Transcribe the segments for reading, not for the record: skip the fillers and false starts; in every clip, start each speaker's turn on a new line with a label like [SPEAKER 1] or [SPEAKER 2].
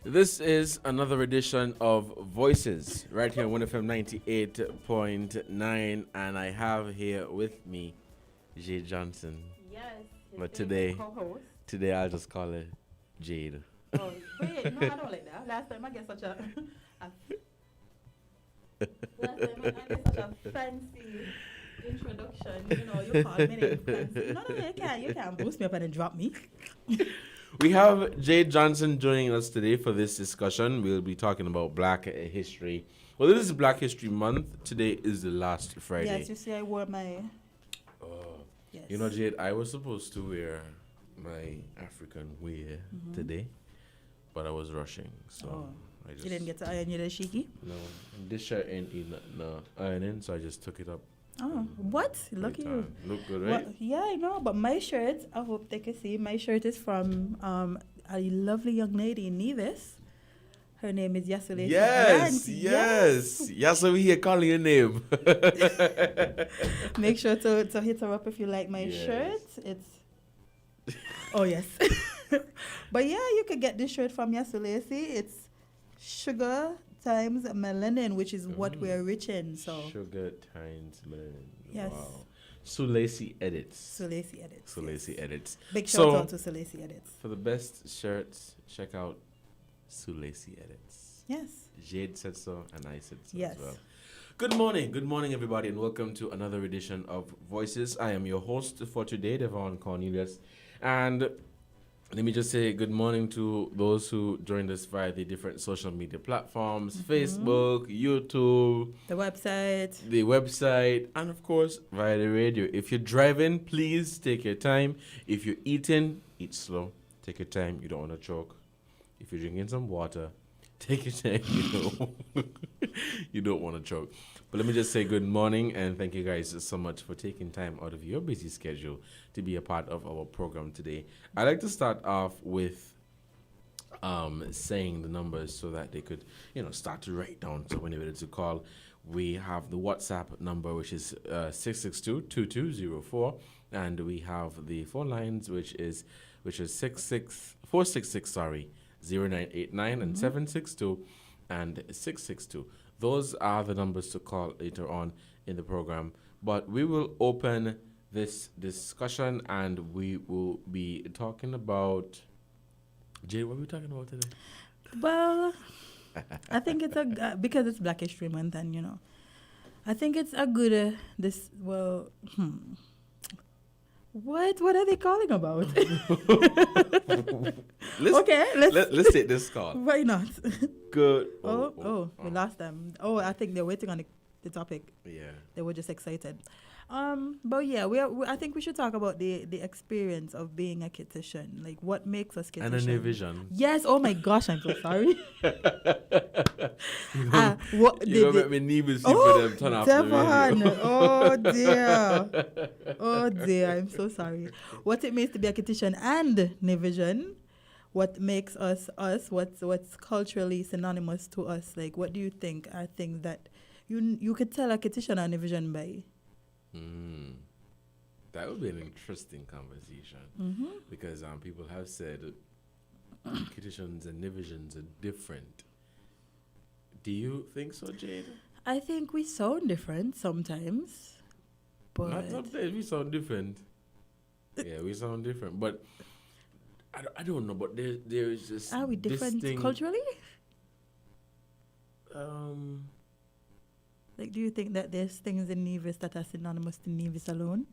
[SPEAKER 1] This is another edition of Voices right here on WINN FM 98.9, and I have here with me Jade Johnson.
[SPEAKER 2] Yes.
[SPEAKER 1] But
[SPEAKER 2] His
[SPEAKER 1] today,
[SPEAKER 2] co-host.
[SPEAKER 1] today I'll just call her Jade.
[SPEAKER 2] Oh, wait, no, I don't like that. Last time I get such a, last time I get such a fancy introduction. You know, you call me name fancy. No, you can't boost me up and then drop me.
[SPEAKER 1] We have Jade Johnson joining us today for this discussion. We'll be talking about Black history. Well, this is Black History Month. Today is the last Friday.
[SPEAKER 2] Yes, you see, I wore my.
[SPEAKER 1] Oh,
[SPEAKER 2] Yes.
[SPEAKER 1] you know, Jade, I was supposed to wear my African wear today, but I was rushing, so
[SPEAKER 2] Oh.
[SPEAKER 1] I just
[SPEAKER 2] You didn't get to iron your dashiki?
[SPEAKER 1] no. This shirt ain't in no ironing, so I just took it up.
[SPEAKER 2] Oh, what? Lucky you.
[SPEAKER 1] Time. Look good,
[SPEAKER 2] Well,
[SPEAKER 1] right?
[SPEAKER 2] yeah, I know, but my shirt, I hope they can see, my shirt is from a lovely young lady in Nevis. Her name is Yasule.
[SPEAKER 1] Yes. So we here calling your name.
[SPEAKER 2] Make sure to hit her up if you like my
[SPEAKER 1] Yes.
[SPEAKER 2] shirt. It's oh yes. But yeah, you could get this shirt from Yasule. See, it's sugar times melanin, which is what we're rich in. So
[SPEAKER 1] Sugar times melanin.
[SPEAKER 2] Yes.
[SPEAKER 1] Wow. Sulesi edits.
[SPEAKER 2] Sulesi edits.
[SPEAKER 1] Sulesi
[SPEAKER 2] yes.
[SPEAKER 1] edits.
[SPEAKER 2] Big
[SPEAKER 1] So-
[SPEAKER 2] shout out to Sulesi edits.
[SPEAKER 1] For the best shirts, check out Sulesi edits.
[SPEAKER 2] Yes.
[SPEAKER 1] Jade said so, and I said so
[SPEAKER 2] Yes.
[SPEAKER 1] as well. Good morning, everybody, and welcome to another edition of Voices. I am your host for today, Devonne Cornelius, and let me just say good morning to those who joined us via the different social media platforms: Facebook, YouTube,
[SPEAKER 2] The website.
[SPEAKER 1] the website, and of course via the radio. If you're driving, please take your time. If you're eating, eat slow. Take your time. You don't want to choke. If you're drinking some water, take your time. You don't want to choke. But let me just say good morning and thank you guys so much for taking time out of your busy schedule to be a part of our program today. I'd like to start off with saying the numbers so that they could, start to write down. So when you're ready to call, we have the WhatsApp number, which is 662-2204, and we have the phone lines, which is 466 0989 and 762 and 662. Those are the numbers to call later on in the program. But we will open this discussion and we will be talking about. Jay, what are we talking about today?
[SPEAKER 2] Well, I think it's because it's Black History Month, and I think it's a good What are they calling about?
[SPEAKER 1] Let's take this call.
[SPEAKER 2] Why not?
[SPEAKER 1] Good.
[SPEAKER 2] We lost them. Oh, I think they're waiting on the topic.
[SPEAKER 1] Yeah.
[SPEAKER 2] They were just excited. But yeah, I think we should talk about the experience of being a Kittitian. Like, what makes us Kittitian?
[SPEAKER 1] And a new vision.
[SPEAKER 2] Yes. Oh my gosh, I'm so sorry.
[SPEAKER 1] Let me Nevis for them turn off the
[SPEAKER 2] Devonne.
[SPEAKER 1] radio.
[SPEAKER 2] Oh dear, I'm so sorry. What it means to be a Kittitian and Nevision, what makes us us, what's culturally synonymous to us. Like, what do you think are things that you could tell a Kittitian and Nevision by?
[SPEAKER 1] That would be an interesting conversation because people have said Kittitians and Nivisions are different. Do you think so, Jade?
[SPEAKER 2] I think we sound different sometimes, but
[SPEAKER 1] Not sometimes we sound different. Yeah, we sound different, but I don't know. But there is just
[SPEAKER 2] are we different culturally? Like, do you think that there's things in Nevis that are synonymous to Nevis alone?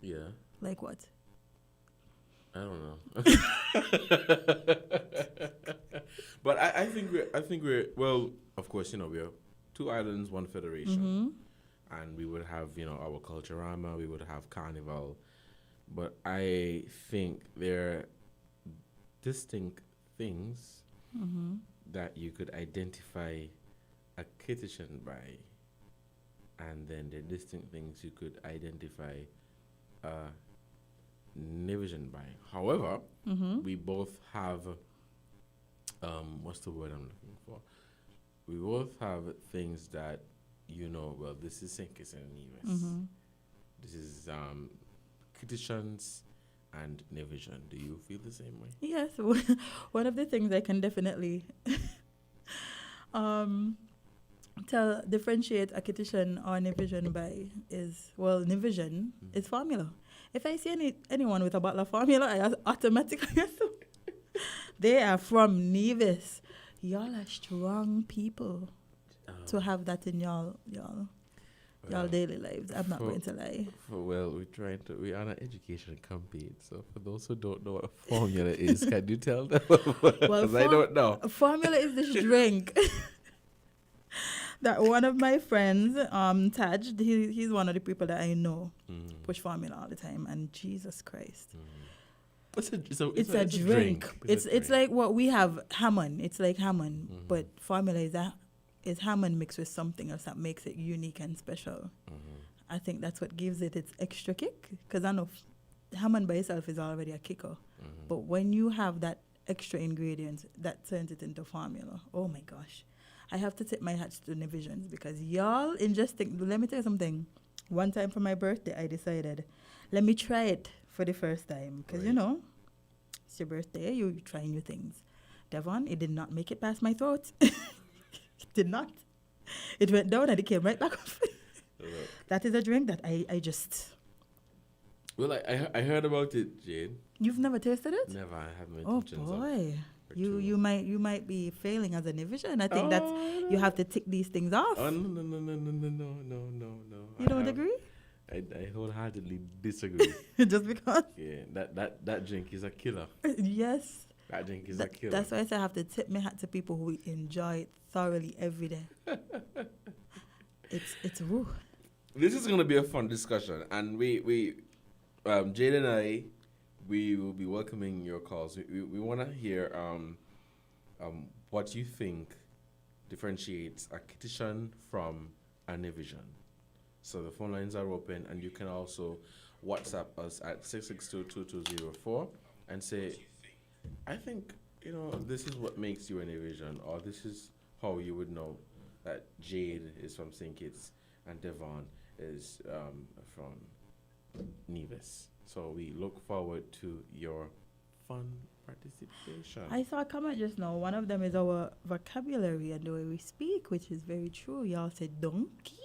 [SPEAKER 1] Yeah.
[SPEAKER 2] Like what?
[SPEAKER 1] I don't know. But I think we're well, of course, we're two islands, one federation. And we would have, our Culturama, we would have Carnival. But I think there are distinct things that you could identify a Kittitian by, and then the distinct things you could identify a Nevision by. However, we both have what's the word I'm looking for? We both have things that well, this is St Kitts and Nevis. This is Kittitians and Nevision. Do you feel the same way?
[SPEAKER 2] Yes, one of the things I can definitely differentiate a Kittitian or Nevision by is, well, Nevision is formula. If I see anyone with a bottle of formula, I automatically assume they are from Nevis. Y'all are strong people to have that in y'all daily lives. I'm not going to lie.
[SPEAKER 1] We're on an education campaign. So for those who don't know what a formula is, can you tell them? Because I don't know.
[SPEAKER 2] Formula is this drink that one of my friends, Taj, he's one of the people that I know push formula all the time. And Jesus Christ. It's a drink. It's like what we have, Hammond. It's like Hammond, but formula is Hammond mixed with something else that makes it unique and special. I think that's what gives it its extra kick. Because I know Hammond by itself is already a kicker, but when you have that extra ingredient, that turns it into formula. Oh my gosh, I have to tip my hat to Nevisions because y'all ingesting. Let me tell you something. One time for my birthday, I decided, let me try it for the first time. Because, you know, it's your birthday, you try new things. Devonne, it did not make it past my throat. It did not. It went down and it came right back up. That is a drink that I just...
[SPEAKER 1] Well, I heard about it, Jade.
[SPEAKER 2] You've never tasted it?
[SPEAKER 1] Never. I haven't.
[SPEAKER 2] Oh, boy. You might be failing as a Nevision. I think that's... You have to tick these things off.
[SPEAKER 1] Oh, no.
[SPEAKER 2] You don't agree?
[SPEAKER 1] I wholeheartedly disagree.
[SPEAKER 2] Just because?
[SPEAKER 1] Yeah, that drink is a killer.
[SPEAKER 2] Yes.
[SPEAKER 1] That drink is a killer.
[SPEAKER 2] That's why I say I have to tip my hat to people who enjoy it thoroughly every day. It's woo.
[SPEAKER 1] This is going to be a fun discussion, and we Jade and I, we will be welcoming your calls. We want to hear what you think differentiates a Kittitian from a Nevision. So the phone lines are open, and you can also WhatsApp us at 662-2204 and say, I think, this is what makes you a Nevision, or this is how you would know that Jade is from St Kitts and Devonne is from Nevis. So we look forward to your fun participation.
[SPEAKER 2] I saw a comment just now. One of them is our vocabulary and the way we speak, which is very true. Y'all said donkey.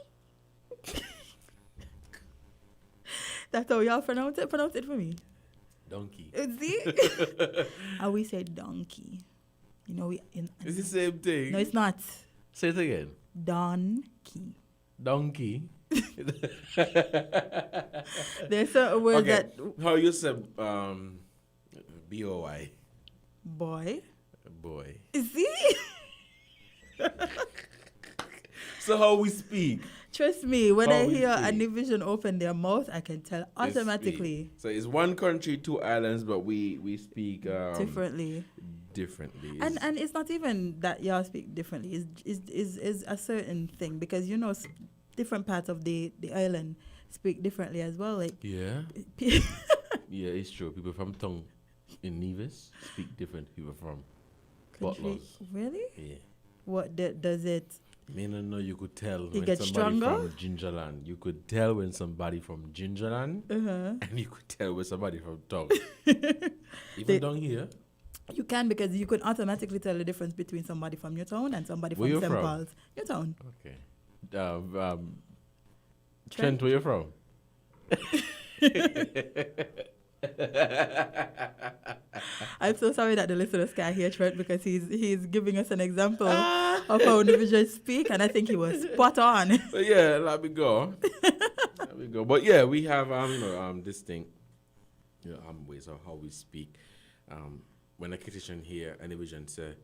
[SPEAKER 2] That's how y'all pronounce it. Pronounce it for me.
[SPEAKER 1] Donkey.
[SPEAKER 2] See? And we say donkey.
[SPEAKER 1] It's the same thing.
[SPEAKER 2] No, it's not.
[SPEAKER 1] Say it again.
[SPEAKER 2] Donkey.
[SPEAKER 1] Donkey.
[SPEAKER 2] There's certain words that...
[SPEAKER 1] How you say B-O-Y?
[SPEAKER 2] Boy.
[SPEAKER 1] Boy.
[SPEAKER 2] See?
[SPEAKER 1] So how we speak?
[SPEAKER 2] Trust me, when I hear a Nevision open their mouth, I can tell automatically.
[SPEAKER 1] So it's one country, two islands, but we speak
[SPEAKER 2] differently. And it's not even that y'all speak differently. It's a certain thing because different parts of the island speak differently as well. Like
[SPEAKER 1] yeah, it's true. People from Tongue in Nevis speak different. People from Butlers.
[SPEAKER 2] Really?
[SPEAKER 1] Yeah.
[SPEAKER 2] What does it?
[SPEAKER 1] No, you could tell
[SPEAKER 2] when
[SPEAKER 1] somebody
[SPEAKER 2] stronger?
[SPEAKER 1] From Gingerland. You could tell when somebody from Gingerland, and you could tell when somebody from Tongue. Even down here.
[SPEAKER 2] You can, because you could automatically tell the difference between somebody from your town and somebody from St. Paul's. Your town.
[SPEAKER 1] Okay. Trent, where you from?
[SPEAKER 2] I'm so sorry that the listeners can't hear Trent because he's giving us an example of how Nevision speak, and I think he was spot on.
[SPEAKER 1] But yeah, let me go. But yeah, we have distinct ways of how we speak. When a Kittitian hear a Nevision say,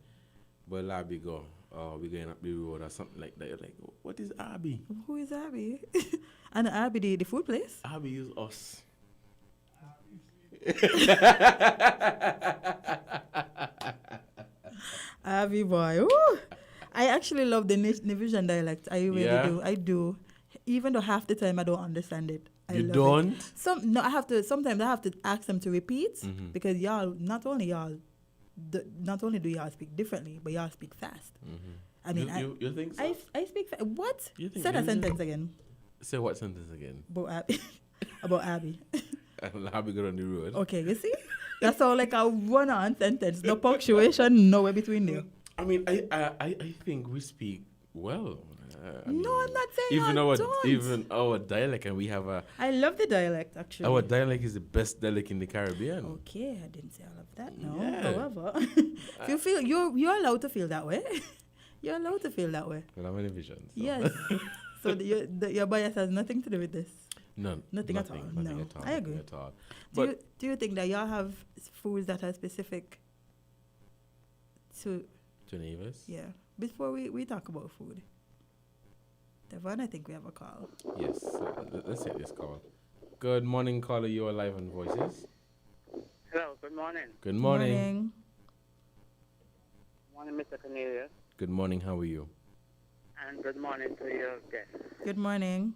[SPEAKER 1] "Well, let me go," or "We're going up the road," or something like that. You're like, "What is Abby?"
[SPEAKER 2] Who is Abby? And Abby, the food place?
[SPEAKER 1] Abby is us.
[SPEAKER 2] Abby boy. Ooh. I actually love the Nevision dialect. I really do. I do. Even though half the time I don't understand it. I
[SPEAKER 1] you
[SPEAKER 2] love
[SPEAKER 1] don't?
[SPEAKER 2] It. Sometimes I have to ask them to repeat because y'all, not only do y'all speak differently, but y'all speak fast. I mean,
[SPEAKER 1] you think so?
[SPEAKER 2] I speak fast. What?
[SPEAKER 1] You think
[SPEAKER 2] Say that sentence again.
[SPEAKER 1] Say what sentence again?
[SPEAKER 2] About Abby. About Abby.
[SPEAKER 1] and how we got on the road.
[SPEAKER 2] Okay, you see? That's all like a one-on sentence. No punctuation, nowhere between there.
[SPEAKER 1] I mean, I think we speak well.
[SPEAKER 2] No, I'm not saying
[SPEAKER 1] even
[SPEAKER 2] I
[SPEAKER 1] our
[SPEAKER 2] don't.
[SPEAKER 1] even our dialect, and we have
[SPEAKER 2] I love the dialect, actually.
[SPEAKER 1] our dialect is the best dialect in the Caribbean.
[SPEAKER 2] Okay, I didn't say all of that, no.
[SPEAKER 1] Yeah.
[SPEAKER 2] However, if you feel, you're allowed to feel that way. You're allowed to feel that way.
[SPEAKER 1] Well, I'm in a vision. So.
[SPEAKER 2] Yes. So your bias has nothing to do with this.
[SPEAKER 1] None.
[SPEAKER 2] Nothing at all.
[SPEAKER 1] Nothing
[SPEAKER 2] No,
[SPEAKER 1] at all.
[SPEAKER 2] I agree.
[SPEAKER 1] Nothing at all.
[SPEAKER 2] Do you think that y'all have foods that are specific to
[SPEAKER 1] Nevis?
[SPEAKER 2] Yeah. Before we talk about food, Devonne, I think we have a call.
[SPEAKER 1] Yes. So let's take this call. Good morning, caller. You are live on Voices.
[SPEAKER 3] Hello, good morning.
[SPEAKER 1] Good morning.
[SPEAKER 3] Morning, Mr. Cornelius.
[SPEAKER 1] Good morning. How are you?
[SPEAKER 3] And good morning to your guests.
[SPEAKER 2] Good morning.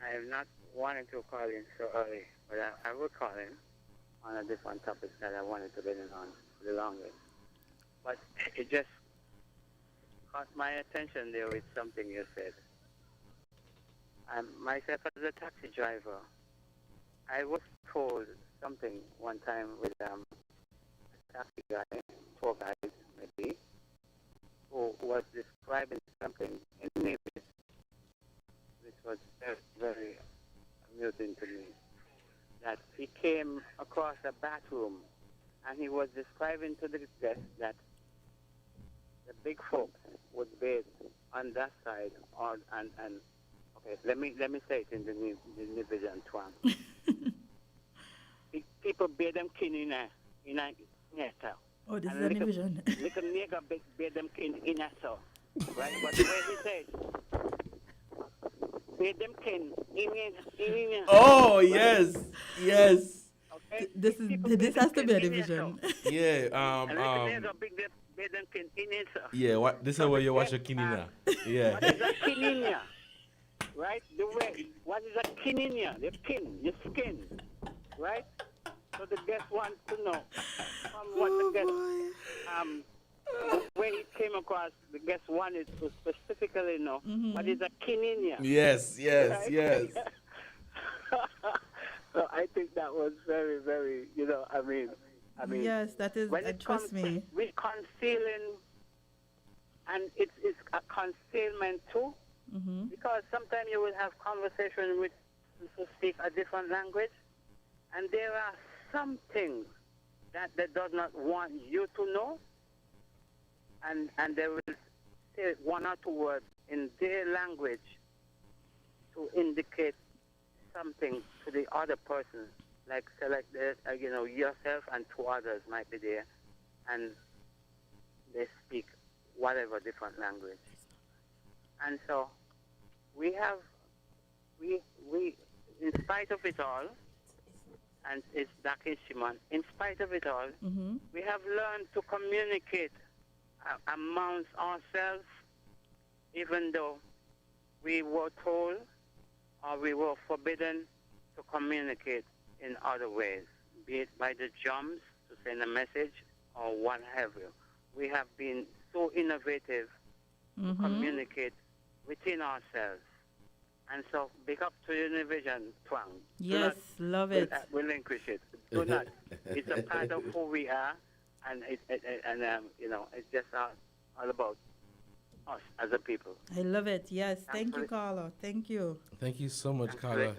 [SPEAKER 3] I have not wanted to call in so early, but I will call in on a different topic that I wanted to get in on for the longest. But it just caught my attention there with something you said. Myself as a taxi driver, I was told something one time with a taxi guy, tour guide maybe, who was describing something in Nevis, which was very, very amusing to me. That he came across a bathroom and he was describing to the guests that the big folks would bathe on that side, and okay, let me say it in the Nevisian twang. People bathe them kin in a nesta.
[SPEAKER 2] Oh, this is a division.
[SPEAKER 3] Little nigger bathe them kin in a so, right? But the way he said, bathe them kin in.
[SPEAKER 1] Oh yes, yes.
[SPEAKER 3] Okay?
[SPEAKER 2] This has to be a division.
[SPEAKER 1] Yeah. Yeah. What? This is where you wash your kinina. Yeah.
[SPEAKER 3] What is a kinina? Right? The way. What is a kinina? The your skin. Right? So the guest wants to know from what the guest, the way he came across, the guest wanted to specifically know what is a kinina.
[SPEAKER 1] Yes.
[SPEAKER 3] Right?
[SPEAKER 1] Yes.
[SPEAKER 3] So I think that was very, very, I mean.
[SPEAKER 2] Yes, that is, trust me.
[SPEAKER 3] With concealing, and it's a concealment too, because sometimes you will have conversation with people who speak a different language, and there are some things that they do not want you to know, and they will say one or two words in their language to indicate something to the other person, like select yourself and two others might be there, and they speak whatever different language. And so we in spite of it all, and it's Dr. Shimon, in spite of it all, we have learned to communicate amongst ourselves, even though we were told or we were forbidden to communicate in other ways, be it by the drums to send a message or what have you. We have been so innovative to communicate within ourselves. And so, big up to Univision Twang.
[SPEAKER 2] Yes, love it.
[SPEAKER 3] Relinquish it. Do not. It's a part of who we are, and it's just all about us as a people.
[SPEAKER 2] I love it. Yes, thank you, Carla. Thank you.
[SPEAKER 1] Thank you so much, Carla,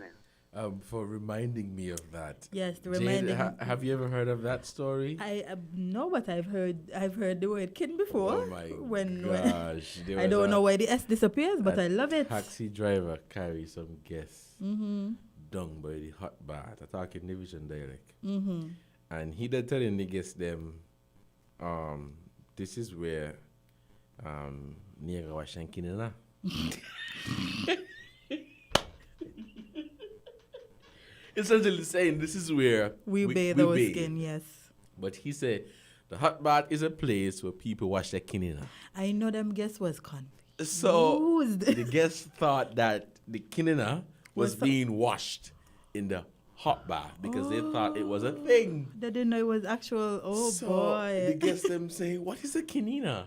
[SPEAKER 1] for reminding me of that.
[SPEAKER 2] Yes,
[SPEAKER 1] Jade,
[SPEAKER 2] reminding.
[SPEAKER 1] have you ever heard of that story?
[SPEAKER 2] I no, but I've heard the word kin before.
[SPEAKER 1] Oh my
[SPEAKER 2] when
[SPEAKER 1] gosh!
[SPEAKER 2] I don't know why the S disappears, but I love it.
[SPEAKER 1] Taxi driver carry some guests dung by the hot bath. I talk in division dialect, and he did telling the guests them, this is where Niagara was shanking na. Essentially saying this is where
[SPEAKER 2] we bathe our skin, yes.
[SPEAKER 1] But he said the hot bath is a place where people wash their kinina.
[SPEAKER 2] I know them guests was confused.
[SPEAKER 1] So the guests thought that the kinina was being washed in the hot bath because they thought it was a thing.
[SPEAKER 2] They didn't know it was actual. Oh
[SPEAKER 1] so
[SPEAKER 2] boy!
[SPEAKER 1] The guests them say, "What is a kinina?"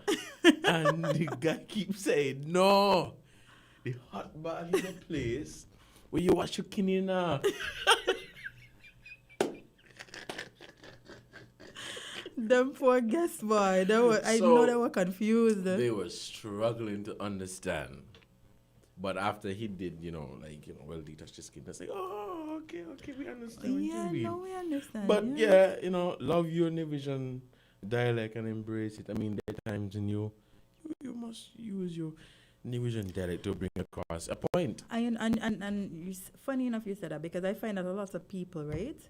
[SPEAKER 1] And the guy keeps saying, "No, the hot bath is a place where you wash your kinina."
[SPEAKER 2] Them poor guests, boy. I know they were confused.
[SPEAKER 1] They were struggling to understand. But after he did, well, detach the skin, they say, oh, okay, we understand what you mean.
[SPEAKER 2] Yeah, no, we understand.
[SPEAKER 1] But yeah, love your Nivision dialect and embrace it. I mean, there are times when you must use your Nivision dialect to bring across a point.
[SPEAKER 2] And funny enough you said that, because I find that a lot of people, right,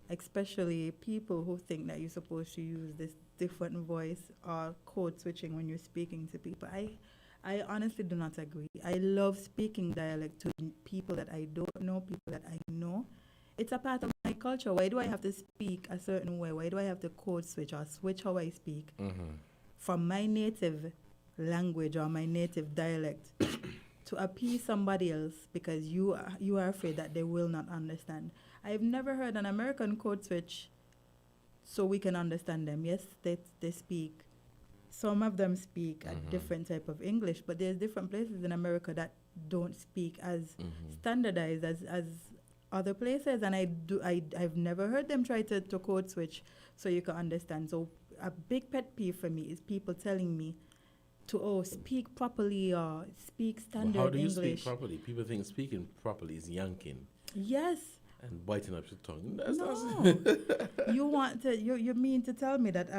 [SPEAKER 2] especially people who think that you're supposed to use this different voice or code switching when you're speaking to people, I honestly do not agree. I love speaking dialect to people that I don't know, people that I know. It's a part of my culture. Why do I have to speak a certain way? Why do I have to code switch or switch how I speak from my native language or my native dialect to appease somebody else because you are afraid that they will not understand? I've never heard an American code switch so we can understand them. Yes, they speak. Some of them speak a different type of English, but there's different places in America that don't speak as standardized as other places, and I've never heard them try to code switch so you can understand. So a big pet peeve for me is people telling me to speak properly or speak standard English.
[SPEAKER 1] How do you speak properly? People think speaking properly is yanking.
[SPEAKER 2] Yes.
[SPEAKER 1] And biting up your tongue.
[SPEAKER 2] You mean to tell me that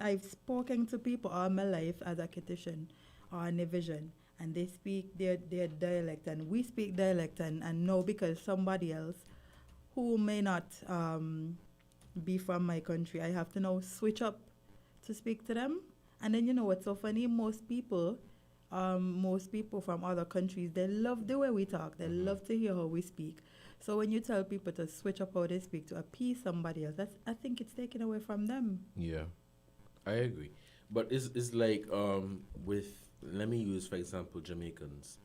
[SPEAKER 2] I've spoken to people all my life as a Kittitian or a Nivision, and they speak their dialect, and we speak dialect, and know because somebody else who may not be from my country, I have to now switch up to speak to them. And then what's so funny? Most people from other countries, they love the way we talk. They love to hear how we speak. So when you tell people to switch up how they speak to appease somebody else, I think it's taken away from them.
[SPEAKER 1] Yeah, I agree. But it's like let me use, for example, Jamaicans.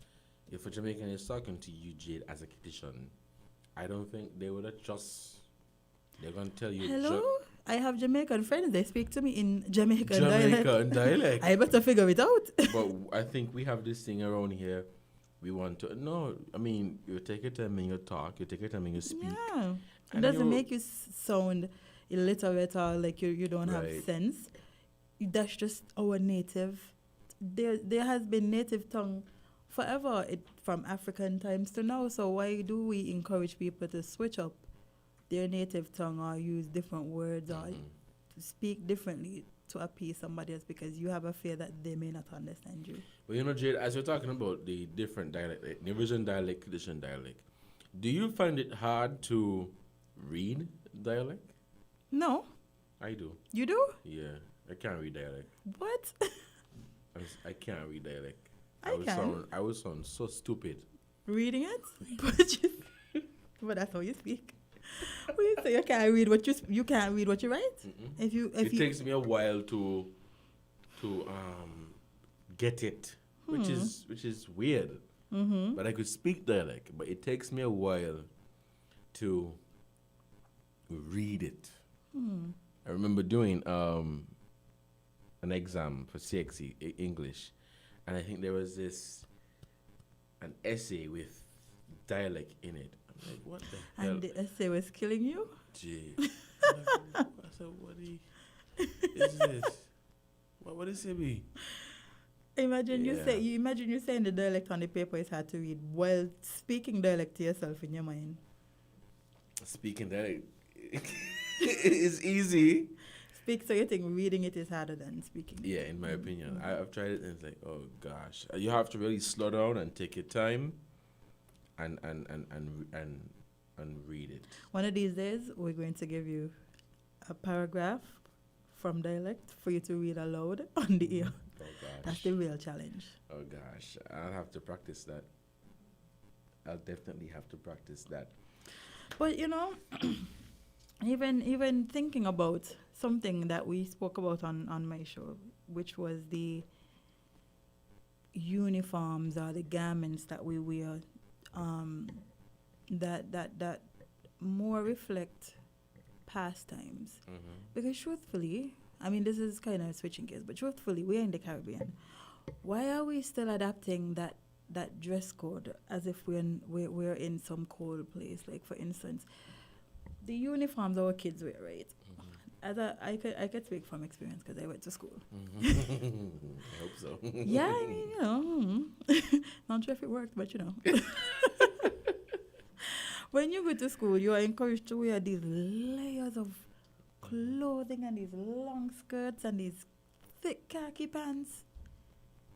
[SPEAKER 1] If a Jamaican is talking to you, Jade, as a Kittitian, I don't think they would adjust. They're going to tell you...
[SPEAKER 2] Hello? I have Jamaican friends. They speak to me in Jamaican dialect. I better figure it out.
[SPEAKER 1] But I think we have this thing around here. We want to... No, I mean, you take your time in your talk. You take your time in your speak.
[SPEAKER 2] Yeah. It doesn't make you sound illiterate or like you don't have sense. That's just our native... There has been native tongue forever, from African times to now. So why do we encourage people to switch up their native tongue or use different words or to speak differently to appease somebody else because you have a fear that they may not understand you?
[SPEAKER 1] But Jade, as we're talking about the different dialect, like Nivision dialect, Kittitian dialect, do you find it hard to read dialect?
[SPEAKER 2] No.
[SPEAKER 1] I do.
[SPEAKER 2] You do?
[SPEAKER 1] Yeah, I can't read dialect.
[SPEAKER 2] What?
[SPEAKER 1] I can't read dialect. I would sound so stupid.
[SPEAKER 2] Reading it? But that's how you speak. We say you can't read what you can't read what you write.
[SPEAKER 1] It takes me a while to get it, which is weird. But I could speak dialect, but it takes me a while to read it. I remember doing an exam for CXE English, and I think there was an essay with dialect in it. I'm like, what the hell?
[SPEAKER 2] And the essay was killing you?
[SPEAKER 1] Gee. I said, what is this? What is it be?
[SPEAKER 2] Imagine you saying the dialect on the paper is hard to read while speaking dialect to yourself in your mind.
[SPEAKER 1] Speaking dialect is easy.
[SPEAKER 2] So you think reading it is harder than speaking?
[SPEAKER 1] Yeah, in my opinion. I've tried it and it's like, oh gosh. You have to really slow down and take your time and read it.
[SPEAKER 2] One of these days we're going to give you a paragraph from dialect for you to read aloud on the ear.
[SPEAKER 1] Oh gosh.
[SPEAKER 2] That's the real challenge.
[SPEAKER 1] Oh gosh. I'll have to practice that. I'll definitely have to practice that.
[SPEAKER 2] But even thinking about something that we spoke about on my show, which was the uniforms or the garments that we wear, that more reflect past times. Because truthfully, I mean, this is kind of switching gears, but truthfully, we're in the Caribbean. Why are we still adapting that dress code as if we're in some cold place? Like, for instance, the uniforms our kids wear, right? I could speak from experience because I went to school.
[SPEAKER 1] I hope so.
[SPEAKER 2] Yeah, I mean, not sure if it worked, but when you go to school, you are encouraged to wear these layers of clothing and these long skirts and these thick khaki pants.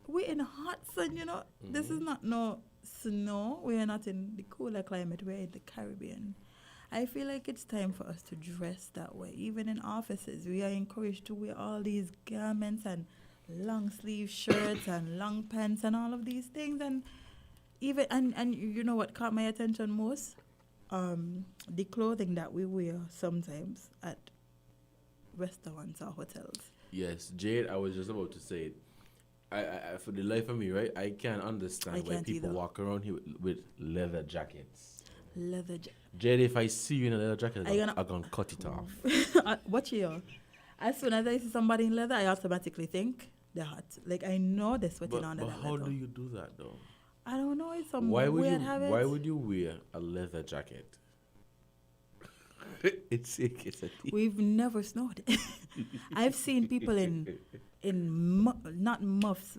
[SPEAKER 2] We're in hot sun, This is not no snow. We're not in the cooler climate. We're in the Caribbean. I feel like it's time for us to dress that way. Even in offices, we are encouraged to wear all these garments and long sleeve shirts and long pants and all of these things. And even and you know what caught my attention most? The clothing that we wear sometimes at restaurants or hotels.
[SPEAKER 1] Yes, Jade, I was just about to say it. I for the life of me, right, I can't understand why people walk around here with leather jackets. Jade, if I see you in a leather jacket, I'm going to cut it off.
[SPEAKER 2] Watch here. As soon as I see somebody in leather, I automatically think they're hot. Like, I know they're sweating under that leather.
[SPEAKER 1] But how do you do that, though?
[SPEAKER 2] I don't know. It's some weird habit.
[SPEAKER 1] Why would you wear a leather jacket? It's a
[SPEAKER 2] We've never snowed. I've seen people in not muffs,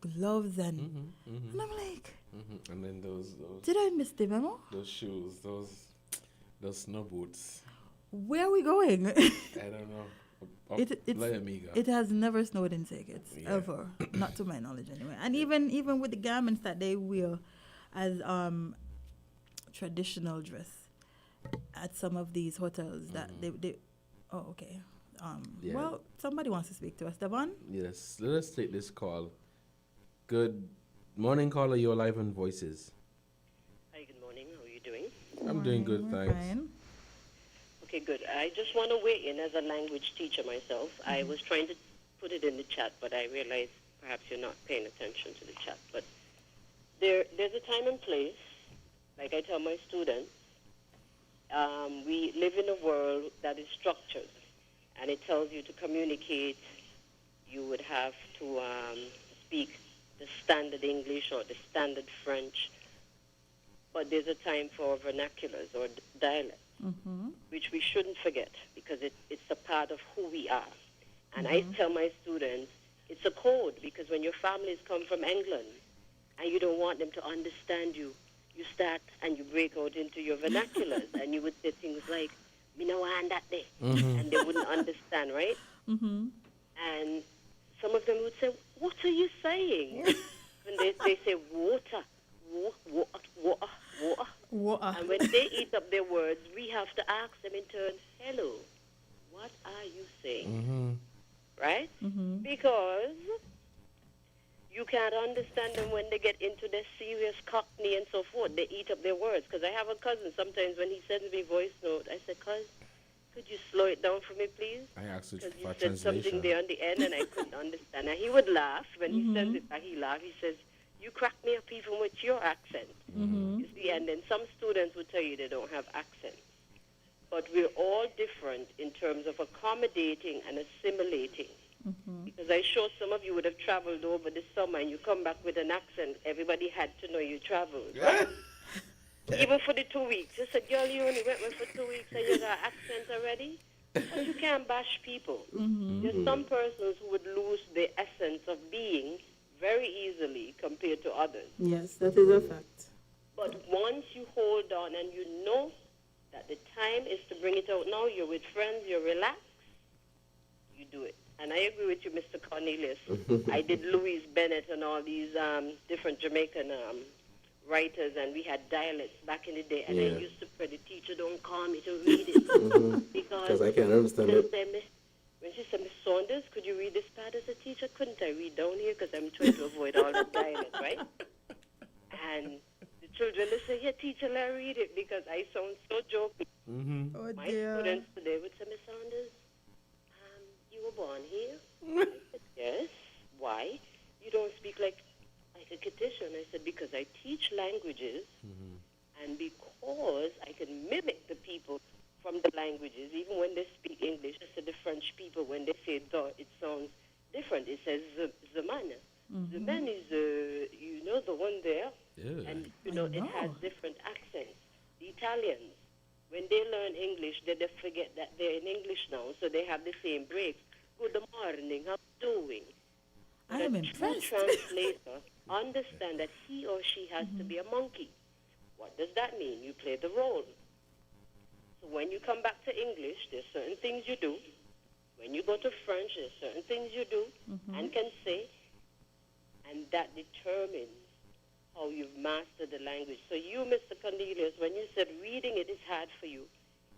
[SPEAKER 2] gloves and I'm like,
[SPEAKER 1] and then those
[SPEAKER 2] did I miss the memo?
[SPEAKER 1] Those shoes, those snow boots.
[SPEAKER 2] Where are we going?
[SPEAKER 1] I don't know.
[SPEAKER 2] It has never snowed in St Kitts ever, not to my knowledge anyway. And even with the garments that they wear as traditional dress at some of these hotels that they oh okay. Well, somebody wants to speak to us. Devonne?
[SPEAKER 1] Yes, let us take this call. Good morning, caller. You're live on Voices.
[SPEAKER 4] Hi, good morning. How are you doing?
[SPEAKER 1] I'm doing good, thanks.
[SPEAKER 2] Fine.
[SPEAKER 4] Okay, good. I just want to weigh in as a language teacher myself. I was trying to put it in the chat, but I realized perhaps you're not paying attention to the chat. But there's a time and place. Like I tell my students, we live in a world that is structured. And it tells you to communicate, you would have to speak the standard English or the standard French. But there's a time for vernaculars or dialects, which we shouldn't forget because it's a part of who we are. And I tell my students, it's a code because when your families come from England and you don't want them to understand you, you start and you break out into your vernaculars and you would say things like, me no want that day. And they wouldn't understand, right? And some of them would say, what are you saying? And they say, water. And when they eat up their words, we have to ask them in turn, hello, what are you saying? Right? Because you can't understand them when they get into their serious Cockney and so forth. They eat up their words. Because I have a cousin, sometimes when he sends me voice note, I say, cuz, could you slow it down for me, please?
[SPEAKER 1] I asked you for
[SPEAKER 4] you said
[SPEAKER 1] translation.
[SPEAKER 4] something there on the end and I couldn't understand. And he would laugh. When he sends it back, he laughs. He says, you crack me up even with your accent. You see, and then some students would tell you they don't have accents. But we're all different in terms of accommodating and assimilating. Because I'm sure some of you would have traveled over the summer and you come back with an accent. Everybody had to know you traveled. Right? Even for the 2 weeks. You said, girl, you only went for 2 weeks and you got accent already? But you can't bash people. There's some persons who would lose the essence of being very easily compared to others.
[SPEAKER 2] Yes, that is a fact.
[SPEAKER 4] But once you hold on and you know that the time is to bring it out now, you're with friends, you're relaxed, you do it. And I agree with you, Mr. Cornelius. I did Louise Bennett and all these different Jamaican writers, and we had dialects back in the day. And I used to pray, the teacher don't call me to read it. Because
[SPEAKER 1] I can't understand it.
[SPEAKER 4] When she said, Miss Saunders, could you read this part as a teacher? Couldn't I read down here? Because I'm trying to avoid all the dialects, right? And the children, they say, yeah, teacher, let her read it because I sound so joking.
[SPEAKER 2] Oh,
[SPEAKER 4] My students today would say, Miss Saunders, you were born here? I said, yes. Why? You don't speak like a Kittitian. I said, because I teach languages and because I can mimic the people from the languages, even when they speak English. I said the French people, when they say the, it sounds different. It says the man. The man is, the one there.
[SPEAKER 1] Yeah.
[SPEAKER 4] And, it has different accents. The Italians, when when they learn English, they forget that they're in English now, so they have the same breaks. Good morning, how you doing?
[SPEAKER 2] I am
[SPEAKER 4] The
[SPEAKER 2] impressed.
[SPEAKER 4] translator understand that he or she has to be a monkey. What does that mean? You play the role. So when you come back to English, there's certain things you do. When you go to French, there's certain things you do and can say, and that determines how you've mastered the language. So you, Mr. Cornelius, when you said reading it is hard for you,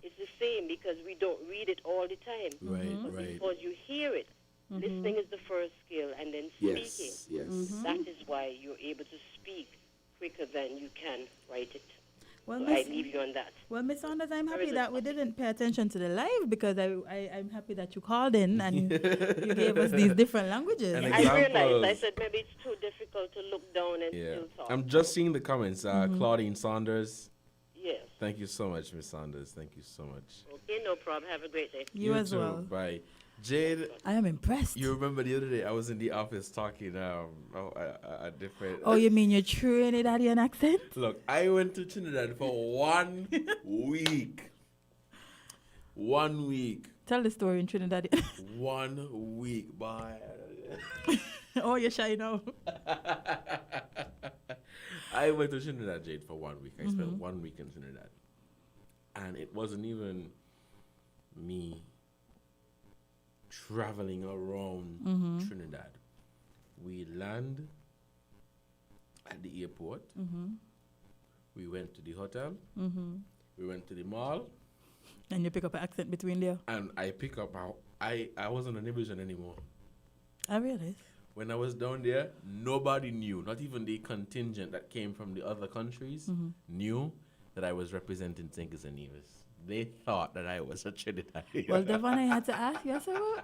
[SPEAKER 4] it's the same because we don't read it all the time.
[SPEAKER 1] Right.
[SPEAKER 4] Because you hear it. Listening is the first skill, and then speaking.
[SPEAKER 1] Yes.
[SPEAKER 4] That is why you're able to speak quicker than you can write it.
[SPEAKER 2] Well,
[SPEAKER 4] So
[SPEAKER 2] Miss,
[SPEAKER 4] I leave you on that.
[SPEAKER 2] well, Miss Saunders, I'm
[SPEAKER 4] Very
[SPEAKER 2] happy
[SPEAKER 4] good
[SPEAKER 2] that we didn't pay attention to the live because I'm happy that you called in and you gave us these different languages.
[SPEAKER 1] And
[SPEAKER 4] I realized,
[SPEAKER 1] examples.
[SPEAKER 4] I said maybe it's too difficult to look down and
[SPEAKER 1] Yeah.
[SPEAKER 4] still talk.
[SPEAKER 1] I'm just seeing the comments. Claudine Saunders.
[SPEAKER 4] Yes.
[SPEAKER 1] Thank you so much, Miss Saunders. Thank you so much.
[SPEAKER 4] Okay, no problem. Have a great day.
[SPEAKER 2] you as
[SPEAKER 1] too.
[SPEAKER 2] well.
[SPEAKER 1] Bye. Jade,
[SPEAKER 2] I am impressed.
[SPEAKER 1] you remember the other day I was in the office talking a different.
[SPEAKER 2] Oh, you mean your Trinidadian accent?
[SPEAKER 1] Look, I went to Trinidad for 1 week. 1 week.
[SPEAKER 2] Tell the story in Trinidadian.
[SPEAKER 1] 1 week. Bye.
[SPEAKER 2] Oh, you're shy now.
[SPEAKER 1] I went to Trinidad, Jade, for 1 week. I spent 1 week in Trinidad. And it wasn't even me traveling around Trinidad. We land at the airport. We went to the hotel. We went to the mall.
[SPEAKER 2] And you pick up an accent between there.
[SPEAKER 1] And I pick up how I wasn't on Nivision anymore.
[SPEAKER 2] I realize.
[SPEAKER 1] When I was down there, nobody knew, not even the contingent that came from the other countries, knew that I was representing St Kitts and Nevis. They thought that I was a Trinidadian.
[SPEAKER 2] Well, Devonne, I had to ask you, I said, what?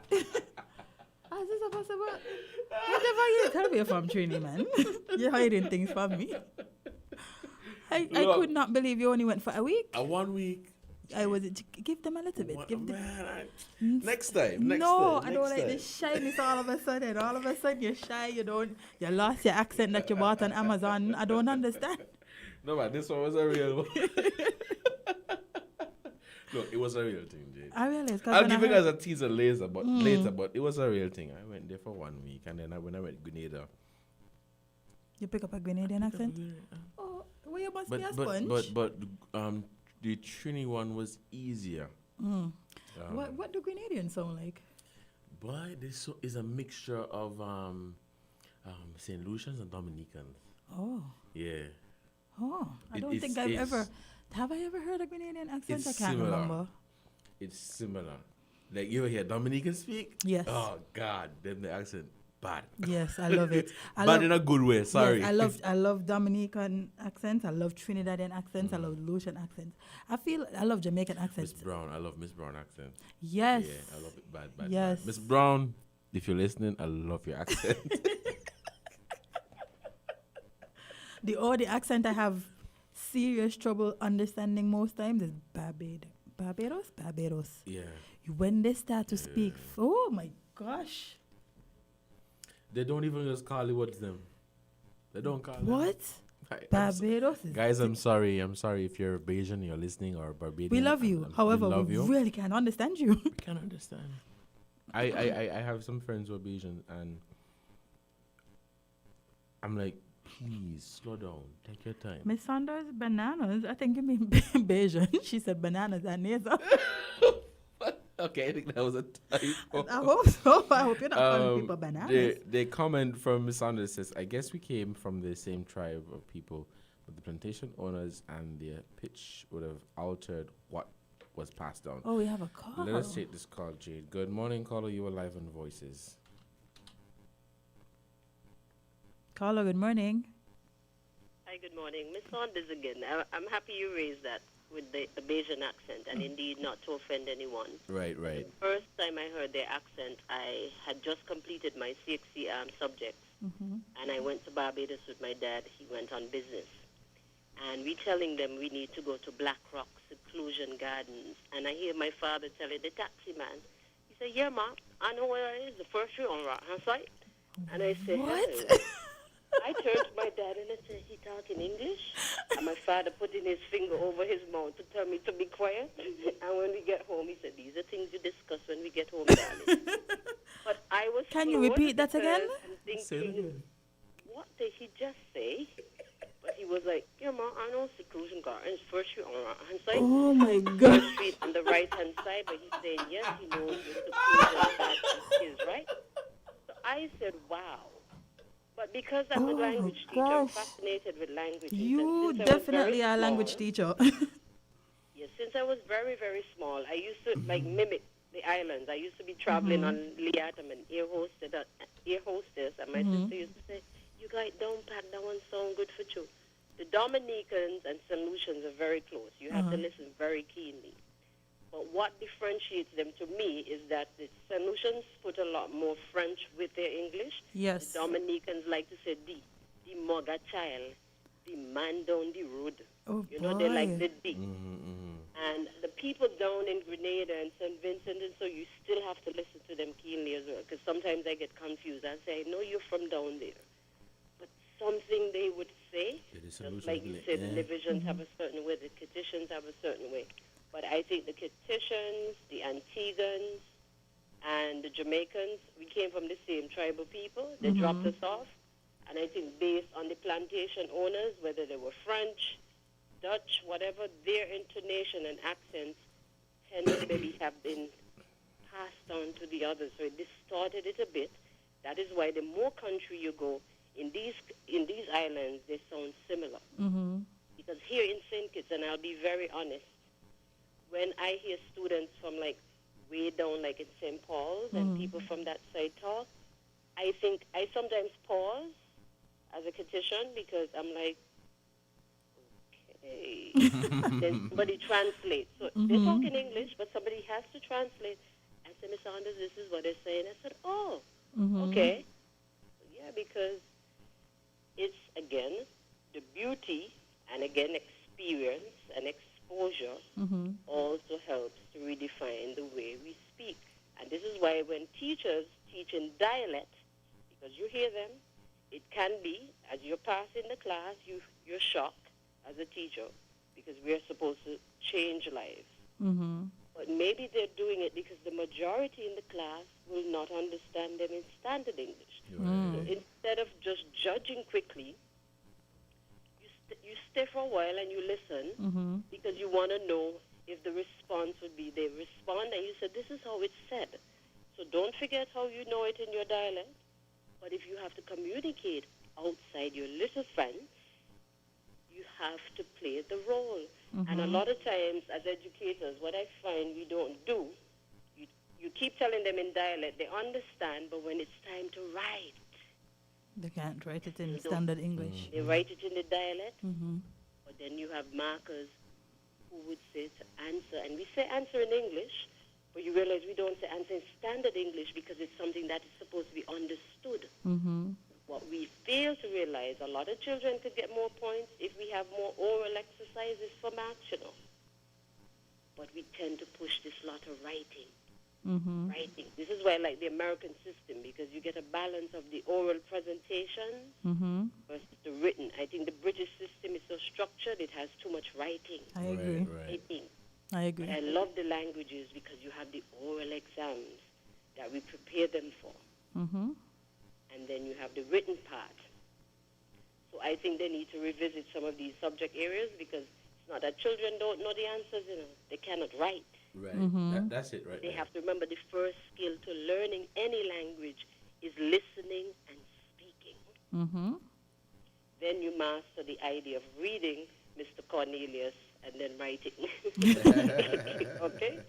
[SPEAKER 2] How is this possible? Hey, Devonne, you tell me if I'm Trini, man. You're hiding things from me. I
[SPEAKER 1] Look.
[SPEAKER 2] could not believe you only went for a week.
[SPEAKER 1] 1 week.
[SPEAKER 2] Give them a little bit. Give them.
[SPEAKER 1] Next time.
[SPEAKER 2] No, I don't like this shyness all of a sudden. All of a sudden you're shy. You lost your accent that you bought on Amazon. I don't understand.
[SPEAKER 1] No, man, this one was a real one. Look, it was a real thing, Jade.
[SPEAKER 2] I realize.
[SPEAKER 1] I'll give it as a teaser later, but it was a real thing. I went there for 1 week, and then when I went to Grenada.
[SPEAKER 2] You pick up a Grenadian accent? Oh, well, you must be a sponge.
[SPEAKER 1] But the Trini one was easier.
[SPEAKER 2] What do Grenadians sound like?
[SPEAKER 1] Boy, this is a mixture of St. Lucians and Dominicans.
[SPEAKER 2] Oh.
[SPEAKER 1] Yeah.
[SPEAKER 2] Oh, I don't think I've ever... Have I ever heard a Grenadian accent? I can't remember.
[SPEAKER 1] It's similar. Like, you ever hear Dominican speak?
[SPEAKER 2] Yes.
[SPEAKER 1] Oh, God, them the accent, bad.
[SPEAKER 2] Yes, I love it.
[SPEAKER 1] Bad in a good way, sorry.
[SPEAKER 2] Yes, I love Dominican accents. I love Trinidadian accents. I love Lucian accents. I love Jamaican accents.
[SPEAKER 1] Miss Brown, I love Miss Brown accent.
[SPEAKER 2] Yes.
[SPEAKER 1] Yeah, I love it bad.
[SPEAKER 2] Yes.
[SPEAKER 1] Miss Brown, if you're listening, I love your accent.
[SPEAKER 2] The accent I have serious trouble understanding most times is Barbados.
[SPEAKER 1] Yeah.
[SPEAKER 2] When they start to speak, oh my gosh.
[SPEAKER 1] They don't even just call it what's them. They don't call it.
[SPEAKER 2] What? Barbados is...
[SPEAKER 1] Guys, I'm sorry. I'm sorry if you're Bayesian, you're listening, or Barbadian.
[SPEAKER 2] We love you. However, we really can't understand you.
[SPEAKER 1] We can't understand. I have some friends who are Bayesian, and I'm like, please, slow down. Take your time.
[SPEAKER 2] Miss Saunders, bananas. I think you mean Bayesian. She said bananas and nasal.
[SPEAKER 1] Okay, I think that was a typo.
[SPEAKER 2] I hope so. I hope you're not calling people bananas.
[SPEAKER 1] The comment from Miss Saunders says, I guess we came from the same tribe of people, but the plantation owners and their pitch would have altered what was passed down.
[SPEAKER 2] Oh, we have a call.
[SPEAKER 1] Let us take this call, Jade. Good morning, caller. You are live on Voices.
[SPEAKER 2] Caller, good morning.
[SPEAKER 4] Hi, good morning. Miss Saunders again. I'm happy you raised that with the Bayesian accent, and indeed not to offend anyone.
[SPEAKER 1] Right.
[SPEAKER 4] The first time I heard their accent, I had just completed my CXC subjects, and I went to Barbados with my dad. He went on business. And we telling them we need to go to Black Rock Seclusion Gardens. And I hear my father telling the taxi man, he said, yeah, Ma, I know where it is, the first room on right-hand side. And I said,
[SPEAKER 2] what?
[SPEAKER 4] Hello. I turned to my dad Dad, and I said, he talking English? And my father putting his finger over his mouth to tell me to be quiet. And when we get home, he said, these are things you discuss when we get home, darling. But I was
[SPEAKER 2] Can you repeat that again?
[SPEAKER 4] I'm
[SPEAKER 1] Say it
[SPEAKER 4] thinking,
[SPEAKER 1] again.
[SPEAKER 4] what did he just say? But he was like, yeah, Ma, I know seclusion gardens. First you on the right hand side.
[SPEAKER 2] Oh my
[SPEAKER 4] First
[SPEAKER 2] God.
[SPEAKER 4] street on the right hand side. But he's saying, yes, he knows the seclusion bad is, right? So I said, wow. But because I'm a language teacher, I'm
[SPEAKER 2] gosh.
[SPEAKER 4] fascinated with languages.
[SPEAKER 2] You
[SPEAKER 4] And since I was
[SPEAKER 2] definitely
[SPEAKER 4] very
[SPEAKER 2] are a language
[SPEAKER 4] small-
[SPEAKER 2] teacher.
[SPEAKER 4] Yes, since I was very, very small, I used to like mimic the islands. I used to be traveling on Liat. I'm an air hostess, and my sister used to say, "You guys don't pack that one sound good for you." The Dominicans and St. Lucians are very close. You have to listen very keenly. But what differentiates them to me is that the St. Lucians put a lot more French with their English.
[SPEAKER 2] Yes.
[SPEAKER 4] The Dominicans like to say the mugger child, the man down the road.
[SPEAKER 2] Oh,
[SPEAKER 4] You know, they like
[SPEAKER 2] boy.
[SPEAKER 4] the D. And the people down in Grenada and St. Vincent, and so you still have to listen to them keenly as well, because sometimes I get confused. I say, I know you're from down there. But something they would say, just like you said, the Nevisians have a certain way, the Kittitians have a certain way. But I think the Kittitians, the Antiguans, and the Jamaicans, we came from the same tribal people. They dropped us off. And I think based on the plantation owners, whether they were French, Dutch, whatever, their intonation and accents tend to maybe have been passed on to the others. So it distorted it a bit. That is why the more country you go, in these islands, they sound similar. Because here in St. Kitts, and I'll be very honest, when I hear students from like way down like in St. Paul's and people from that side talk, I think I sometimes pause as a Kittitian because I'm like, okay. Then somebody translates. So they're talking English, but somebody has to translate. I said, Miss Saunders, this is what they're saying. I said, oh, okay. Yeah, because it's, again, the beauty and, again, experience and exposure also helps to redefine the way we speak. And this is why when teachers teach in dialect, because you hear them, it can be, as you're passing the class, you're shocked as a teacher because we're supposed to change lives. But maybe they're doing it because the majority in the class will not understand them in standard English. So instead of just judging quickly, you stay for a while and you listen because you want to know if the response would be, they respond and you said, this is how it's said. So don't forget how you know it in your dialect. But if you have to communicate outside your little fence, you have to play the role. And a lot of times as educators, what I find we don't do, you keep telling them in dialect, they understand, but when it's time to write,
[SPEAKER 2] They can't write it in standard English.
[SPEAKER 4] they write it in the dialect, but then you have markers who would say to answer. And we say answer in English, but you realize we don't say answer in standard English because it's something that is supposed to be understood. What we fail to realize, a lot of children could get more points if we have more oral exercises for maths, you know. But we tend to push this lot of writing. Writing. This is why I like the American system, because you get a balance of the oral presentation versus the written. I think the British system is so structured, it has too much writing.
[SPEAKER 2] I agree.
[SPEAKER 4] Writing.
[SPEAKER 2] I agree.
[SPEAKER 4] But I love the languages because you have the oral exams that we prepare them for. And then you have the written part. So I think they need to revisit some of these subject areas because it's not that children don't know the answers, you know. They cannot write.
[SPEAKER 1] Right. That's it right
[SPEAKER 4] They
[SPEAKER 1] there.
[SPEAKER 4] have to remember the first skill to learning any language is listening and speaking. Then you master the idea of reading, Mr. Cornelius, and then writing. Okay?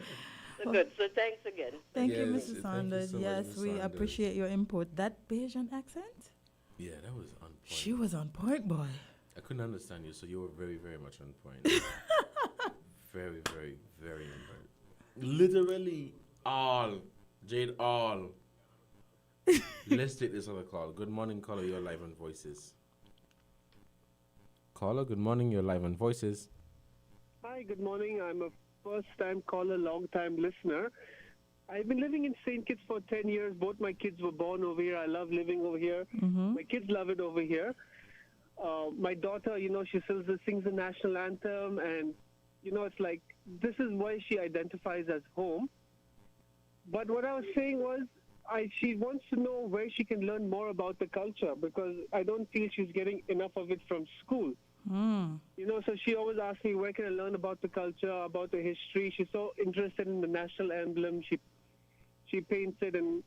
[SPEAKER 4] So good. So thanks again.
[SPEAKER 2] Thank you,
[SPEAKER 1] Yes,
[SPEAKER 2] Mrs.
[SPEAKER 1] thank you
[SPEAKER 2] Saunders.
[SPEAKER 1] so much,
[SPEAKER 2] Yes,
[SPEAKER 1] Ms.
[SPEAKER 2] we
[SPEAKER 1] Saunders.
[SPEAKER 2] appreciate your input. That Bayesian accent?
[SPEAKER 1] Yeah, that was on point.
[SPEAKER 2] She was on point, boy.
[SPEAKER 1] I couldn't understand you, so you were very, very much on point. Very, very, very on point. Literally all. Jade, all. Let's take this other call. Good morning, caller. You're live on Voices. Caller, good morning. You're live on Voices.
[SPEAKER 5] Hi, good morning. I'm a first-time caller, long-time listener. I've been living in St. Kitts for 10 years. Both my kids were born over here. I love living over here. My kids love it over here. my daughter, she sings the national anthem, and, it's like this is why she identifies as home. But what I was saying was, she wants to know where she can learn more about the culture, because I don't feel she's getting enough of it from school. So she always asks me, where can I learn about the culture, about the history? She's so interested in the national emblem. She paints it, and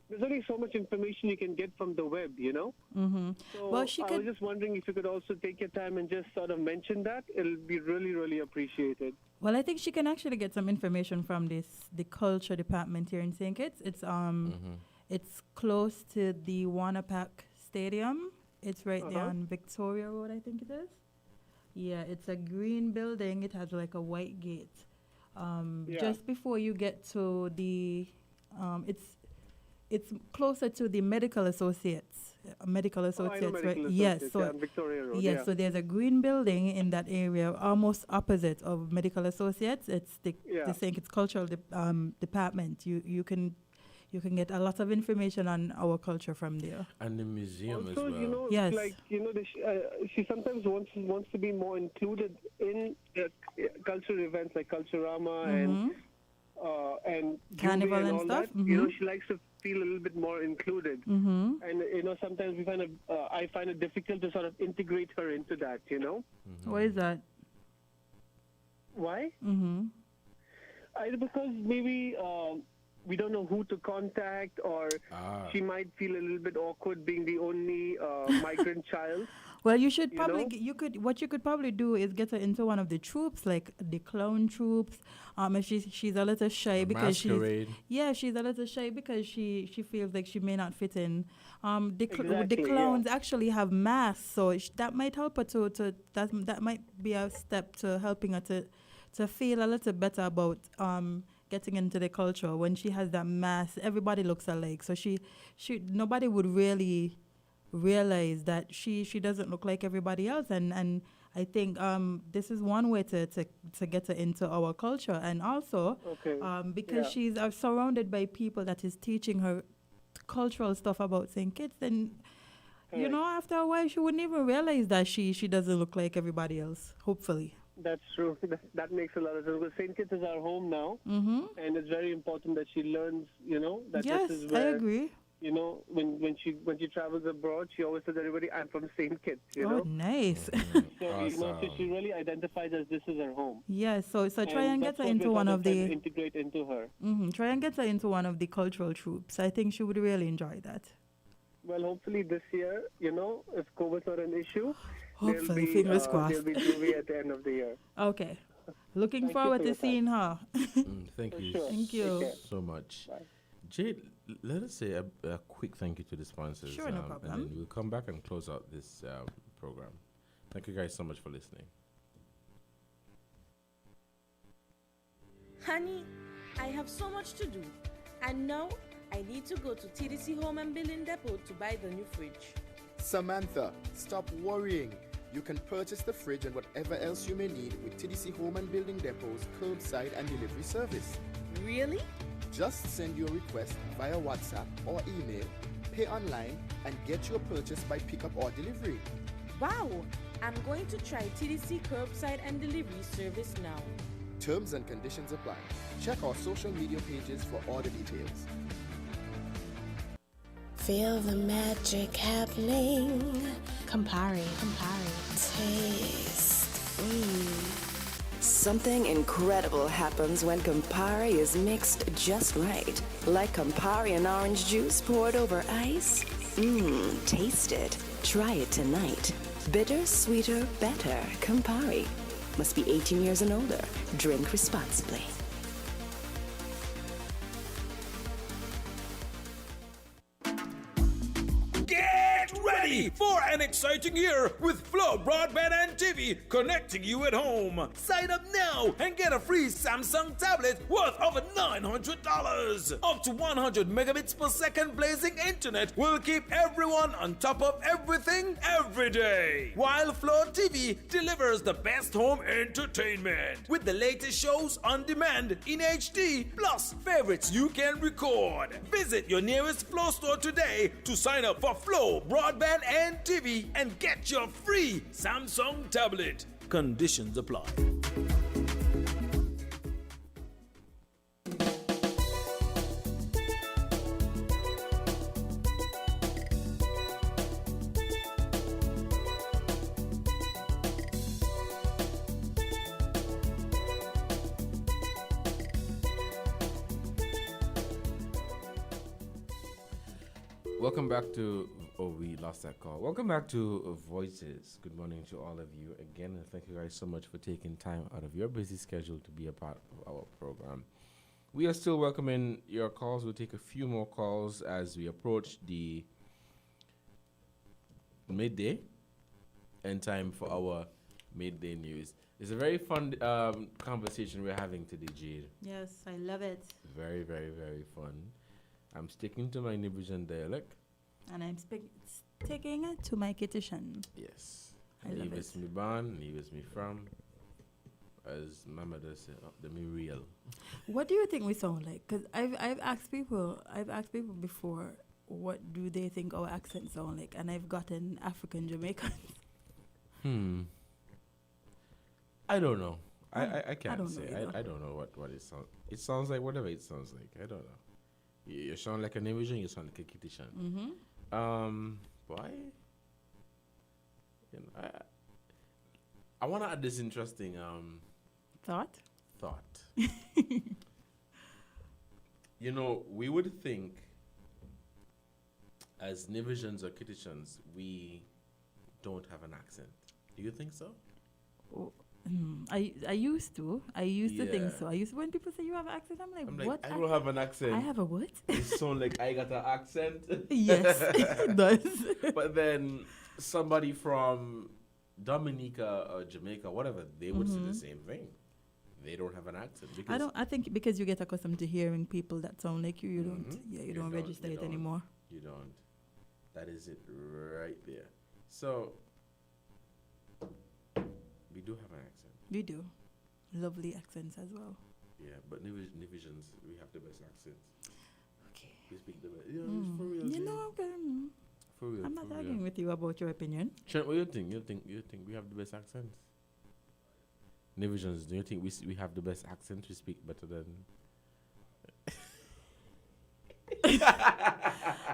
[SPEAKER 5] there's only so much information you can get from the web, So
[SPEAKER 2] Well,
[SPEAKER 5] I was just wondering if you could also take your time and just sort of mention that. It'll be really, really appreciated.
[SPEAKER 2] Well, I think she can actually get some information from the culture department here in St. Kitts. It's close to the Wannapak Stadium. It's right there on Victoria Road, I think it is. Yeah, it's a green building. It has like a white gate. Just before you get to the, it's closer to the Medical Associates. Medical Associates, right? Yes. So
[SPEAKER 5] Victoria Road.
[SPEAKER 2] yes. So there's a green building in that area, almost opposite of Medical Associates. It's the St. Kitts Cultural Department. You can get a lot of information on our culture from there.
[SPEAKER 1] And the museum
[SPEAKER 5] also,
[SPEAKER 1] as well.
[SPEAKER 2] Yes.
[SPEAKER 5] She sometimes wants to be more included in cultural events like Culturama and
[SPEAKER 2] Carnival
[SPEAKER 5] Jubilee
[SPEAKER 2] and
[SPEAKER 5] all
[SPEAKER 2] stuff.
[SPEAKER 5] that. She likes to feel a little bit more included. And sometimes I find it difficult to sort of integrate her into that.
[SPEAKER 2] Why is that?
[SPEAKER 5] Why? Either because maybe we don't know who to contact, or she might feel a little bit awkward being the only migrant child.
[SPEAKER 2] Well, you should probably what you could probably do is get her into one of the troops, like the clown troops. If she's a little shy because she's a little shy because she feels like she may not fit in. The clowns actually have masks, so that might help her that might be a step to helping her to feel a little better about getting into the culture. When she has that mask, everybody looks alike, so nobody would really realize that she doesn't look like everybody else, and I think this is one way to get her into our culture, and also because she's surrounded by people that is teaching her cultural stuff about St. Kitts, and after a while she wouldn't even realize that she doesn't look like everybody else, hopefully.
[SPEAKER 5] That's true. That makes a lot of sense, because St. Kitts is our home now, and it's very important that she learns, that
[SPEAKER 2] yes,
[SPEAKER 5] this is where,
[SPEAKER 2] I agree.
[SPEAKER 5] When she travels abroad, she always says, everybody, I'm from St. Kitts,
[SPEAKER 2] Oh, nice.
[SPEAKER 5] So, so she really identifies as this is her home.
[SPEAKER 2] Yes, so try and get her into one of the...
[SPEAKER 5] integrate into her.
[SPEAKER 2] Try and get her into one of the cultural troops. I think she would really enjoy that.
[SPEAKER 5] Well, hopefully this year, if COVID's not an issue,
[SPEAKER 2] hopefully, fingers crossed.
[SPEAKER 5] There'll be Jubilee at the end of the year.
[SPEAKER 2] Okay. Looking forward to seeing her.
[SPEAKER 1] Thank you.
[SPEAKER 5] Sure.
[SPEAKER 2] Thank you
[SPEAKER 1] so much.
[SPEAKER 5] Bye.
[SPEAKER 1] Jade, let us say a quick thank you to the sponsors.
[SPEAKER 2] Sure, no problem.
[SPEAKER 1] And then we'll come back and close out this program. Thank you guys so much for listening.
[SPEAKER 6] Honey, I have so much to do. And now I need to go to TDC Home and Building Depot to buy the new fridge.
[SPEAKER 7] Samantha, stop worrying. You can purchase the fridge and whatever else you may need with TDC Home and Building Depot's curbside and delivery service.
[SPEAKER 6] Really?
[SPEAKER 7] Just send your request via WhatsApp or email, pay online, and get your purchase by pickup or delivery.
[SPEAKER 6] Wow! I'm going to try TDC curbside and delivery service now.
[SPEAKER 7] Terms and conditions apply. Check our social media pages for all the details.
[SPEAKER 8] Feel the magic happening.
[SPEAKER 9] Campari.
[SPEAKER 8] Taste.
[SPEAKER 10] Something incredible happens when Campari is mixed just right. Like Campari and orange juice poured over ice. Taste it. Try it tonight. Bitter, sweeter, better. Campari. Must be 18 years and older. Drink responsibly.
[SPEAKER 11] Ready for an exciting year with Flow Broadband and TV connecting you at home. Sign up now and get a free Samsung tablet worth over $900. Up to 100 megabits per second blazing internet will keep everyone on top of everything every day. While Flow TV delivers the best home entertainment with the latest shows on demand in HD plus favorites you can record. Visit your nearest Flow store today to sign up for Flow Broadband and TV TV and get your free Samsung tablet. Conditions apply.
[SPEAKER 1] Welcome back to, we lost that call. Welcome back to Voices. Good morning to all of you again, and thank you guys so much for taking time out of your busy schedule to be a part of our program. We are still welcoming your calls. We'll take a few more calls as we approach the midday and time for our midday news. It's a very fun conversation we're having today, Jade.
[SPEAKER 2] Yes, I love it.
[SPEAKER 1] Very, very, very fun. I'm sticking to my Nibijan dialect.
[SPEAKER 2] And I'm sticking it to my Kittitian.
[SPEAKER 1] Yes.
[SPEAKER 2] I love
[SPEAKER 1] Nevis
[SPEAKER 2] it.
[SPEAKER 1] me born, Nevis me from. As my mother said, the me real.
[SPEAKER 2] What do you think we sound like? Because I've asked people before, what do they think our accents sound like? And I've gotten African Jamaican.
[SPEAKER 1] I don't know. I can't say.
[SPEAKER 2] know
[SPEAKER 1] I don't know what it sounds. It sounds like whatever it sounds like. I don't know. You sound like a Namibian, you sound like a Kittitian. Boy, you know, I want to add this interesting
[SPEAKER 2] Thought.
[SPEAKER 1] You know, we would think as Namibians or Kittitians, we don't have an accent. Do you think so?
[SPEAKER 2] I used to think so. When people say you have an accent, I'm like, what?
[SPEAKER 1] I don't have an accent.
[SPEAKER 2] I have a what?
[SPEAKER 1] It sounds like I got an accent.
[SPEAKER 2] Yes, it does.
[SPEAKER 1] But then somebody from Dominica or Jamaica, whatever, they would say the same thing. They don't have an accent. Because
[SPEAKER 2] I think because you get accustomed to hearing people that sound like you, you don't register it anymore.
[SPEAKER 1] You don't. That is it right there. So we do have an accent.
[SPEAKER 2] We do. Lovely accents as well.
[SPEAKER 1] Yeah, but Namibians, we have the best accents.
[SPEAKER 2] Okay.
[SPEAKER 1] We speak the best. Yeah, it's for real.
[SPEAKER 2] You know,
[SPEAKER 1] for real.
[SPEAKER 2] I'm not arguing with you about your opinion.
[SPEAKER 1] Trent, what do you think? You think we have the best accents? Namibians, do you think we have the best accents? We speak better than...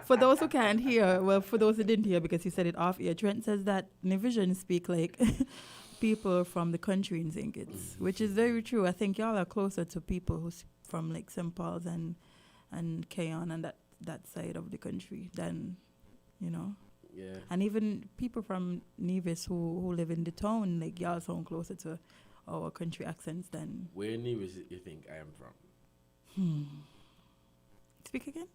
[SPEAKER 2] For those who can't hear, well, for those who didn't hear because you said it off air, Trent says that Namibians speak like people from the country in St Kitts, which is very true. I think y'all are closer to people who's from like St Paul's and Keon and that side of the country than, you know.
[SPEAKER 1] Yeah.
[SPEAKER 2] And even people from Nevis who live in the town, like y'all sound closer to our country accents than...
[SPEAKER 1] Where in Nevis you think I am from?
[SPEAKER 2] Speak again?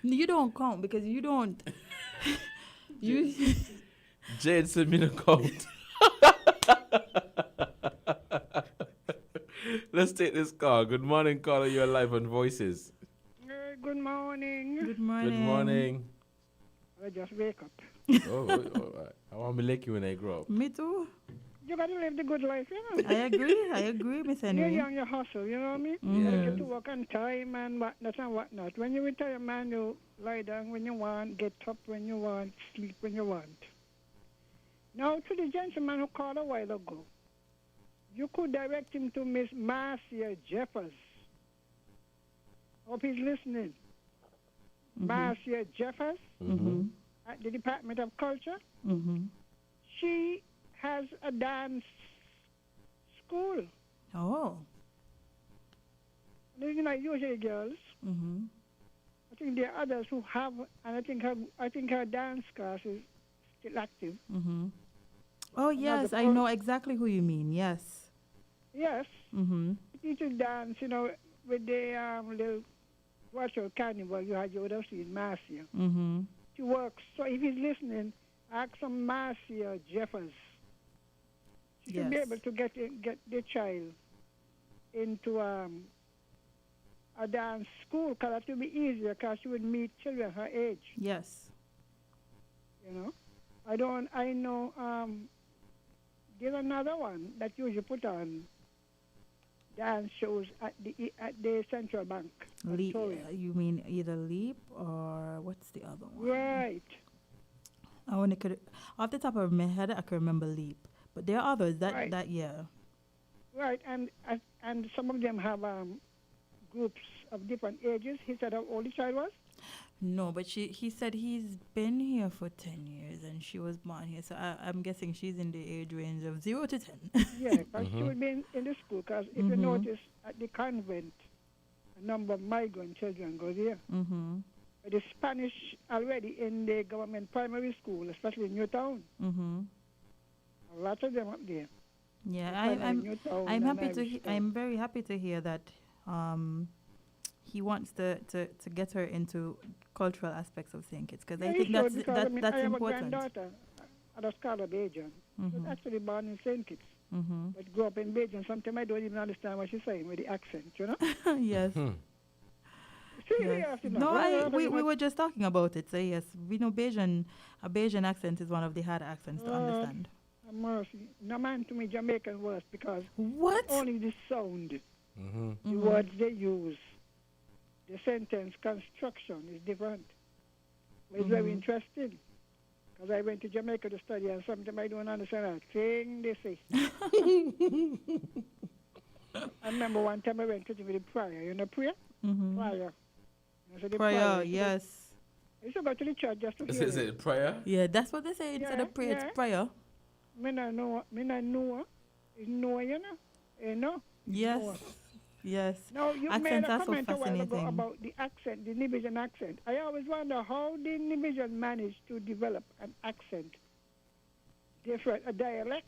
[SPEAKER 2] You don't count because you don't...
[SPEAKER 1] Jade said me to count. Let's take this call. Good morning, caller. You're live on Voices.
[SPEAKER 9] Good morning.
[SPEAKER 2] Good morning.
[SPEAKER 1] Good morning.
[SPEAKER 9] I just wake up.
[SPEAKER 1] I want to lick you when I grow up.
[SPEAKER 2] Me too.
[SPEAKER 9] You got to live the good life, you know.
[SPEAKER 2] I agree, Miss Henry.
[SPEAKER 9] You're young, you hustle, you know what I mean?
[SPEAKER 2] Mm.
[SPEAKER 9] You gotta get to work on time and whatnot. When you retire, man, you lie down when you want, get up when you want, sleep when you want. Now, to the gentleman who called a while ago, you could direct him to Miss Marcia Jeffers. Hope he's listening. Marcia Jeffers at the Department of Culture. She has a dance school.
[SPEAKER 2] Oh.
[SPEAKER 9] They're not usually girls. I think there are others who have, and I think her dance class is still active.
[SPEAKER 2] Oh yes, I know exactly who you mean. Yes.
[SPEAKER 9] Yes. Teaches dance, you know, with the little virtual carnival you would have seen Marcia. She works. So if he's listening, ask some Marcia Jeffers. She should be able to get the child into a dance school, because that would be easier, because she would meet children her age.
[SPEAKER 2] Yes.
[SPEAKER 9] You know? I know there's another one that usually put on dance shows at the Central Bank.
[SPEAKER 2] You mean either Leap or what's the other one?
[SPEAKER 9] Right.
[SPEAKER 2] I only could, off the top of my head, I can remember Leap, but there are others
[SPEAKER 9] Right.
[SPEAKER 2] that year.
[SPEAKER 9] Right, and some of them have groups of different ages. He said how old the child was?
[SPEAKER 2] No, but he said he's been here for 10 years and she was born here, so I'm guessing she's in the age range of 0 to 10.
[SPEAKER 9] Yeah, because she would be in the school. Because if you notice, at the convent, a number of migrant children go there. The Spanish already in the government primary school, especially in Newtown. A lot of them up there.
[SPEAKER 2] Yeah,
[SPEAKER 9] Newtown
[SPEAKER 2] I'm
[SPEAKER 9] and
[SPEAKER 2] happy to
[SPEAKER 9] Irish
[SPEAKER 2] I'm very happy to hear that he wants to get her into cultural aspects of St. Kitts, because I think that's
[SPEAKER 9] because,
[SPEAKER 2] that's
[SPEAKER 9] I have
[SPEAKER 2] important.
[SPEAKER 9] a granddaughter at a scholar Bajan. She was actually born in St. Kitts,
[SPEAKER 2] Mm-hmm.
[SPEAKER 9] but grew up in Bajan. Sometimes I don't even understand what she's saying with the accent, you know?
[SPEAKER 2] Yes. Yes. No, we were just talking about it. So yes, we know a Bajan accent is one of the harder accents to understand.
[SPEAKER 9] Mercy. No man to me Jamaican words because
[SPEAKER 2] what?
[SPEAKER 9] Not only the sound, the words they use, the sentence construction is different. But it's very interesting because I went to Jamaica to study and sometimes I don't understand a thing they say. I remember one time I went to the prayer, you know prayer? Prayer.
[SPEAKER 2] Prayer, yes.
[SPEAKER 9] I used to go to the church just to hear
[SPEAKER 1] Is it prayer?
[SPEAKER 2] Yeah, that's what they say instead of prayer. It's prayer.
[SPEAKER 9] Me not know. It's no, you know? You know?
[SPEAKER 2] Yes.
[SPEAKER 9] Noah.
[SPEAKER 2] Yes.
[SPEAKER 9] Now, you
[SPEAKER 2] Accents
[SPEAKER 9] made a
[SPEAKER 2] are so
[SPEAKER 9] comment a while ago
[SPEAKER 2] fascinating.
[SPEAKER 9] about the accent, the Nibijan accent. I always wonder how the Nibijan managed to develop an accent, a dialect,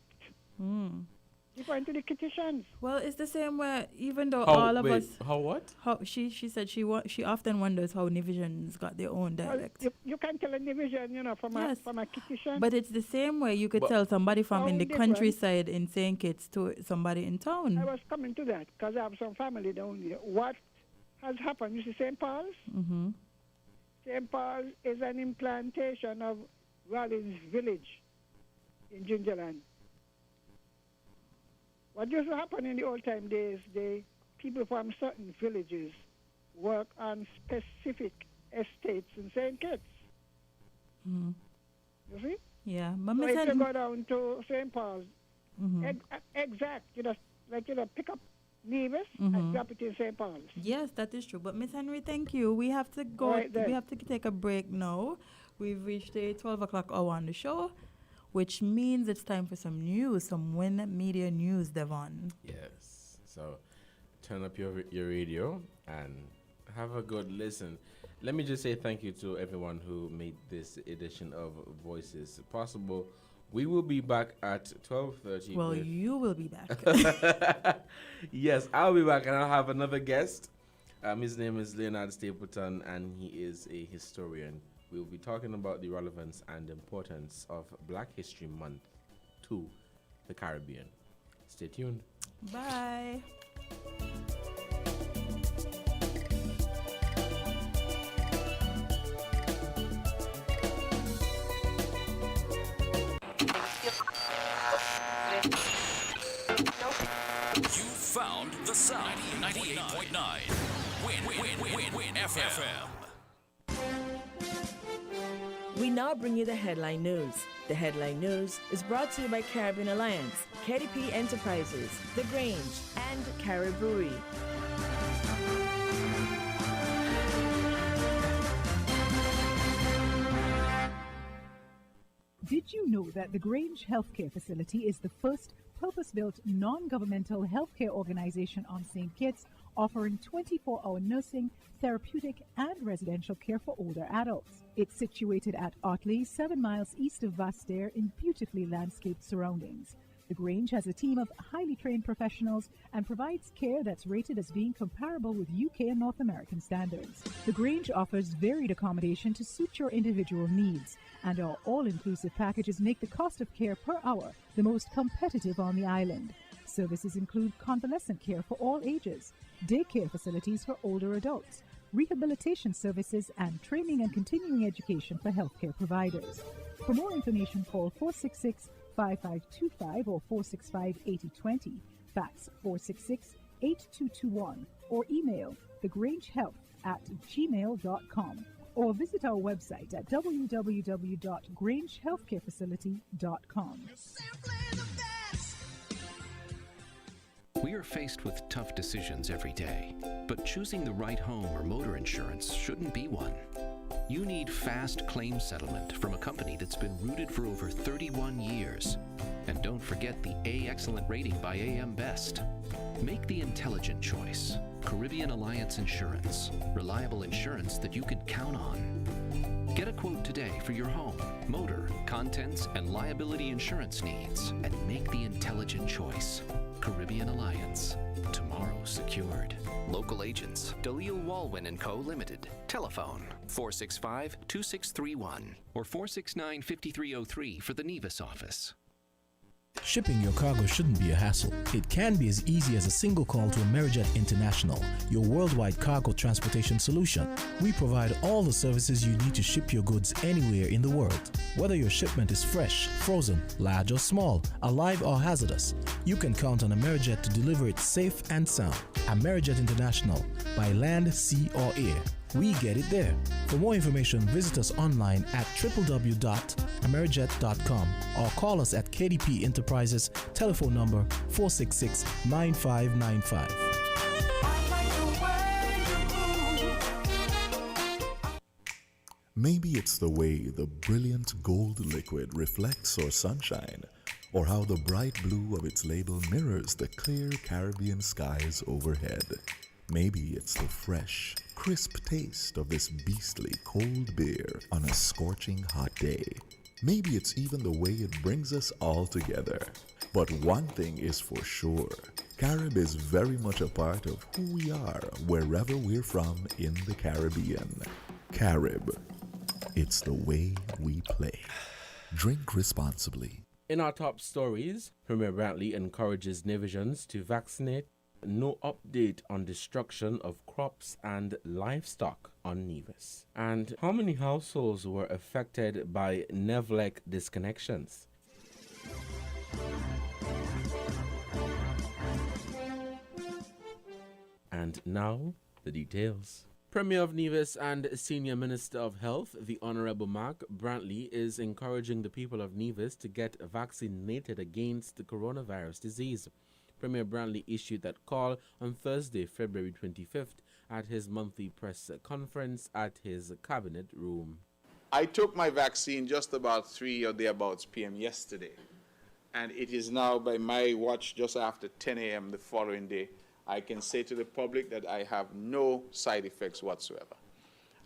[SPEAKER 9] different to the Kittitians.
[SPEAKER 2] Well, it's the same way, even though
[SPEAKER 1] How-
[SPEAKER 2] all of
[SPEAKER 1] wait,
[SPEAKER 2] us...
[SPEAKER 1] how what?
[SPEAKER 2] How she said she often wonders how Nivisians got their own dialect.
[SPEAKER 9] Well, you can tell a Nibijan, you know, from a Kittitian.
[SPEAKER 2] But it's the same way you could tell somebody from in the
[SPEAKER 9] different.
[SPEAKER 2] countryside in St. Kitts to somebody in town.
[SPEAKER 9] I was coming to that because I have some family down there. What has happened? You see St. Paul's?
[SPEAKER 2] Mm-hmm.
[SPEAKER 9] St. Paul's is an implantation of Rollins Village in Gingerland. What used to happen in the old time days, the people from certain villages work on specific estates in St. Kitts.
[SPEAKER 2] Mm-hmm.
[SPEAKER 9] You see?
[SPEAKER 2] Yeah.
[SPEAKER 9] So if you go down to St. Paul's, exact, pick up Nevis and drop it in St. Paul's.
[SPEAKER 2] Yes, that is true. But Miss Henry, thank you. We have to go.
[SPEAKER 9] Right then.
[SPEAKER 2] We have to take a break now. We've reached the 12 o'clock hour on the show, which means it's time for some news, some WINN Media news, Devonne.
[SPEAKER 1] Yes. So turn up your radio and have a good listen. Let me just say thank you to everyone who made this edition of Voices possible. We will be back at 12:30.
[SPEAKER 2] Well, you will be back.
[SPEAKER 1] Yes, I'll be back and I'll have another guest. His name is Leonard Stapleton and he is a historian. We'll be talking about the relevance and importance of Black History Month to the Caribbean. Stay tuned.
[SPEAKER 2] Bye.
[SPEAKER 11] You found the sound. 98.9. WINN FM.
[SPEAKER 6] We now bring you the headline news. The headline news is brought to you by Caribbean Alliance, KDP Enterprises, The Grange, and Cariboury.
[SPEAKER 12] Did you know that the Grange Healthcare Facility is the first purpose-built non-governmental healthcare organization on St. Kitts, offering 24-hour nursing, therapeutic, and residential care for older adults? It's situated at Otley, 7 miles east of Vastair in beautifully landscaped surroundings. The Grange has a team of highly trained professionals and provides care that's rated as being comparable with UK and North American standards. The Grange offers varied accommodation to suit your individual needs, and our all-inclusive packages make the cost of care per hour the most competitive on the island. Services include convalescent care for all ages, daycare facilities for older adults, rehabilitation services, and training and continuing education for healthcare providers. For more information, call 466-5525 or 465-8020, fax 466-8221, or email thegrangehealth@gmail.com. or visit our website at www.grangehealthcarefacility.com.
[SPEAKER 13] We are faced with tough decisions every day, but choosing the right home or motor insurance shouldn't be one. You need fast claim settlement from a company that's been rooted for over 31 years. And don't forget the A Excellent rating by AM Best. Make the intelligent choice. Caribbean Alliance Insurance. Reliable insurance that you can count on. Get a quote today for your home, motor, contents, and liability insurance needs, and make the intelligent choice. Caribbean Alliance. Tomorrow secured. Local agents, Dalil Walwyn & Co. Limited. Telephone 465-2631 or 469-5303 for the Nevis office.
[SPEAKER 14] Shipping your cargo shouldn't be a hassle. It can be as easy as a single call to Amerijet International, your worldwide cargo transportation solution. We provide all the services you need to ship your goods anywhere in the world. Whether your shipment is fresh, frozen, large or small, alive or hazardous, you can count on Amerijet to deliver it safe and sound. Amerijet International, by land, sea or air. We get it there. For more information, visit us online at www.amerijet.com or call us at KDP Enterprises, telephone number 466-9595.
[SPEAKER 15] Maybe it's the way the brilliant gold liquid reflects our sunshine, or how the bright blue of its label mirrors the clear Caribbean skies overhead. Maybe it's the fresh, crisp taste of this beastly cold beer on a scorching hot day. Maybe it's even the way it brings us all together. But one thing is for sure, Carib is very much a part of who we are wherever we're from in the Caribbean. Carib, it's the way we play. Drink responsibly.
[SPEAKER 1] In our top stories, Premier Brantley encourages Nevisians to vaccinate. No update on destruction of crops and livestock on Nevis. And how many households were affected by Nevlec disconnections? And now, the details. Premier of Nevis and Senior Minister of Health, the Honorable Mark Brantley, is encouraging the people of Nevis to get vaccinated against the coronavirus disease. Premier Brantley issued that call on Thursday, February 25th, at his monthly press conference at his cabinet room.
[SPEAKER 16] I took my vaccine just about 3 or thereabouts p.m. yesterday, and it is now by my watch just after 10 a.m. the following day. I can say to the public that I have no side effects whatsoever.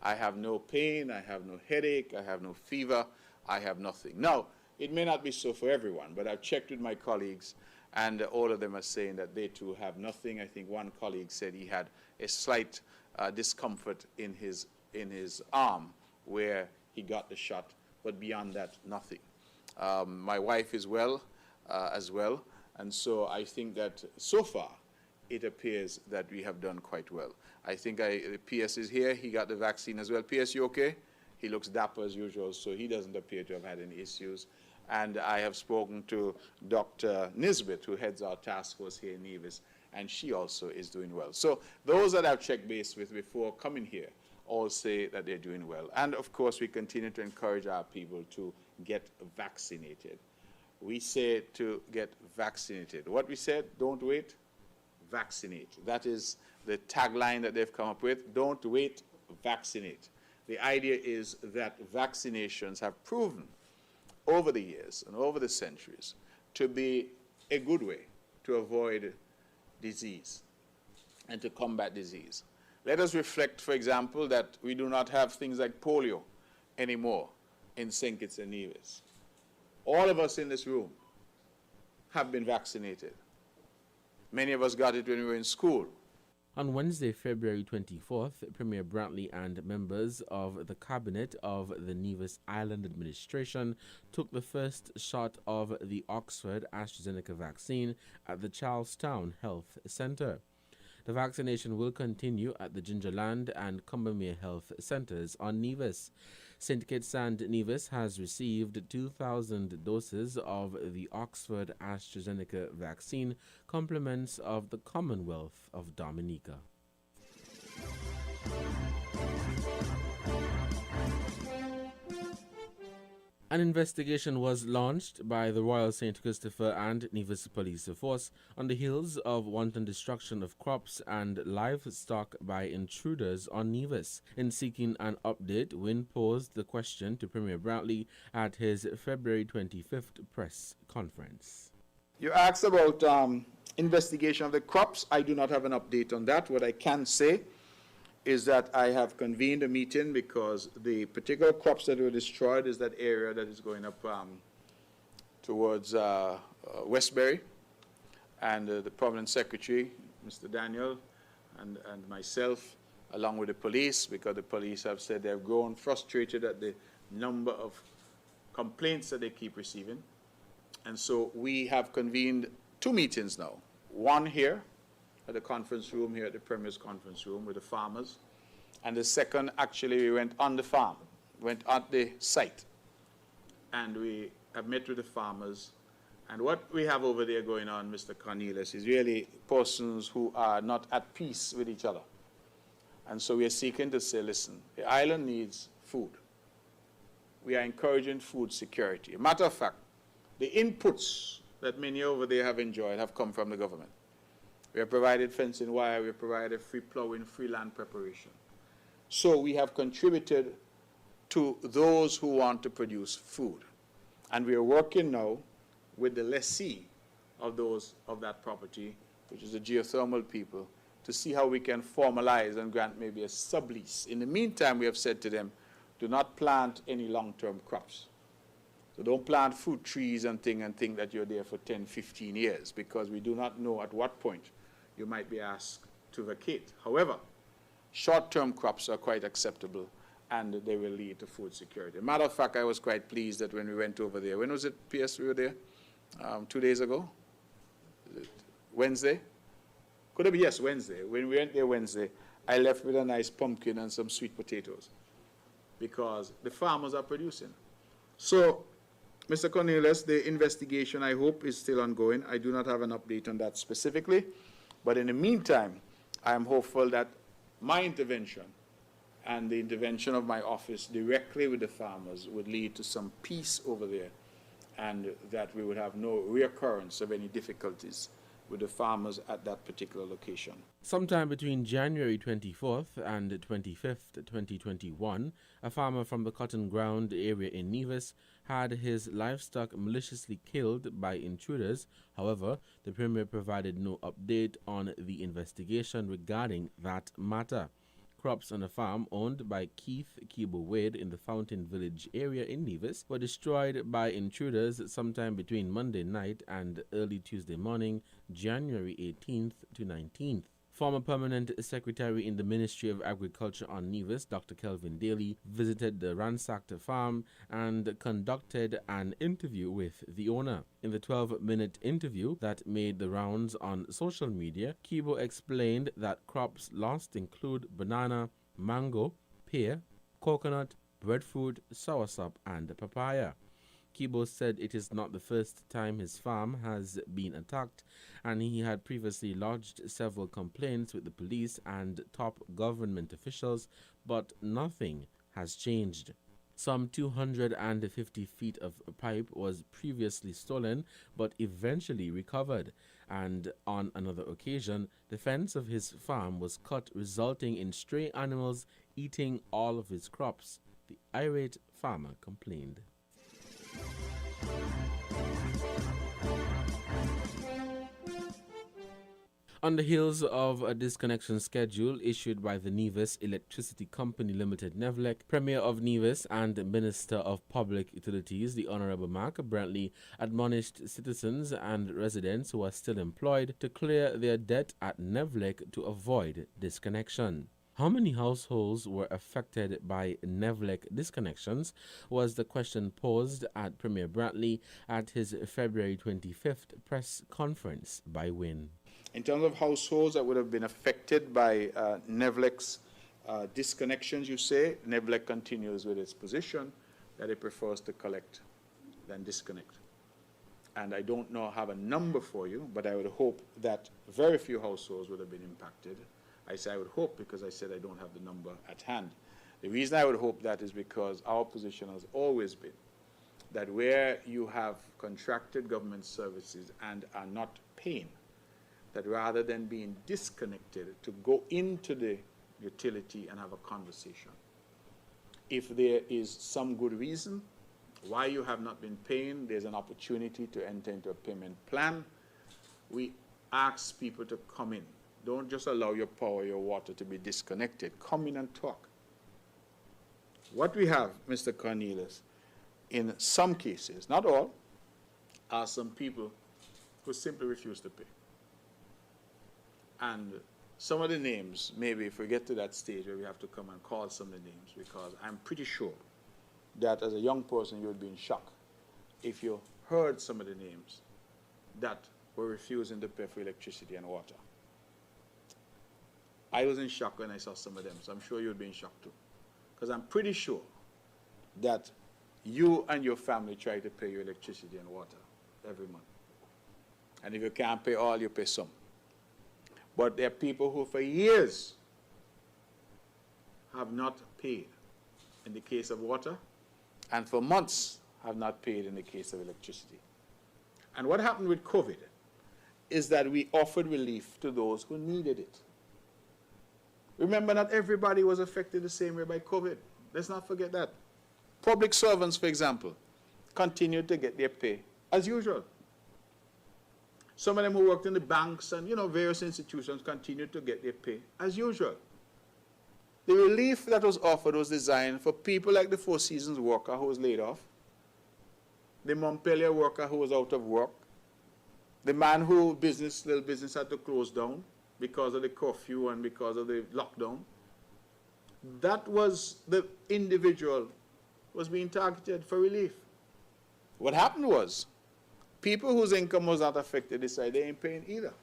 [SPEAKER 16] I have no pain, I have no headache, I have no fever, I have nothing. Now, it may not be so for everyone, but I've checked with my colleagues, and all of them are saying that they too have nothing. I think one colleague said he had a slight discomfort in his arm where he got the shot, but beyond that, nothing. My wife is well as well, and so I think that so far it appears that we have done quite well. I think PS is here. He got the vaccine as well. PS, you okay? He looks dapper as usual, so he doesn't appear to have had any issues. And I have spoken to Dr. Nisbet, who heads our task force here in Nevis, and she also is doing well. So those that I've checked base with before coming here all say that they're doing well. And of course, we continue to encourage our people to get vaccinated. We say to get vaccinated. What we said, don't wait, vaccinate. That is the tagline that they've come up with. Don't wait, vaccinate. The idea is that vaccinations have proven over the years and over the centuries to be a good way to avoid disease and to combat disease. Let us reflect, for example, that we do not have things like polio anymore in St Kitts and Nevis. All of us in this room have been vaccinated. Many of us got it when we were in school.
[SPEAKER 1] On Wednesday, February 24th, Premier Brantley and members of the Cabinet of the Nevis Island Administration took the first shot of the Oxford AstraZeneca vaccine at the Charlestown Health Centre. The vaccination will continue at the Gingerland and Combermere Health Centres on Nevis. St Kitts and Nevis has received 2,000 doses of the Oxford AstraZeneca vaccine, compliments of the Commonwealth of Dominica. An investigation was launched by the Royal St. Christopher and Nevis Police Force on the heels of wanton destruction of crops and livestock by intruders on Nevis. In seeking an update, WINN posed the question to Premier Brantley at his February 25th press conference.
[SPEAKER 16] You asked about investigation of the crops. I do not have an update on that. What I can say is that I have convened a meeting because the particular crops that were destroyed is that area that is going up towards Westbury. And the Provident Secretary, Mr. Daniel, and myself, along with the police, because the police have said they've grown frustrated at the number of complaints that they keep receiving. And so we have convened 2 meetings now. One here at the conference room, here at the Premier's conference room with the farmers. And the second, actually, we went on the farm, went at the site. And we have met with the farmers. And what we have over there going on, Mr. Cornelius, is really persons who are not at peace with each other. And so we are seeking to say, listen, the island needs food. We are encouraging food security. Matter of fact, the inputs that many over there have enjoyed have come from the government. We have provided fencing wire, we have provided free plowing, free land preparation. So we have contributed to those who want to produce food. And we are working now with the lessee of that property, which is the geothermal people, to see how we can formalize and grant maybe a sublease. In the meantime, we have said to them, do not plant any long-term crops. So don't plant fruit trees and think that you're there for 10, 15 years, because we do not know at what point you might be asked to vacate. However, short-term crops are quite acceptable, and they will lead to food security. Matter of fact, I was quite pleased that when we went over there, when was it, PS, we were there? 2 days ago? Wednesday? Could it be? Yes, Wednesday. When we went there Wednesday, I left with a nice pumpkin and some sweet potatoes, because the farmers are producing. So, Mr. Cornelius, the investigation, I hope, is still ongoing. I do not have an update on that specifically. But in the meantime, I am hopeful that my intervention and the intervention of my office directly with the farmers would lead to some peace over there, and that we would have no reoccurrence of any difficulties with the farmers at that particular location.
[SPEAKER 1] Sometime between January 24th and 25th, 2021, a farmer from the Cotton Ground area in Nevis had his livestock maliciously killed by intruders. However, the Premier provided no update on the investigation regarding that matter. Crops on a farm owned by Keith Kibo Wade in the Fountain Village area in Nevis were destroyed by intruders sometime between Monday night and early Tuesday morning, January 18th to 19th. Former Permanent Secretary in the Ministry of Agriculture on Nevis, Dr. Kelvin Daly, visited the ransacked farm and conducted an interview with the owner. In the 12-minute interview that made the rounds on social media, Kibo explained that crops lost include banana, mango, pear, coconut, breadfruit, soursop, and papaya. Kibo said it is not the first time his farm has been attacked, and he had previously lodged several complaints with the police and top government officials, but nothing has changed. Some 250 feet of pipe was previously stolen but eventually recovered, and on another occasion, the fence of his farm was cut, resulting in stray animals eating all of his crops. The irate farmer complained. On the heels of a disconnection schedule issued by the Nevis Electricity Company Limited (NEVLEC), Premier of Nevis and Minister of Public Utilities, the Honourable Mark Brantley, admonished citizens and residents who are still employed to clear their debt at NEVLEC to avoid disconnection. How many households were affected by NEVLEC disconnections was the question posed at Premier Brantley at his February 25th press conference by WINN.
[SPEAKER 16] In terms of households that would have been affected by NEVLEC's disconnections, you say, NEVLEC continues with its position that it prefers to collect than disconnect. And I don't have a number for you, but I would hope that very few households would have been impacted. I say I would hope because I said I don't have the number at hand. The reason I would hope that is because our position has always been that where you have contracted government services and are not paying, that rather than being disconnected, to go into the utility and have a conversation. If there is some good reason why you have not been paying, there's an opportunity to enter into a payment plan. We ask people to come in. Don't just allow your power, your water to be disconnected. Come in and talk. What we have, Mr. Cornelius, in some cases, not all, are some people who simply refuse to pay. And some of the names, maybe if we get to that stage where we have to come and call some of the names, because I'm pretty sure that as a young person you would be in shock if you heard some of the names that were refusing to pay for electricity and water. I was in shock when I saw some of them, so I'm sure you'd be in shock too. Because I'm pretty sure that you and your family try to pay your electricity and water every month. And if you can't pay all, you pay some. But there are people who for years have not paid in the case of water, and for months have not paid in the case of electricity. And what happened with COVID is that we offered relief to those who needed it. Remember, not everybody was affected the same way by COVID. Let's not forget that. Public servants, for example, continued to get their pay as usual. Some of them who worked in the banks and, various institutions continued to get their pay as usual. The relief that was offered was designed for people like the Four Seasons worker who was laid off, the Montpelier worker who was out of work, the man who little business had to close down because of the curfew and because of the lockdown. That was the individual was being targeted for relief. What happened was, people whose income was not affected decided they ain't paying either.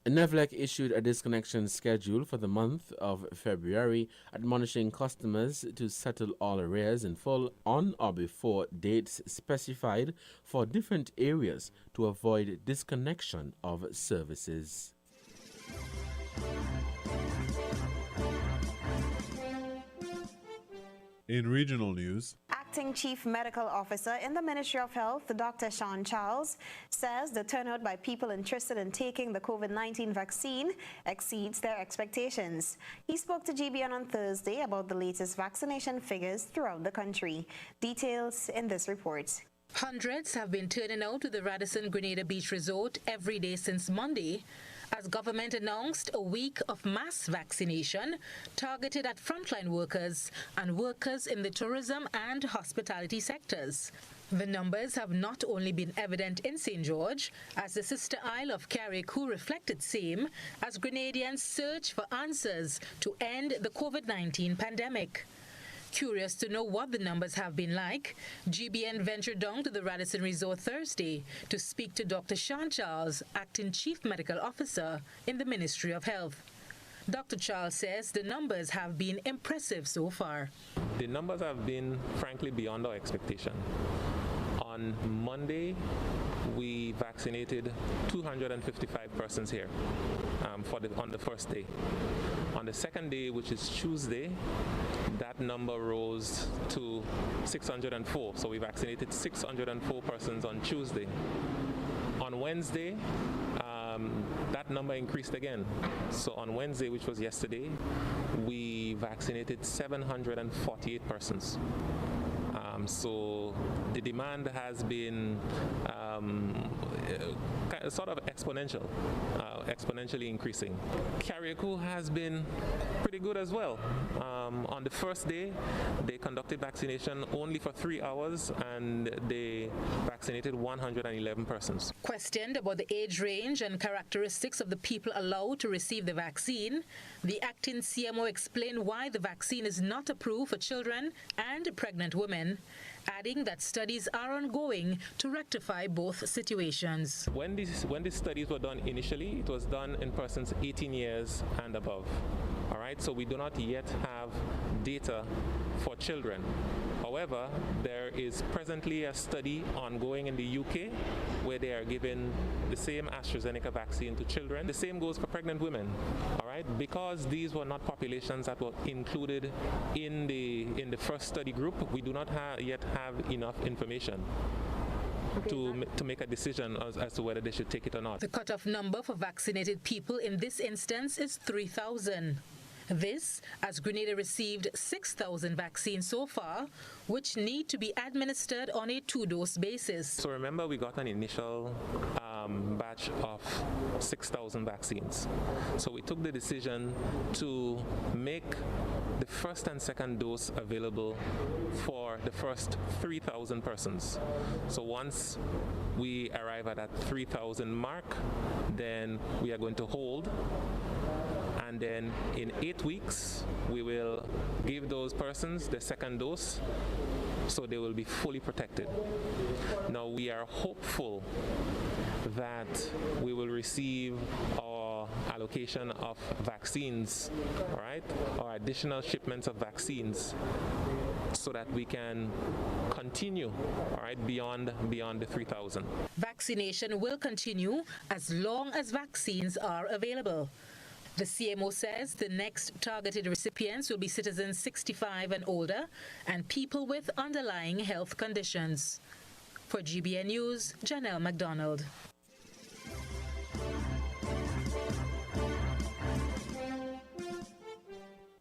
[SPEAKER 1] NEVLEC issued a disconnection schedule for the month of February, admonishing customers to settle all arrears in full on or before dates specified for different areas to avoid disconnection of services.
[SPEAKER 17] In regional news,
[SPEAKER 18] Acting Chief Medical Officer in the Ministry of Health, Dr. Sean Charles, says the turnout by people interested in taking the COVID-19 vaccine exceeds their expectations. He spoke to GBN on Thursday about the latest vaccination figures throughout the country. Details in this report.
[SPEAKER 19] Hundreds have been turning out to the Radisson Grenada Beach Resort every day since Monday, as government announced a week of mass vaccination targeted at frontline workers and workers in the tourism and hospitality sectors. The numbers have not only been evident in St. George, as the sister isle of Carriacou reflected same, as Grenadians search for answers to end the COVID-19 pandemic. Curious to know what the numbers have been like, GBN ventured down to the Radisson Resort Thursday to speak to Dr. Sean Charles, Acting Chief Medical Officer in the Ministry of Health. Dr. Charles says the numbers have been impressive so far.
[SPEAKER 20] The numbers have been, frankly, beyond our expectation. On Monday, we vaccinated 255 persons here on the first day. On the second day, which is Tuesday, that number rose to 604. So we vaccinated 604 persons on Tuesday. On Wednesday, that number increased again. So on Wednesday, which was yesterday, we vaccinated 748 persons. So the demand has been sort of exponentially increasing. Carriacou has been pretty good as well. On the first day, they conducted vaccination only for 3 hours and they vaccinated 111 persons.
[SPEAKER 19] Questioned about the age range and characteristics of the people allowed to receive the vaccine, the acting CMO explained why the vaccine is not approved for children and pregnant women, adding that studies are ongoing to rectify both situations.
[SPEAKER 20] When these studies were done initially, it was done in persons 18 years and above. All right, so we do not yet have data for children. However, there is presently a study ongoing in the UK where they are giving the same AstraZeneca vaccine to children. The same goes for pregnant women. All right. right? Because these were not populations that were included in the first study group, we do not yet have enough information to make a decision as to whether they should take it or not.
[SPEAKER 19] The cutoff number for vaccinated people in this instance is 3,000. This, as Grenada received 6,000 vaccines so far, which need to be administered on a 2-dose basis.
[SPEAKER 20] So remember, we got an initial batch of 6,000 vaccines. So we took the decision to make the first and second dose available for the first 3,000 persons. So once we arrive at that 3,000 mark, then we are going to hold. And then in 8 weeks, we will give those persons the second dose so they will be fully protected. Now, we are hopeful that we will receive our allocation of vaccines, all right, or additional shipments of vaccines so that we can continue, all right, beyond the 3,000.
[SPEAKER 19] Vaccination will continue as long as vaccines are available. The CMO says the next targeted recipients will be citizens 65 and older and people with underlying health conditions. For GBN News, Janelle McDonald.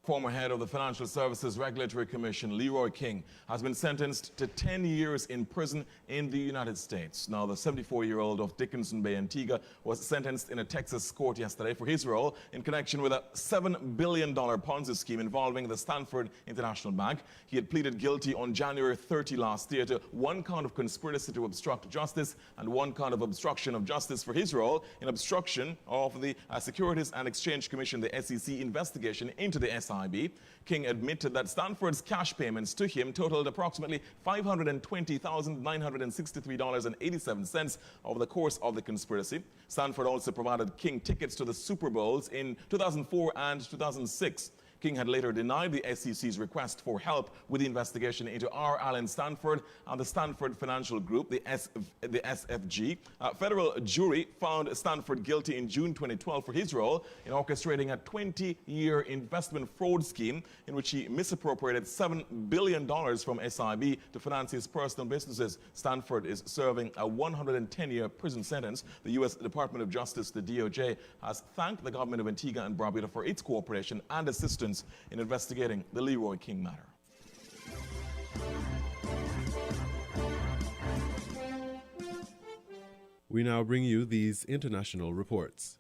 [SPEAKER 17] Former head of the Financial Services Regulatory Commission, Leroy King, has been sentenced to 10 years in prison in the United States. Now, the 74-year-old of Dickinson Bay, Antigua, was sentenced in a Texas court yesterday for his role in connection with a $7 billion Ponzi scheme involving the Stanford International Bank. He had pleaded guilty on January 30 last year to 1 count of conspiracy to obstruct justice and 1 count of obstruction of justice for his role in obstruction of the Securities and Exchange Commission, the SEC, investigation into the SIB. King admitted that Stanford's cash payments to him totaled approximately $520,963.87 over the course of the conspiracy. Stanford also provided King tickets to the Super Bowls in 2004 and 2006. King had later denied the SEC's request for help with the investigation into R. Allen Stanford and the Stanford Financial Group, the SFG. A federal jury found Stanford guilty in June 2012 for his role in orchestrating a 20-year investment fraud scheme in which he misappropriated $7 billion from SIB to finance his personal businesses. Stanford is serving a 110-year prison sentence. The U.S. Department of Justice, the DOJ, has thanked the government of Antigua and Barbuda for its cooperation and assistance in investigating the Leroy King matter.
[SPEAKER 21] We now bring you these international reports.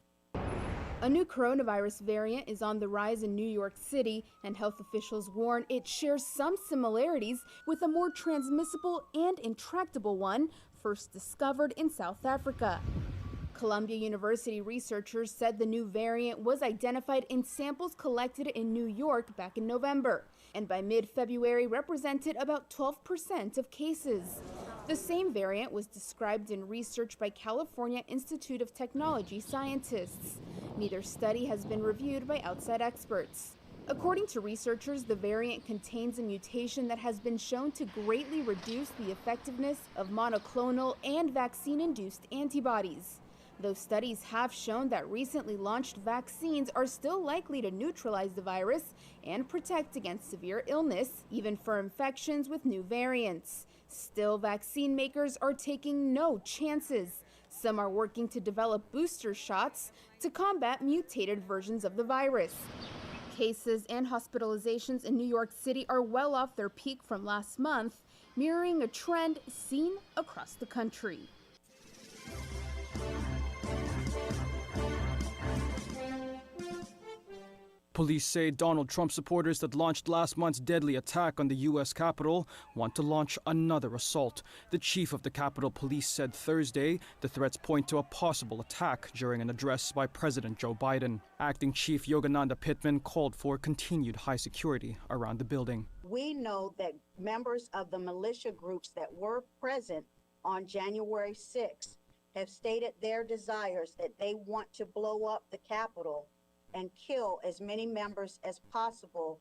[SPEAKER 22] A new coronavirus variant is on the rise in New York City, and health officials warn it shares some similarities with a more transmissible and intractable one first discovered in South Africa. Columbia University researchers said the new variant was identified in samples collected in New York back in November, and by mid-February represented about 12% of cases. The same variant was described in research by California Institute of Technology scientists. Neither study has been reviewed by outside experts. According to researchers, the variant contains a mutation that has been shown to greatly reduce the effectiveness of monoclonal and vaccine-induced antibodies. Those studies have shown that recently launched vaccines are still likely to neutralize the virus and protect against severe illness, even for infections with new variants. Still, vaccine makers are taking no chances. Some are working to develop booster shots to combat mutated versions of the virus. Cases and hospitalizations in New York City are well off their peak from last month, mirroring a trend seen across the country.
[SPEAKER 23] Police say Donald Trump supporters that launched last month's deadly attack on the U.S. Capitol want to launch another assault. The chief of the Capitol Police said Thursday the threats point to a possible attack during an address by President Joe Biden. Acting Chief Yogananda Pittman called for continued high security around the building.
[SPEAKER 24] We know that members of the militia groups that were present on January 6th have stated their desires that they want to blow up the Capitol and kill as many members as possible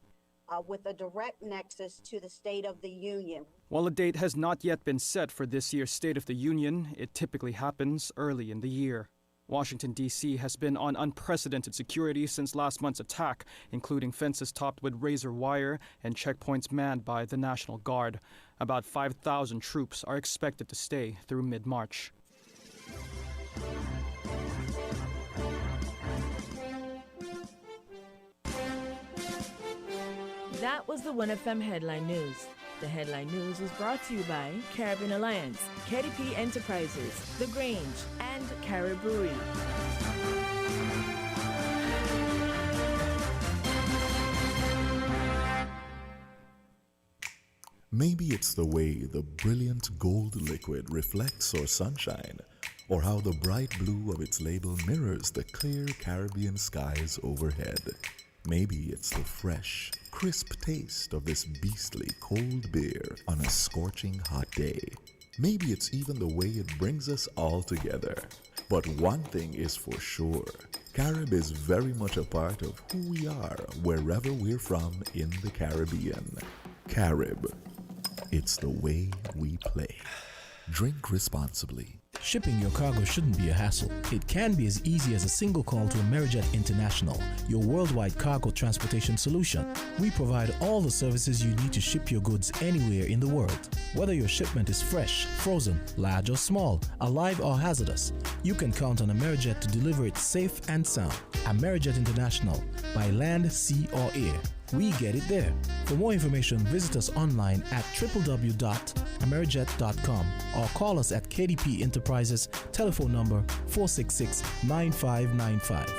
[SPEAKER 24] with a direct nexus to the State of the Union.
[SPEAKER 23] While a date has not yet been set for this year's State of the Union, it typically happens early in the year. Washington, D.C. has been on unprecedented security since last month's attack, including fences topped with razor wire and checkpoints manned by the National Guard. About 5,000 troops are expected to stay through mid-March.
[SPEAKER 6] That was the WINN FM Headline News. The Headline News was brought to you by Caribbean Alliance, KDP Enterprises, The Grange, and Carib Brewery.
[SPEAKER 15] Maybe it's the way the brilliant gold liquid reflects our sunshine, or how the bright blue of its label mirrors the clear Caribbean skies overhead. Maybe it's the fresh, crisp taste of this beastly cold beer on a scorching hot day. Maybe it's even the way it brings us all together. But one thing is for sure, Carib is very much a part of who we are wherever we're from in the Caribbean. Carib, it's the way we play. Drink responsibly.
[SPEAKER 14] Shipping your cargo shouldn't be a hassle. It can be as easy as a single call to AmeriJet International, your worldwide cargo transportation solution. We provide all the services you need to ship your goods anywhere in the world. Whether your shipment is fresh, frozen, large or small, alive or hazardous, you can count on AmeriJet to deliver it safe and sound. AmeriJet International, by land, sea or air. We get it there. For more information, visit us online at www.amerijet.com or call us at KDP Enterprises, telephone number 466-9595.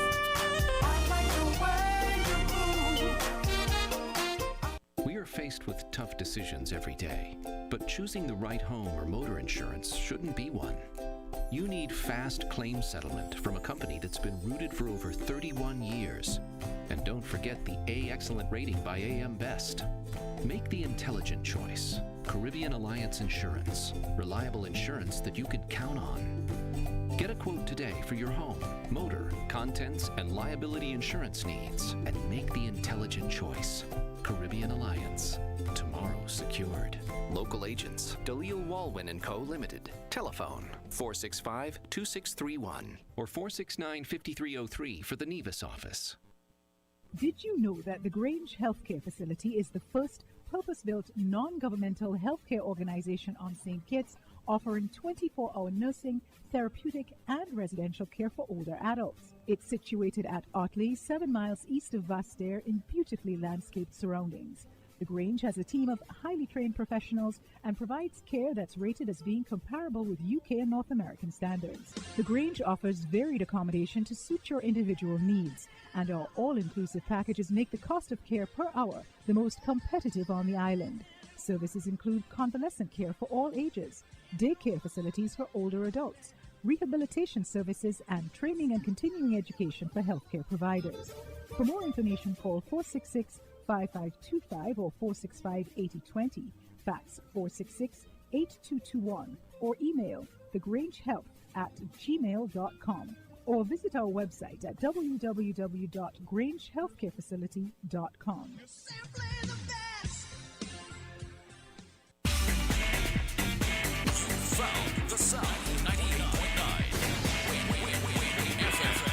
[SPEAKER 13] We are faced with tough decisions every day, but choosing the right home or motor insurance shouldn't be one. You need fast claim settlement from a company that's been rooted for over 31 years. And don't forget the A Excellent rating by AM Best. Make the intelligent choice. Caribbean Alliance Insurance. Reliable insurance that you could count on. Get a quote today for your home, motor, contents, and liability insurance needs. And make the intelligent choice. Caribbean Alliance. Tomorrow secured. Local agents, Dalil Walwyn & Co. Limited. Telephone 465-2631 or 469-5303 for the Nevis office.
[SPEAKER 12] Did you know that the Grange Healthcare Facility is the first purpose-built non-governmental healthcare organization on St Kitts, offering 24-hour nursing, therapeutic, and residential care for older adults? It's situated at Otley, 7 miles east of Vastair in beautifully landscaped surroundings. The Grange has a team of highly trained professionals and provides care that's rated as being comparable with UK and North American standards. The Grange offers varied accommodation to suit your individual needs, and our all-inclusive packages make the cost of care per hour the most competitive on the island. Services include convalescent care for all ages, daycare facilities for older adults, rehabilitation services, and training and continuing education for healthcare providers. For more information, call 466-5525 or 465-8020, fax 466-8221, or email thegrangehealth@gmail.com, or visit our website at www.grangehealthcarefacility.com.
[SPEAKER 11] Sound the South 98.9 WINN FM.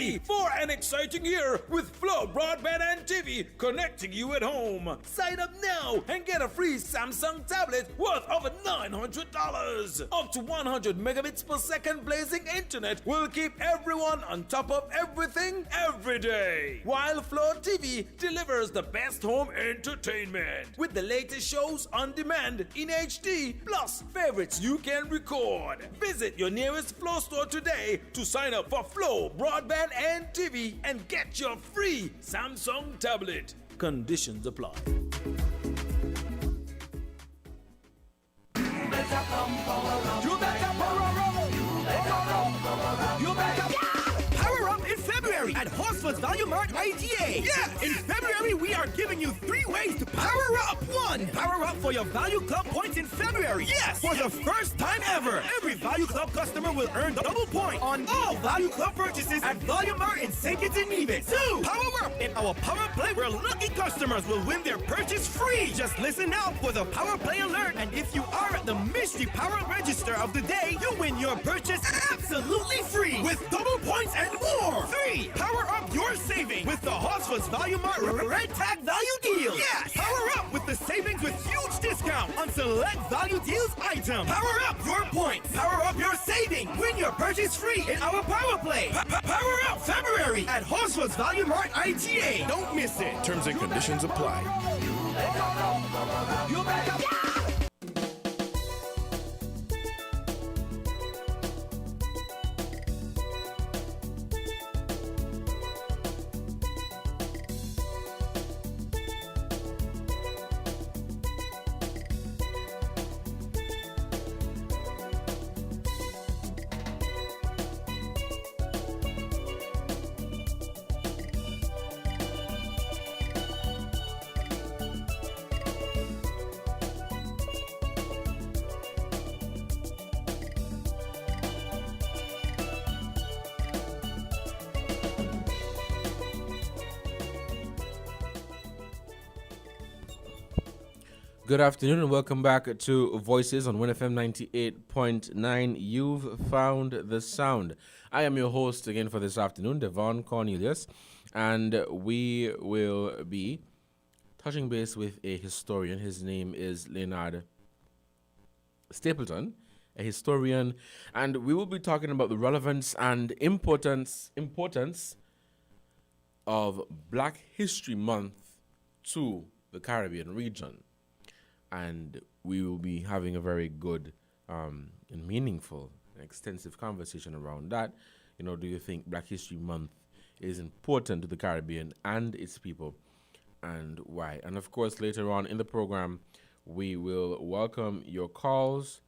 [SPEAKER 11] ready for an exciting year with Flow Broadband and TV connecting you at home. Sign up now and get a free Samsung tablet worth over $900. Up to 100 megabits per second blazing internet will keep everyone on top of everything every day. While Flow TV delivers the best home entertainment with the latest shows on demand in HD plus favorites you can record. Visit your nearest Flow store today to sign up for Flow Broadband and TV and get your free Samsung tablet. Conditions apply.
[SPEAKER 3] Power up in February at Horsford's Value Mart IGA. Yes! In February, we are giving you 3 ways to power up. 1. Power up for your Value Club points in February. Yes! For the first time ever, every Value Club customer will earn double point on all Value Club purchases at Value Mart in St Kitts and Nevis. 2. Power up in our Power Play where lucky customers will win their purchase free. Just listen out for the Power Play alert, and if you are at the Mystery Power Register of the day, you win your purchase absolutely free with double points and more. 3. Power up your saving with the Horsford's Value Mart Red Tag Value Deal. Yes! Power up with the savings with huge discount on select Value Deals items. Power up your points. Power up your saving. Win your purchase free in our Power Play. Power up February at Horsford's Value Mart IGA. Don't miss it.
[SPEAKER 4] Terms and conditions apply.
[SPEAKER 3] You back up.
[SPEAKER 1] Good afternoon and welcome back to Voices on WINN FM 98.9. You've found the sound. I am your host again for this afternoon, Devonne Cornelius, and we will be touching base with a historian. His name is Leonard Stapleton, a historian, and we will be talking about the relevance and importance of Black History Month to the Caribbean region. And we will be having a very good and meaningful and extensive conversation around that. You know, do you think Black History Month is important to the Caribbean and its people, and why? And of course, later on in the program, we will welcome your calls,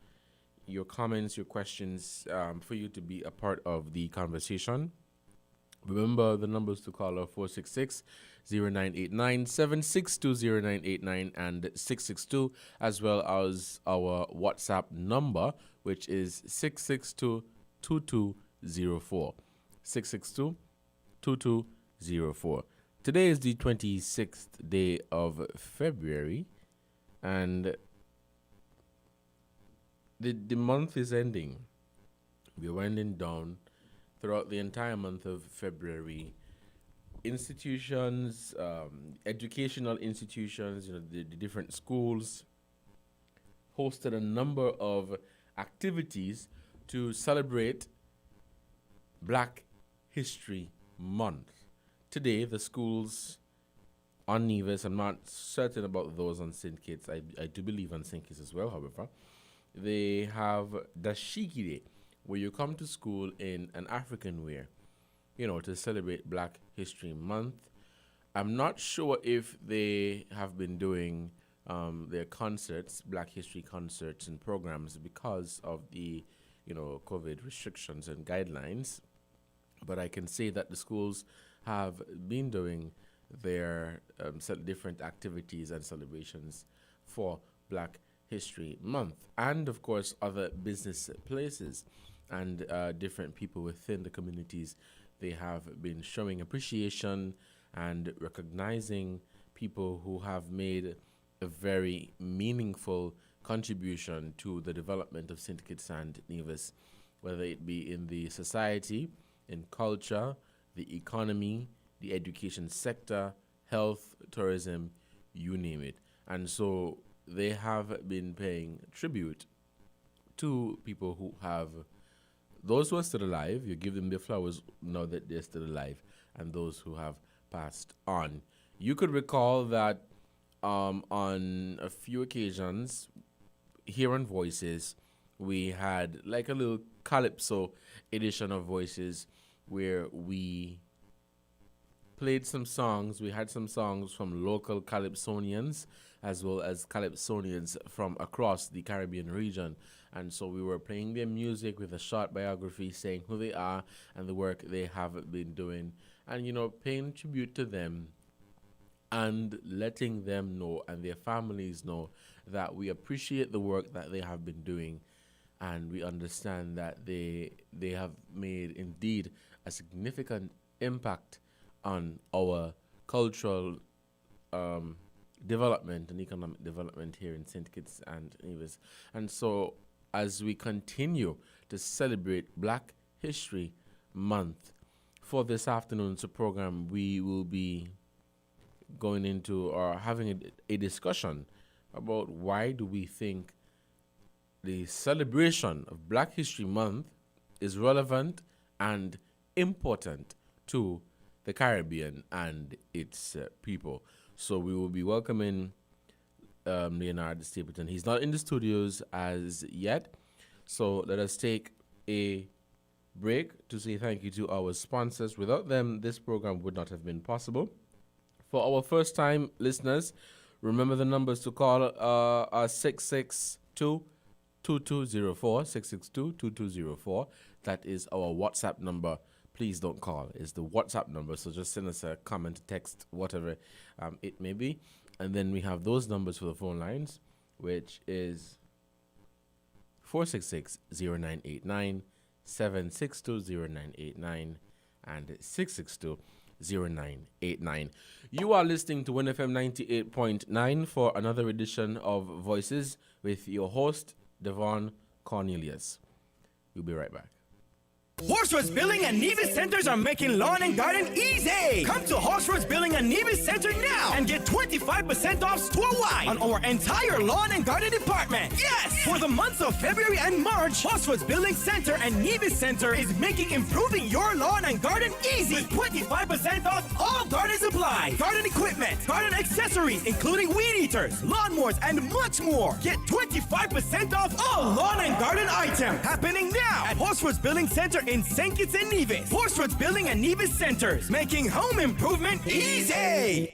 [SPEAKER 1] your comments, your questions, for you to be a part of the conversation. Remember, the numbers to call are 466-0989, 762-0989, and 662, as well as our WhatsApp number, which is 662-2204. 662-2204. Today is the 26th day of February, and the month is ending. We're winding down. Throughout the entire month of February, institutions, educational institutions, the different schools hosted a number of activities to celebrate Black History Month. Today, the schools on Nevis, I'm not certain about those on St Kitts, I do believe on St Kitts as well, however, they have Dashiki Day, where you come to school in an African wear, to celebrate Black History Month. I'm not sure if they have been doing their concerts, Black History concerts and programs because of the, COVID restrictions and guidelines. But I can say that the schools have been doing their different activities and celebrations for Black History Month. And, of course, other business places and different people within the communities, they have been showing appreciation and recognizing people who have made a very meaningful contribution to the development of St Kitts and Nevis, whether it be in the society, in culture, the economy, the education sector, health, tourism, you name it. And so they have been paying tribute to people who have, those who are still alive, you give them their flowers now that they're still alive, and those who have passed on. You could recall that on a few occasions here on Voices, we had like a little calypso edition of Voices where we played some songs. We had some songs from local calypsonians as well as calypsonians from across the Caribbean region. And so we were playing their music with a short biography saying who they are and the work they have been doing, and, you know, paying tribute to them and letting them know and their families know that we appreciate the work that they have been doing, and we understand that they have made indeed a significant impact on our cultural development and economic development here in St Kitts and Nevis. And so as we continue to celebrate Black History Month, for this afternoon's program, we will be going into or having a discussion about why do we think the celebration of Black History Month is relevant and important to the Caribbean and its people. So we will be welcoming Leonard Stapleton. He's not in the studios as yet, so let us take a break to say thank you to our sponsors. Without them, this program would not have been possible. For our first-time listeners, remember the numbers to call are 662-2204, 662-2204. That is our WhatsApp number. Please don't call. It's the WhatsApp number, so just send us a comment, text, whatever it may be. And then we have those numbers for the phone lines, which is 466-0989, 762-0989, and 662-0989. You are listening to WINN FM 98.9 for another edition of Voices with your host, Devonne Cornelius. We'll be right back.
[SPEAKER 3] Horseroads Building and Nevis Centers are making lawn and garden easy. Come to Horseroads Building and Nevis Center now and get 25% off store-wide on our entire lawn and garden department. Yes! For the months of February and March, Horseroads Building Center and Nevis Center is making improving your lawn and garden easy with 25% off all garden supplies, garden equipment, garden accessories, including weed eaters, lawnmowers, and much more. Get 25% off all lawn and garden items happening now at Horseroads Building Center in St Kitts and Nevis. Horseroads Building and Nevis Centers, making home improvement easy.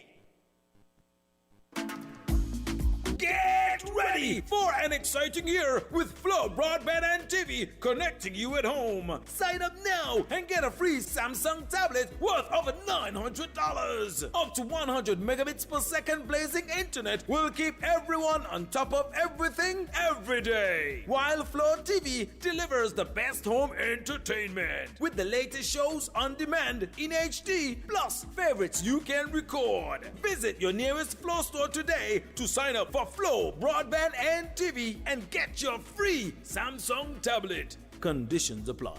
[SPEAKER 11] Get ready for an exciting year with Flow Broadband and TV connecting you at home. Sign up now and get a free Samsung tablet worth over $900. Up to 100 megabits per second blazing internet will keep everyone on top of everything every day. While Flow TV delivers the best home entertainment with the latest shows on demand in HD plus favorites you can record. Visit your nearest Flow store today to sign up for Flow Broadband and TV and get your free Samsung tablet. Conditions apply.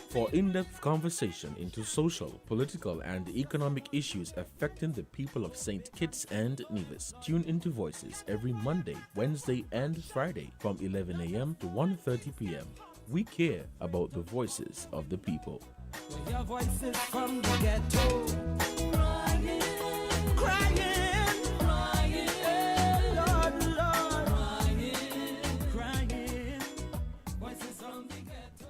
[SPEAKER 1] For in-depth conversation into social, political, and economic issues affecting the people of St. Kitts and Nevis, tune into Voices every Monday, Wednesday, and Friday from 11 a.m. to 1:30 p.m. We care about the voices of the people.
[SPEAKER 3] Your voices from the ghetto, crying, crying, crying, Lord, Lord, crying, crying, voices from the ghetto.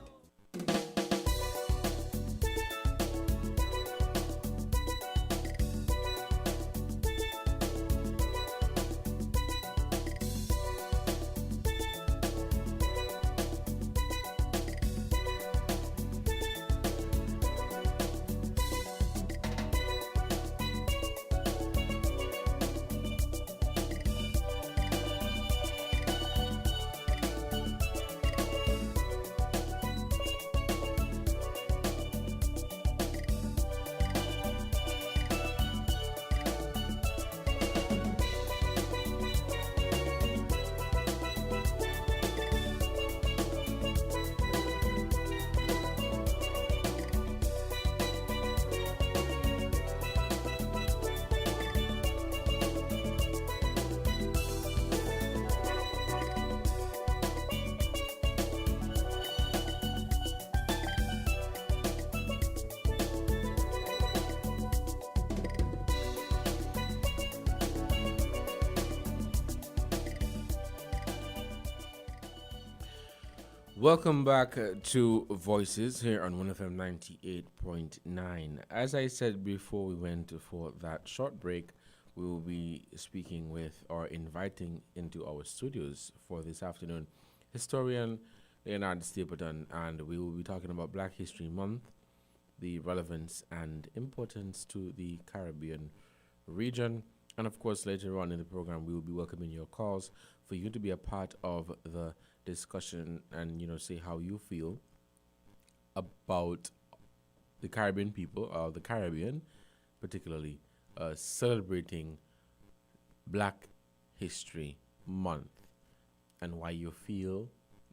[SPEAKER 1] Welcome back to Voices here on WINN FM 98.9. As I said before we went for that short break, we will be speaking with or inviting into our studios for this afternoon historian Leonard Stapleton, and we will be talking about Black History Month, the relevance and importance to the Caribbean region. And of course, later on in the program, we will be welcoming your calls for you to be a part of the discussion and, say how you feel about the Caribbean people, or the Caribbean particularly, celebrating Black History Month, and why you feel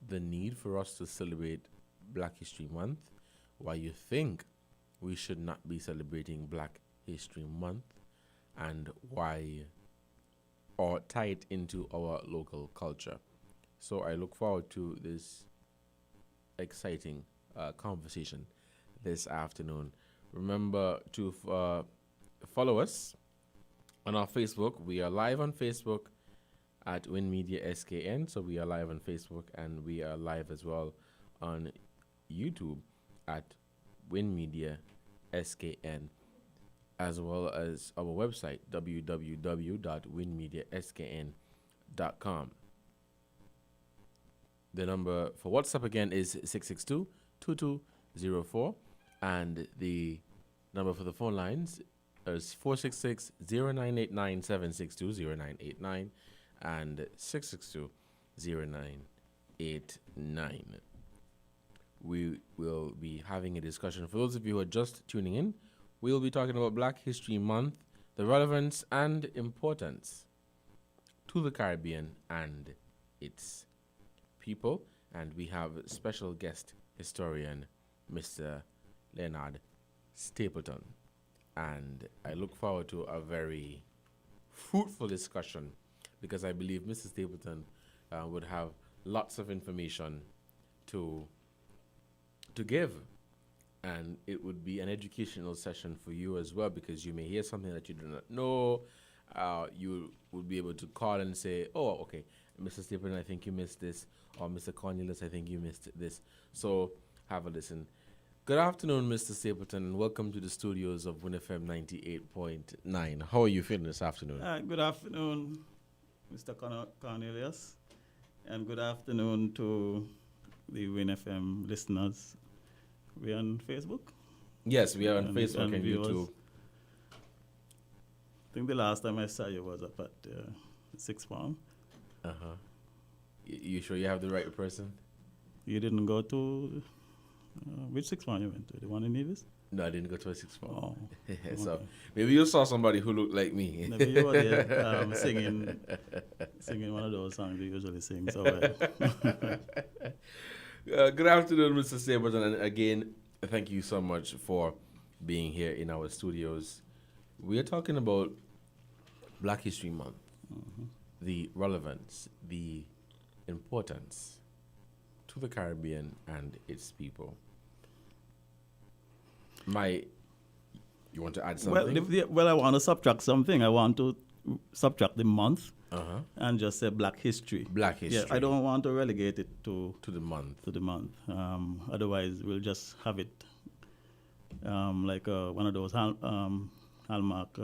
[SPEAKER 1] the need for us to celebrate Black History Month, why you think we should not be celebrating Black History Month, and why, or tie it into our local culture. So I look forward to this exciting conversation this afternoon. Remember to follow us on our Facebook. We are live on Facebook at WINNMedia SKN. So we are live on Facebook, and we are live as well on YouTube at WINNMedia SKN, as well as our website, www.winnmediaskn.com. The number for WhatsApp again is 662-2204, and the number for the phone lines is 466-0989, 762-0989, and 662-0989. We will be having a discussion. For those of you who are just tuning in, we will be talking about Black History Month, the relevance and importance to the Caribbean and its people. And we have special guest historian, Mr. Leonard Stapleton. And I look forward to a very fruitful discussion, because I believe Mr. Stapleton would have lots of information to give. And it would be an educational session for you as well, because you may hear something that you do not know. You would be able to call and say, oh, okay, Mr. Stapleton, I think you missed this, or Mr. Cornelius, I think you missed this. So have a listen. Good afternoon, Mr. Stapleton, and welcome to the studios of WINN FM 98.9. How are you feeling this afternoon?
[SPEAKER 4] Good afternoon, Mr. Cornelius, and good afternoon to the WINN FM listeners. We are on Facebook?
[SPEAKER 1] Yes, we are on Facebook and
[SPEAKER 4] viewers.
[SPEAKER 1] YouTube.
[SPEAKER 4] I think the last time I saw you was up at Sixth Farm.
[SPEAKER 1] Uh-huh. You sure you have the right person?
[SPEAKER 4] You didn't go to... which Sixth Farm you went to? The one in Nevis?
[SPEAKER 1] No, I didn't go to a Sixth Farm.
[SPEAKER 4] Oh.
[SPEAKER 1] So
[SPEAKER 4] Okay.
[SPEAKER 1] maybe you saw somebody who looked like me.
[SPEAKER 4] Maybe you were there singing one of those songs you usually sing so well.
[SPEAKER 1] Good afternoon, Mr. Stapleton, and again, thank you so much for being here in our studios. We are talking about Black History Month, the relevance, the importance to the Caribbean and its people. You want to add something?
[SPEAKER 4] Well, I want to subtract something. I want to subtract the month and just say Black History.
[SPEAKER 1] Black History.
[SPEAKER 4] Yeah, I don't want to relegate it to
[SPEAKER 1] the month.
[SPEAKER 4] To the month. Otherwise, we'll just have it like one of those Hallmark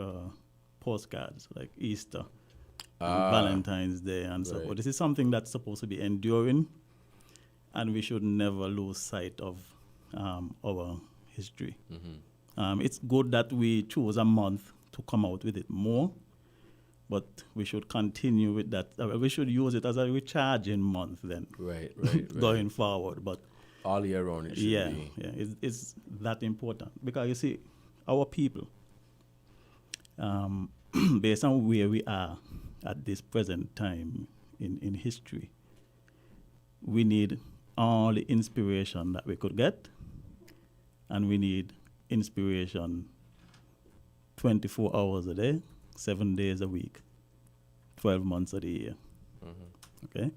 [SPEAKER 4] postcards, like Easter, and Valentine's Day, and so forth. This is something that's supposed to be enduring, and we should never lose sight of our history. It's good that we choose a month to come out with it more, but we should continue with that. We should use it as a recharging month then,
[SPEAKER 1] right.
[SPEAKER 4] going forward. But
[SPEAKER 1] all year round, it should be.
[SPEAKER 4] Yeah, it's that important, because you see, our people, based on where we are at this present time in history, we need all the inspiration that we could get, and we need inspiration 24 hours a day, 7 days a week, 12 months of the year. Okay?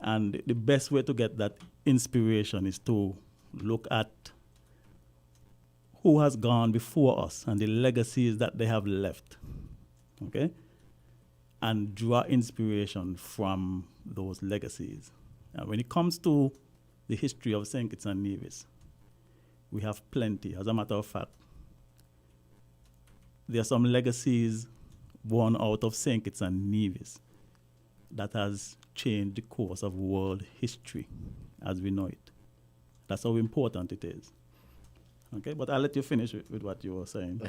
[SPEAKER 4] And the best way to get that inspiration is to look at who has gone before us and the legacies that they have left. Okay? And draw inspiration from those legacies. And when it comes to the history of St Kitts and Nevis. We have plenty. As a matter of fact, there are some legacies born out of St Kitts and Nevis that has changed the course of world history as we know it. That's how important it is. Okay, but I'll let you finish with what you were saying.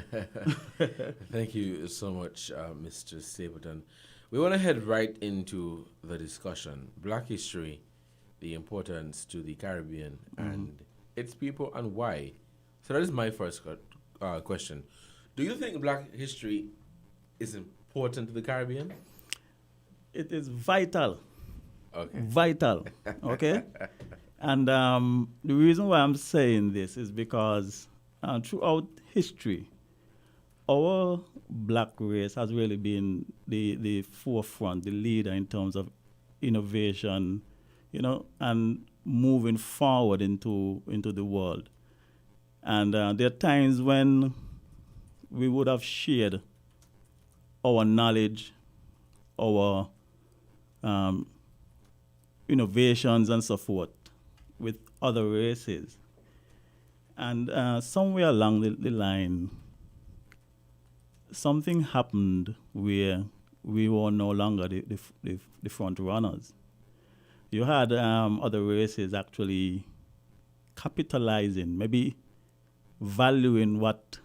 [SPEAKER 1] Thank you so much, Mr. Stapleton. We want to head right into the discussion. Black history, the importance to the Caribbean and its people, and why. So that is my first question. Do you think Black history is important to the Caribbean?
[SPEAKER 4] It is vital.
[SPEAKER 1] Okay.
[SPEAKER 4] Vital. Okay? And the reason why I'm saying this is because throughout history, our black race has really been the forefront, the leader in terms of innovation, you know, and moving forward into the world. And there are times when we would have shared our knowledge, our innovations and so forth with other races. And somewhere along the line, something happened where we were no longer the front runners. You had other races actually capitalizing, maybe valuing what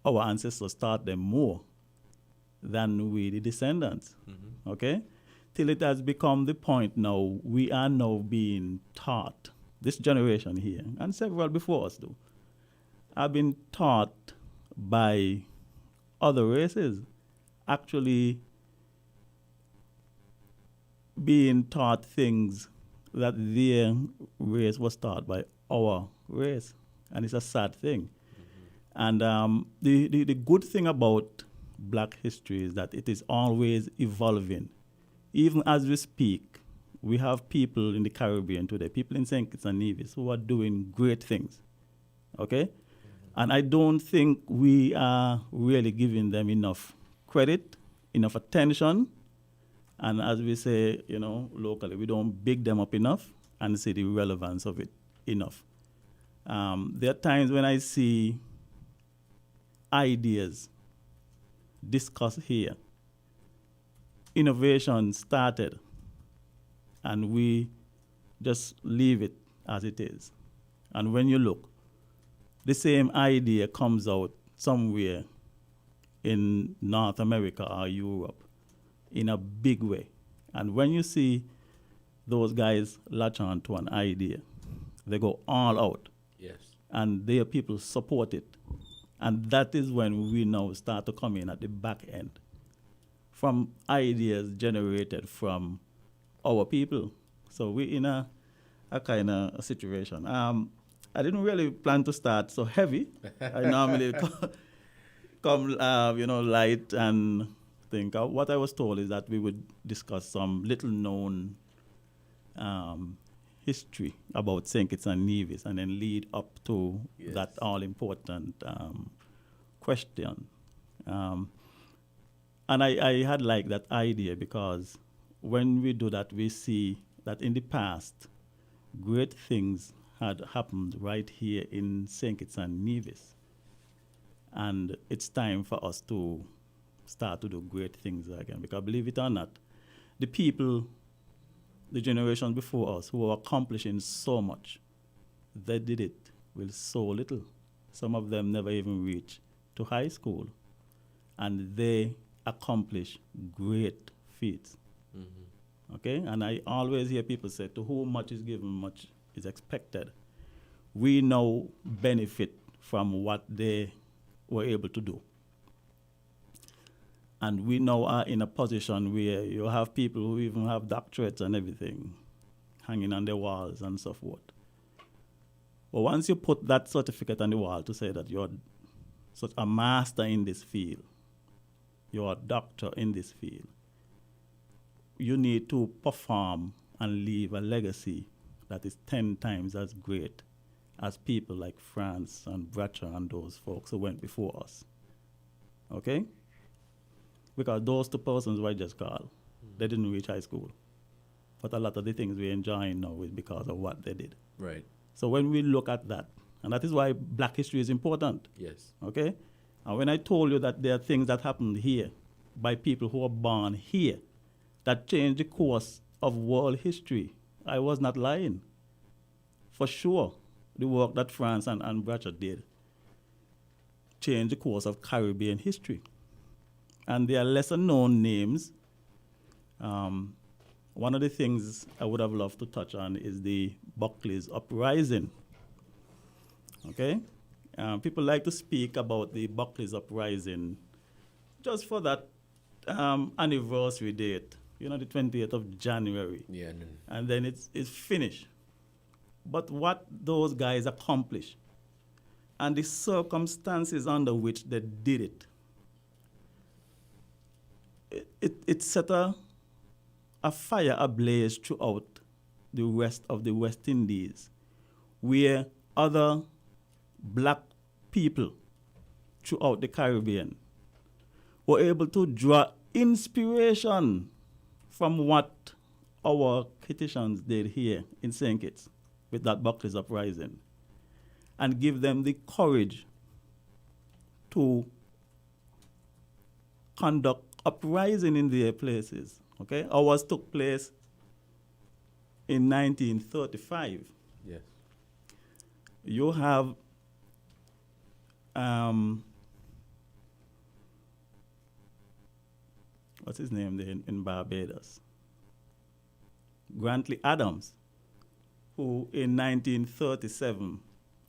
[SPEAKER 4] our ancestors taught them more than we, the descendants. Okay? Till it has become the point now, we are now being taught, this generation here, and several before us do, have been taught by other races, actually being taught things that their race was taught by our race. And it's a sad thing. And the good thing about black history is that it is always evolving. Even as we speak, we have people in the Caribbean today, people in St Kitts and Nevis, who are doing great things. Okay? And I don't think we are really giving them enough credit, enough attention. And as we say, you know, locally, we don't big them up enough and see the relevance of it enough. There are times when I see ideas discussed here, innovation started, and we just leave it as it is. And when you look, the same idea comes out somewhere in North America or Europe in a big way. And when you see those guys latch on to an idea, they go all out.
[SPEAKER 1] Yes.
[SPEAKER 4] And their people support it. And that is when we now start to come in at the back end from ideas generated from our people. So we're in a kind of situation. I didn't really plan to start so heavy. I normally come light and think. What I was told is that we would discuss some little known history about St. Kitts and Nevis and then lead up to that all-important question. And I had like that idea because when we do that, we see that in the past, great things had happened right here in St. Kitts and Nevis. And it's time for us to start to do great things again. Because believe it or not, the people, the generation before us who were accomplishing so much, they did it with so little. Some of them never even reached to high school. And they accomplished great feats. Mm-hmm. Okay? And I always hear people say, to whom much is given, much is expected. We now benefit from what they were able to do. And we now are in a position where you have people who even have doctorates and everything hanging on their walls and so forth. But once you put that certificate on the wall to say that you're such a master in this field, you're a doctor in this field, you need to perform and leave a legacy that is 10 times as great as people like France and Bradshaw and those folks who went before us. Okay? Because those two persons were just called. They didn't reach high school. But a lot of the things we're enjoying now is because of what they did.
[SPEAKER 1] Right.
[SPEAKER 4] So when we look at that, and that is why black history is important.
[SPEAKER 1] Yes.
[SPEAKER 4] Okay? And when I told you that there are things that happened here by people who were born here that changed the course of world history, I was not lying. For sure, the work that France and Bradshaw did changed the course of Caribbean history. And there are lesser known names. One of the things I would have loved to touch on is the Buckley's Uprising. Okay? People like to speak about the Buckley's Uprising just for that anniversary date, the 28th of January.
[SPEAKER 1] Yeah.
[SPEAKER 4] And then it's finished. But what those guys accomplished and the circumstances under which they did it set a fire ablaze throughout the rest of the West Indies, where other black people throughout the Caribbean were able to draw inspiration from what our Kittitians did here in St. Kitts with that Buckley's Uprising, and give them the courage to conduct uprising in their places. Okay, ours took place in 1935.
[SPEAKER 1] Yes.
[SPEAKER 4] You have what's his name there in Barbados? Grantley Adams, who in 1937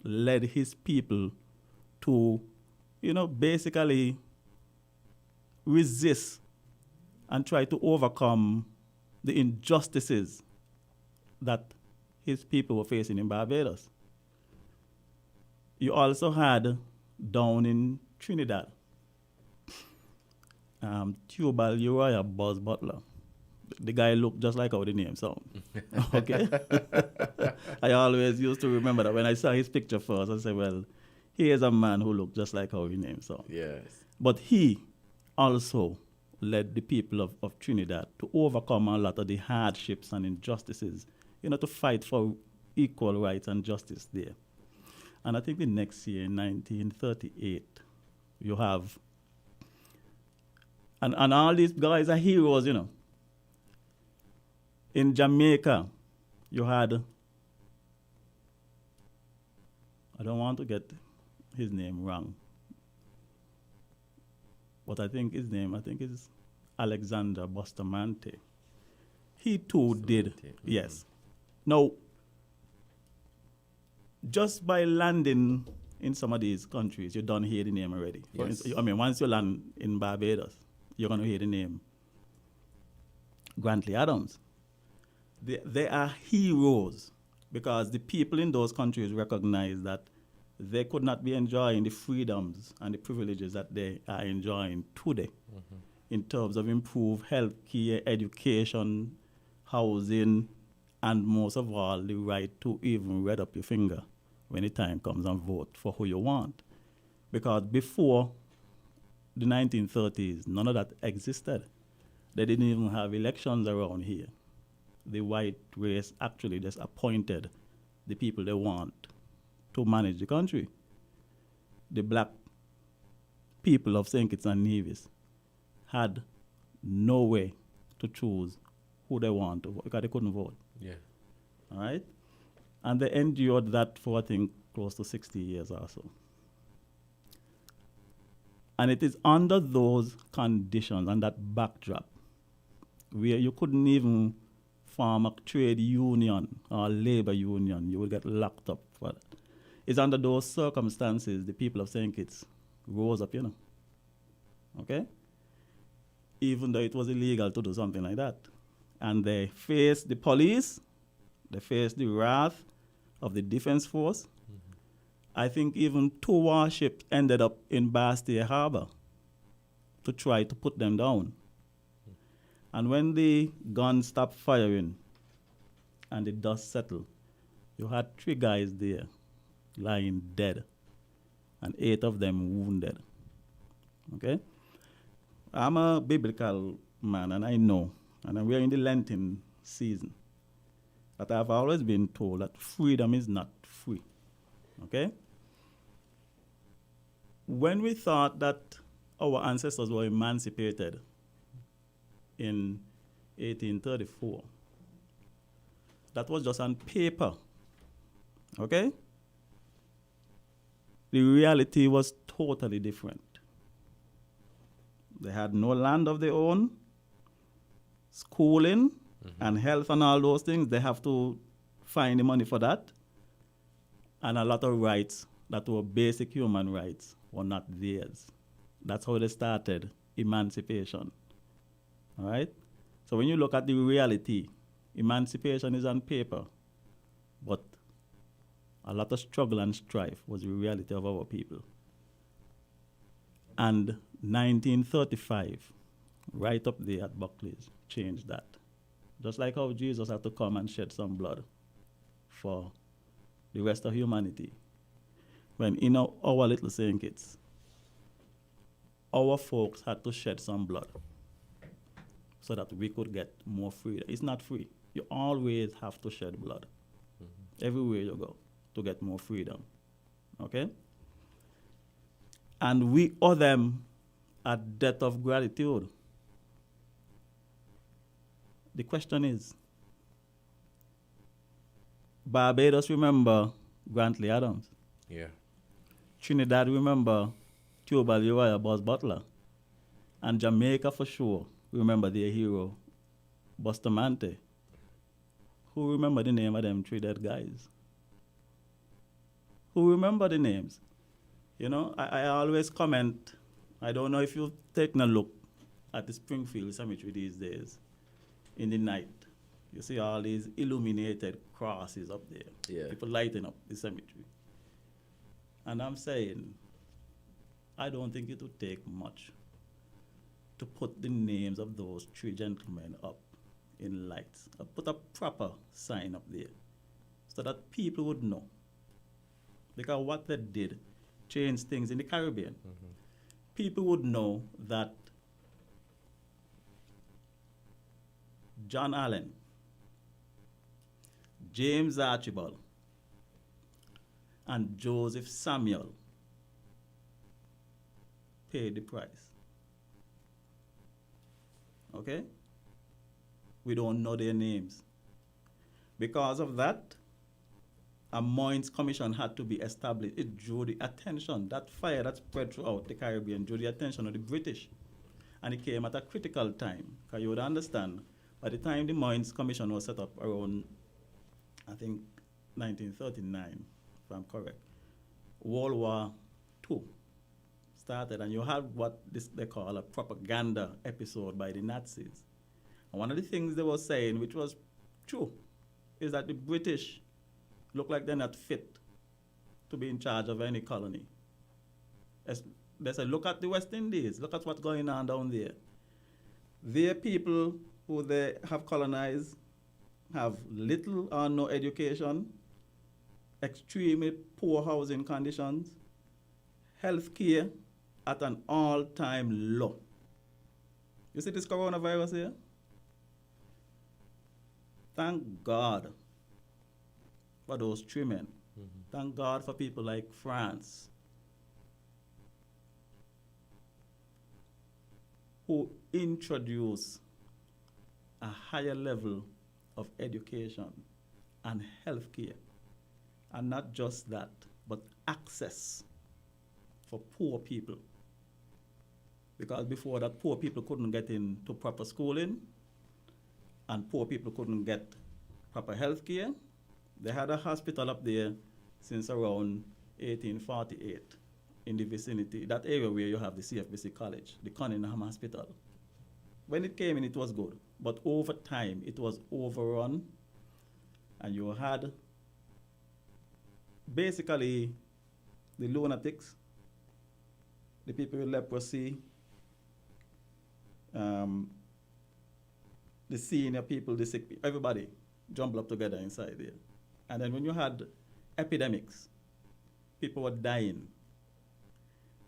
[SPEAKER 4] led his people to, basically resist and try to overcome the injustices that his people were facing in Barbados. You also had down in Trinidad, Tubal Uriah Buzz Butler. The guy looked just like how the name sound. Okay? I always used to remember that when I saw his picture first, I said, well, here's a man who looked just like how his name sound.
[SPEAKER 1] Yes.
[SPEAKER 4] But he also led the people of Trinidad to overcome a lot of the hardships and injustices, to fight for equal rights and justice there. And I think the next year, in 1938, you have, and all these guys are heroes, In Jamaica, you had, I don't want to get his name wrong, but I think his name, is Alexander Bustamante. He too did, yes. Now, just by landing in some of these countries, you don't hear the name already.
[SPEAKER 1] Yes.
[SPEAKER 4] Once you land in Barbados, you're going to hear the name Grantley Adams. They are heroes because the people in those countries recognize that they could not be enjoying the freedoms and the privileges that they are enjoying today in terms of improved health care, education, housing, and most of all, the right to even red up your finger when the time comes and vote for who you want. Because before the 1930s, none of that existed. They didn't even have elections around here. The white race actually just appointed the people they want to manage the country. The black people of St. Kitts and Nevis had no way to choose who they want to vote because they couldn't vote.
[SPEAKER 1] Yeah.
[SPEAKER 4] All right? And they endured that for, I think, close to 60 years or so. And it is under those conditions and that backdrop where you couldn't even form a trade union or labor union. You would get locked up for that. It's under those circumstances the people of St. Kitts rose up, Okay? Even though it was illegal to do something like that. And they faced the police, they faced the wrath of the defense force. I think even 2 warships ended up in Bastille Harbor to try to put them down. And when the guns stopped firing and the dust settled, you had 3 guys there lying dead and 8 of them wounded. Okay? I'm a biblical man and I know, and we're in the Lenten season. But I've always been told that freedom is not free. Okay? When we thought that our ancestors were emancipated in 1834, that was just on paper. Okay? The reality was totally different. They had no land of their own, schooling and health and all those things. They have to find the money for that. And a lot of rights that were basic human rights were not theirs. That's how they started emancipation. All right? So when you look at the reality, emancipation is on paper, but a lot of struggle and strife was the reality of our people. And 1935, right up there at Buckley's, changed that. Just like how Jesus had to come and shed some blood for the rest of humanity. When in our little St. Kitts, our folks had to shed some blood so that we could get more freedom. It's not free. You always have to shed blood everywhere you go to get more freedom. Okay? And we owe them a debt of gratitude. The question is, Barbados remember Grantley Adams.
[SPEAKER 1] Yeah.
[SPEAKER 4] Trinidad remember Tubal Uriah Buzz Butler. And Jamaica for sure remember their hero, Bustamante. Who remember the name of them three dead guys? Who remember the names? You know, I always comment, I don't know if you've taken a look at the Springfield Cemetery these days. In the night, you see all these illuminated crosses up there.
[SPEAKER 1] Yeah.
[SPEAKER 4] People lighting up the cemetery. And I'm saying, I don't think it would take much to put the names of those three gentlemen up in lights. Put a proper sign up there so that people would know. Because what they did changed things in the Caribbean. People would know that John Allen, James Archibald, and Joseph Samuel paid the price. Okay? We don't know their names. Because of that, a Moines Commission had to be established. It drew the attention. That fire that spread throughout the Caribbean drew the attention of the British. And it came at a critical time. Because you would understand, by the time the Moines Commission was set up around, I think, 1939, if I'm correct, World War II started, and you had what they call a propaganda episode by the Nazis. And one of the things they were saying, which was true, is that the British look like they're not fit to be in charge of any colony. They said, look at the West Indies, look at what's going on down there. Their people who they have colonized have little or no education, extremely poor housing conditions, health care at an all-time low. You see this coronavirus here? Thank God for those three men. Thank God for people like France, who introduce a higher level of education and health care. And not just that, but access for poor people. Because before that, poor people couldn't get into proper schooling, and poor people couldn't get proper health care. They had a hospital up there since around 1848 in the vicinity, that area where you have the CFBC College, the Cunningham Hospital. When it came in, it was good, but over time, it was overrun, and you had basically the lunatics, the people with leprosy, the senior people, the sick people, everybody jumbled up together inside there. And then when you had epidemics, people were dying.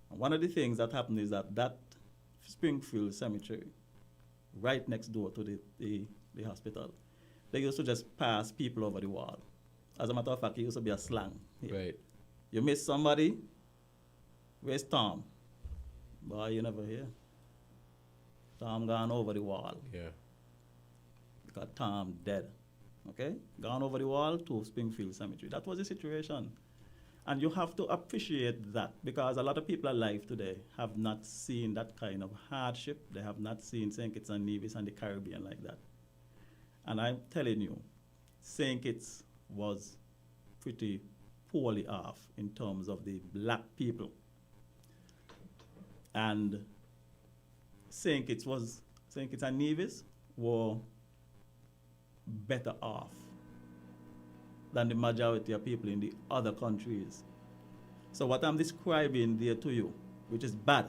[SPEAKER 4] And one of the things that happened is that Springfield Cemetery, right next door to the hospital, they used to just pass people over the wall. As a matter of fact, it used to be a slang.
[SPEAKER 1] Right.
[SPEAKER 4] You miss somebody, where's Tom? Boy, you never hear. Tom gone over the wall.
[SPEAKER 1] Yeah.
[SPEAKER 4] Because Tom dead. Okay? Gone over the wall to Springfield Cemetery. That was the situation. And you have to appreciate that, because a lot of people alive today have not seen that kind of hardship. They have not seen St. Kitts and Nevis and the Caribbean like that. And I'm telling you, St. Kitts was pretty poorly off in terms of the black people. And St. Kitts and Nevis were better off than the majority of people in the other countries. So what I'm describing there to you, which is bad,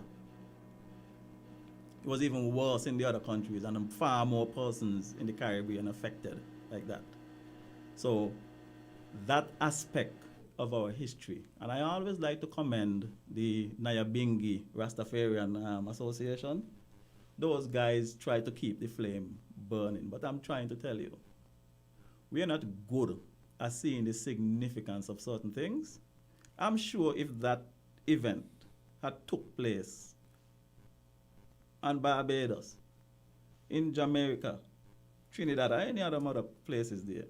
[SPEAKER 4] it was even worse in the other countries, and far more persons in the Caribbean affected like that. So that aspect of our history, and I always like to commend the Nyabingi Rastafarian Association. Those guys try to keep the flame burning, but I'm trying to tell you, we are not good at seeing the significance of certain things. I'm sure if that event had took place on Barbados, in Jamaica, Trinidad, or any other places there,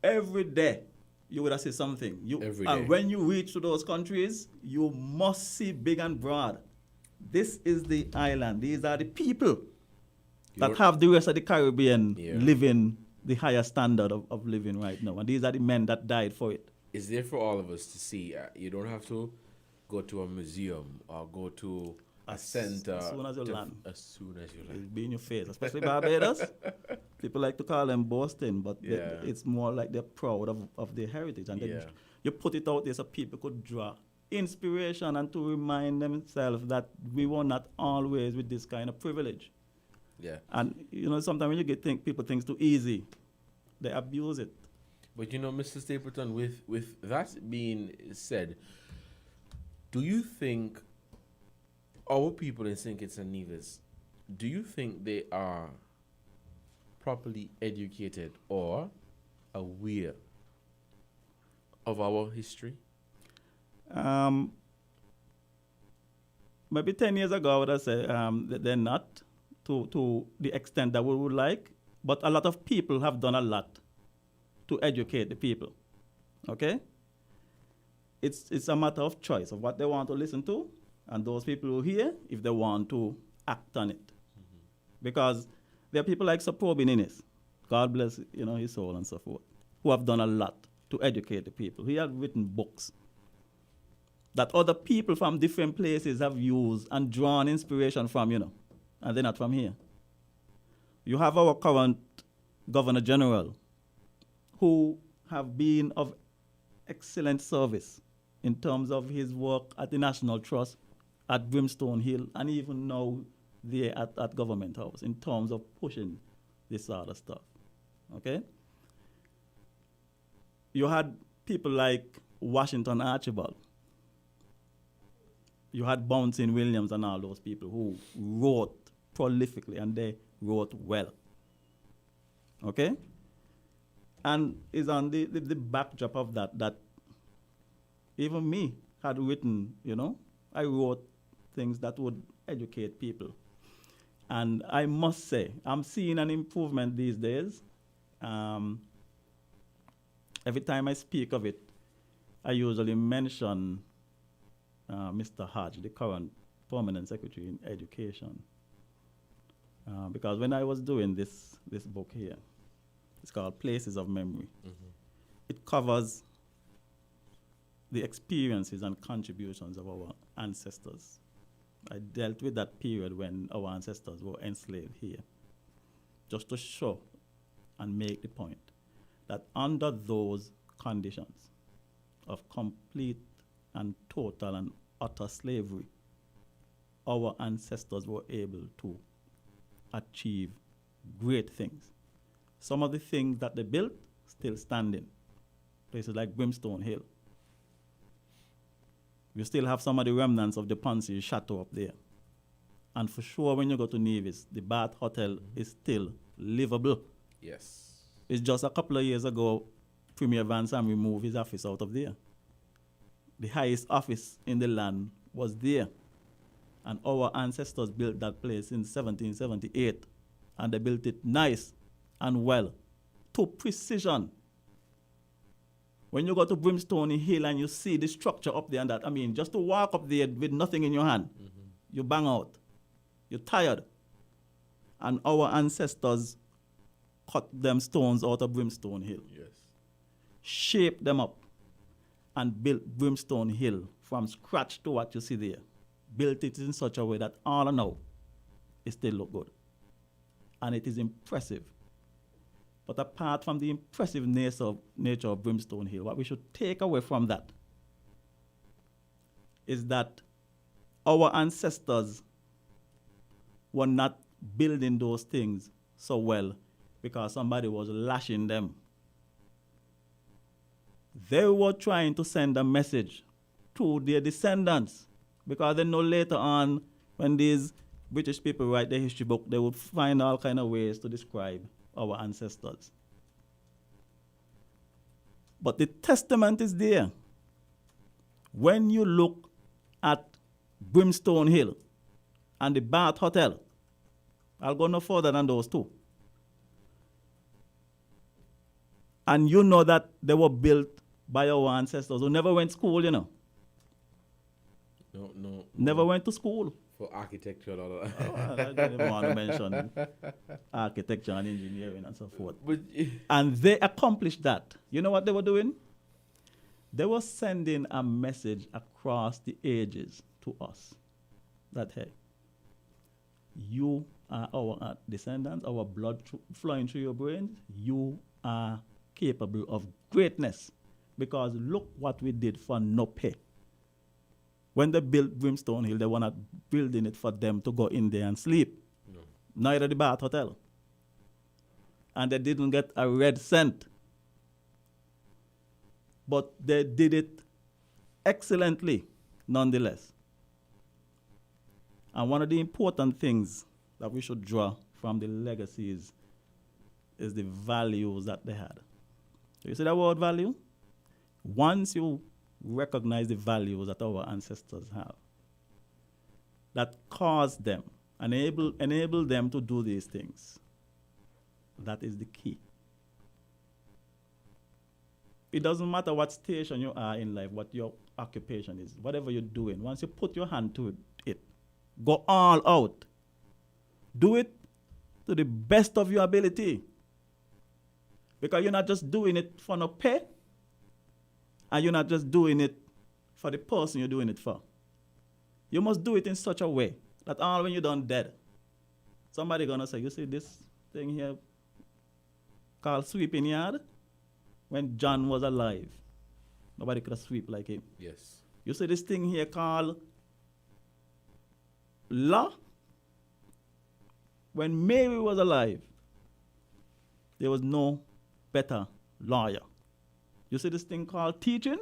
[SPEAKER 4] every day you would have seen something.
[SPEAKER 1] Every day.
[SPEAKER 4] And when you reach to those countries, you must see big and broad. This is the island. These are the people that have the rest of the Caribbean living the higher standard of living right now. And these are the men that died for it.
[SPEAKER 1] It's there for all of us to see. You don't have to go to a museum or go to a center.
[SPEAKER 4] As soon as you land.
[SPEAKER 1] As soon as you land.
[SPEAKER 4] It'll be in your face, especially Barbados. People like to call them Boston, but it's more like they're proud of their heritage. And then you put it out there so people could draw inspiration and to remind themselves that we were not always with this kind of privilege.
[SPEAKER 1] Yeah.
[SPEAKER 4] And, you know, sometimes when you people think too easy, they abuse it.
[SPEAKER 1] But, you know, Mr. Stapleton, with that being said, do you think our people in St. Kitts and Nevis, do you think they are properly educated or aware of our history?
[SPEAKER 4] Maybe 10 years ago, I would have said that they're not to the extent that we would like, but a lot of people have done a lot to educate the people. Okay? It's a matter of choice of what they want to listen to, and those people who hear, if they want to act on it. Mm-hmm. Because there are people like Sir Probin Innes, God bless his soul and so forth, who have done a lot to educate the people. He has written books that other people from different places have used and drawn inspiration from, and they're not from here. You have our current Governor General, who have been of excellent service in terms of his work at the National Trust, at Brimstone Hill, and even now there at Government House in terms of pushing this sort of stuff. Okay? You had people like Washington Archibald. You had Bouncing Williams and all those people who wrote prolifically, and they wrote well. Okay? And it's on the backdrop of that even me had written, I wrote things that would educate people. And I must say, I'm seeing an improvement these days. Every time I speak of it, I usually mention Mr. Hodge, the current permanent secretary in education. Because when I was doing this book here, it's called Places of Memory. Mm-hmm. It covers the experiences and contributions of our ancestors. I dealt with that period when our ancestors were enslaved here, just to show and make the point that under those conditions of complete and total and utter slavery, our ancestors were able to achieve great things. Some of the things that they built still standing. Places like Brimstone Hill. We still have some of the remnants of the Ponce Chateau up there. And for sure, when you go to Nevis, the Bath Hotel is still livable.
[SPEAKER 1] Yes.
[SPEAKER 4] It's just a couple of years ago, Premier Van Sam removed his office out of there. The highest office in the land was there. And our ancestors built that place in 1778. And they built it nice and well, to precision. When you go to Brimstone Hill and you see the structure up there and that, I mean, just to walk up there with nothing in your hand, you bang out. You're tired. And our ancestors cut them stones out of Brimstone Hill.
[SPEAKER 1] Yes.
[SPEAKER 4] Shaped them up and built Brimstone Hill from scratch to what you see there. Built it in such a way that all now, it still look good. And it is impressive. But apart from the impressive nature of Brimstone Hill, what we should take away from that is that our ancestors were not building those things so well because somebody was lashing them. They were trying to send a message to their descendants because they know later on when these British people write their history book, they would find all kind of ways to describe our ancestors. But the testament is there. When you look at Brimstone Hill and the Bath Hotel, I'll go no further than those two. And you know that they were built by our ancestors who never went to school, you know.
[SPEAKER 1] No.
[SPEAKER 4] Never went to school.
[SPEAKER 1] For architecture and all that.
[SPEAKER 4] Oh, I didn't want to mention architecture and engineering and so forth.
[SPEAKER 1] But,
[SPEAKER 4] and they accomplished that. You know what they were doing? They were sending a message across the ages to us that, hey, you are our descendants, our blood flowing through your brains. You are capable of greatness because look what we did for no pay. When they built Brimstone Hill, they were not building it for them to go in there and sleep. No. Neither the Bath Hotel. And they didn't get a red cent. But they did it excellently, nonetheless. And one of the important things that we should draw from the legacies is the values that they had. So you see that word value? Once you recognize the values that our ancestors have, that caused them, enable them to do these things, that is the key. It doesn't matter what station you are in life, what your occupation is, whatever you're doing, once you put your hand to it, go all out. Do it to the best of your ability. Because you're not just doing it for no pay, and you're not just doing it for the person you're doing it for. You must do it in such a way that all when you're done dead, somebody gonna say, you see this thing here called sweeping yard? When John was alive, nobody could have sweep like him.
[SPEAKER 1] Yes.
[SPEAKER 4] You see this thing here called law? When Mary was alive, there was no better lawyer. You see this thing called teaching?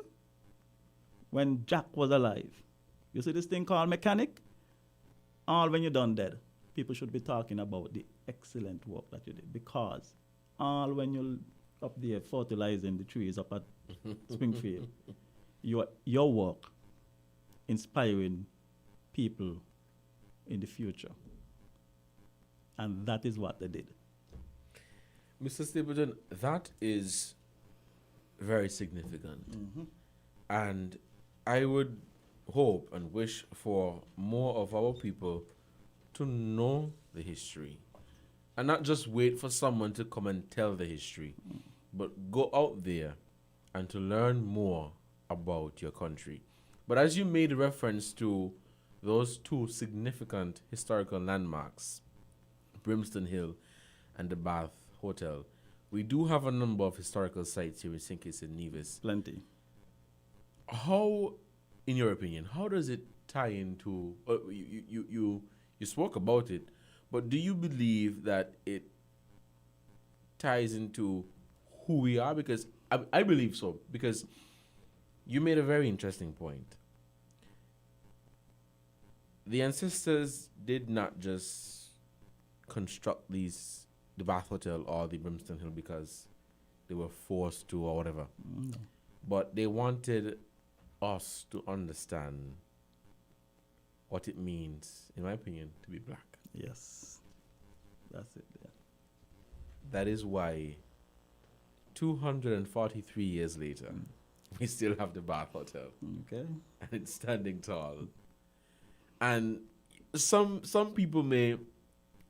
[SPEAKER 4] When Jack was alive. You see this thing called mechanic? All when you're done dead, people should be talking about the excellent work that you did. Because all when you're up there fertilizing the trees up at Springfield, your work inspiring people in the future. And that is what they did.
[SPEAKER 1] Mr. Stapleton, that is very significant.
[SPEAKER 4] Mm-hmm.
[SPEAKER 1] And I would hope and wish for more of our people to know the history and not just wait for someone to come and tell the history, but go out there and to learn more about your country. But as you made reference to those two significant historical landmarks, Brimstone Hill and the Bath Hotel, we do have a number of historical sites here in St Kitts and Nevis.
[SPEAKER 4] Plenty.
[SPEAKER 1] How, in your opinion, how does it tie into, you spoke about it, but do you believe that it ties into who we are? Because I believe so, because you made a very interesting point. the ancestors did not just construct the Bath Hotel or the Brimstone Hill because they were forced to or whatever.
[SPEAKER 4] No.
[SPEAKER 1] But they wanted us to understand what it means, in my opinion, to be black.
[SPEAKER 4] Yes. That's it. Yeah.
[SPEAKER 1] That is why 243 years later, we still have the Bath Hotel.
[SPEAKER 4] Okay.
[SPEAKER 1] And it's standing tall. And some people may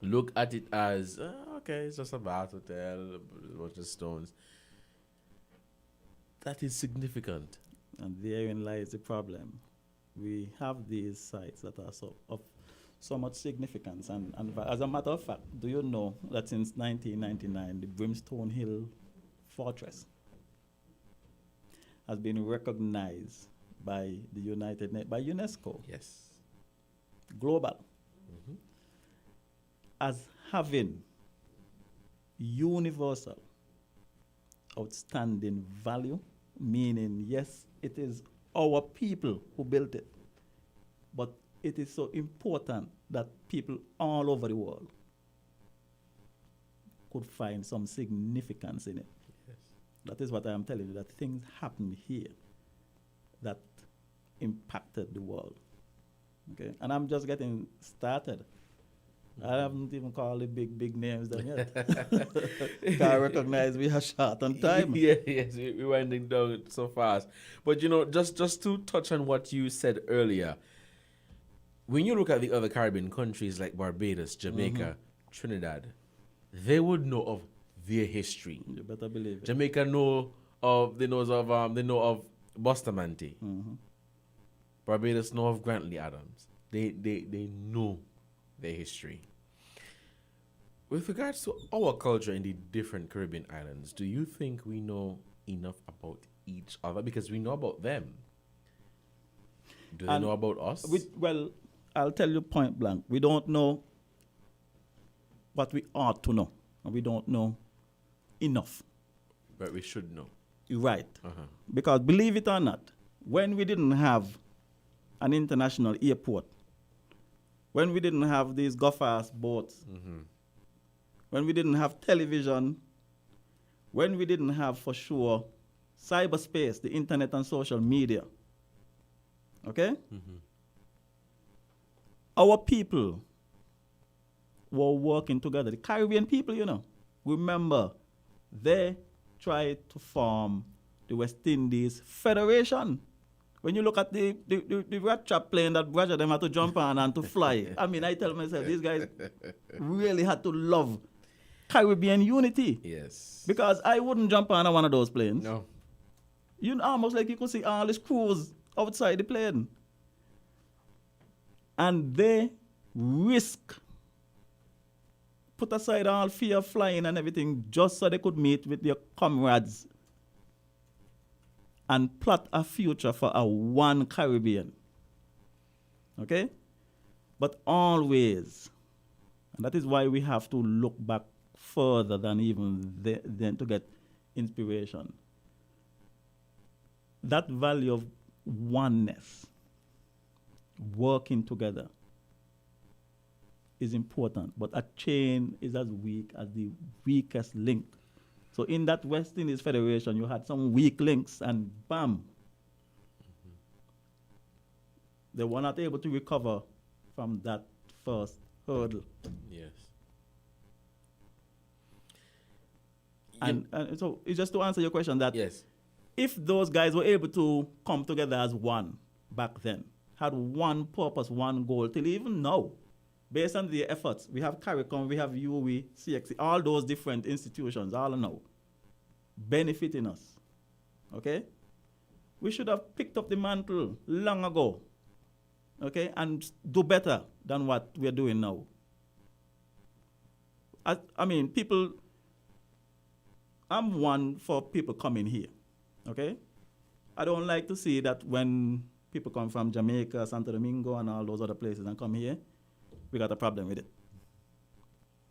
[SPEAKER 1] look at it as, okay, it's just a Bath Hotel, a bunch of stones. That is significant.
[SPEAKER 4] And therein lies the problem. We have these sites that are of so much significance. And as a matter of fact, do you know that since 1999, the Brimstone Hill Fortress has been recognized by the by UNESCO.
[SPEAKER 1] Yes.
[SPEAKER 4] Global. As having universal, outstanding value, meaning, yes, it is our people who built it, but it is so important that people all over the world could find some significance in it.
[SPEAKER 1] Yes.
[SPEAKER 4] That is what I am telling you, that things happened here that impacted the world. Okay, and I'm just getting started. I haven't even called the big names then yet. I recognize we are short on time.
[SPEAKER 1] Yes, we're winding down so fast. But just to touch on what you said earlier, when you look at the other Caribbean countries like Barbados, Jamaica, Trinidad, they would know of their history.
[SPEAKER 4] You better believe it.
[SPEAKER 1] Jamaica know of Bustamante. Barbados know of Grantley Adams. They know their history. With regards to our culture in the different Caribbean islands, do you think we know enough about each other? Because we know about them. Do they know about us?
[SPEAKER 4] Well, I'll tell you point blank. We don't know what we ought to know. And we don't know enough.
[SPEAKER 1] But we should know.
[SPEAKER 4] You're right. Because believe it or not, when we didn't have an international airport, when we didn't have these go-fast boats, when we didn't have television, when we didn't have, for sure, cyberspace, the internet and social media, okay? Our people were working together. The Caribbean people, remember, they tried to form the West Indies Federation. When you look at the rat trap plane that Roger them had to jump on and to fly, I mean, I tell myself, these guys really had to love Caribbean unity.
[SPEAKER 1] Yes.
[SPEAKER 4] Because I wouldn't jump on one of those planes.
[SPEAKER 1] No.
[SPEAKER 4] Almost like you could see all these crews outside the plane. And they put aside all fear of flying and everything just so they could meet with their comrades and plot a future for a one Caribbean. Okay? But always, and that is why we have to look back further than even then to get inspiration. That value of oneness, working together, is important. But a chain is as weak as the weakest link. So in that West Indies Federation, you had some weak links, and bam, they were not able to recover from that first hurdle.
[SPEAKER 1] Yes.
[SPEAKER 4] And so it's just to answer your question that
[SPEAKER 1] yes,
[SPEAKER 4] if those guys were able to come together as one back then, had one purpose, one goal, till even now, based on their efforts, we have CARICOM, we have UE, CXC, all those different institutions, all now, benefiting us. Okay? We should have picked up the mantle long ago, okay, and do better than what we're doing now. I mean, people, I'm one for people coming here, okay? I don't like to see that when people come from Jamaica, Santo Domingo, and all those other places and come here, we got a problem with it.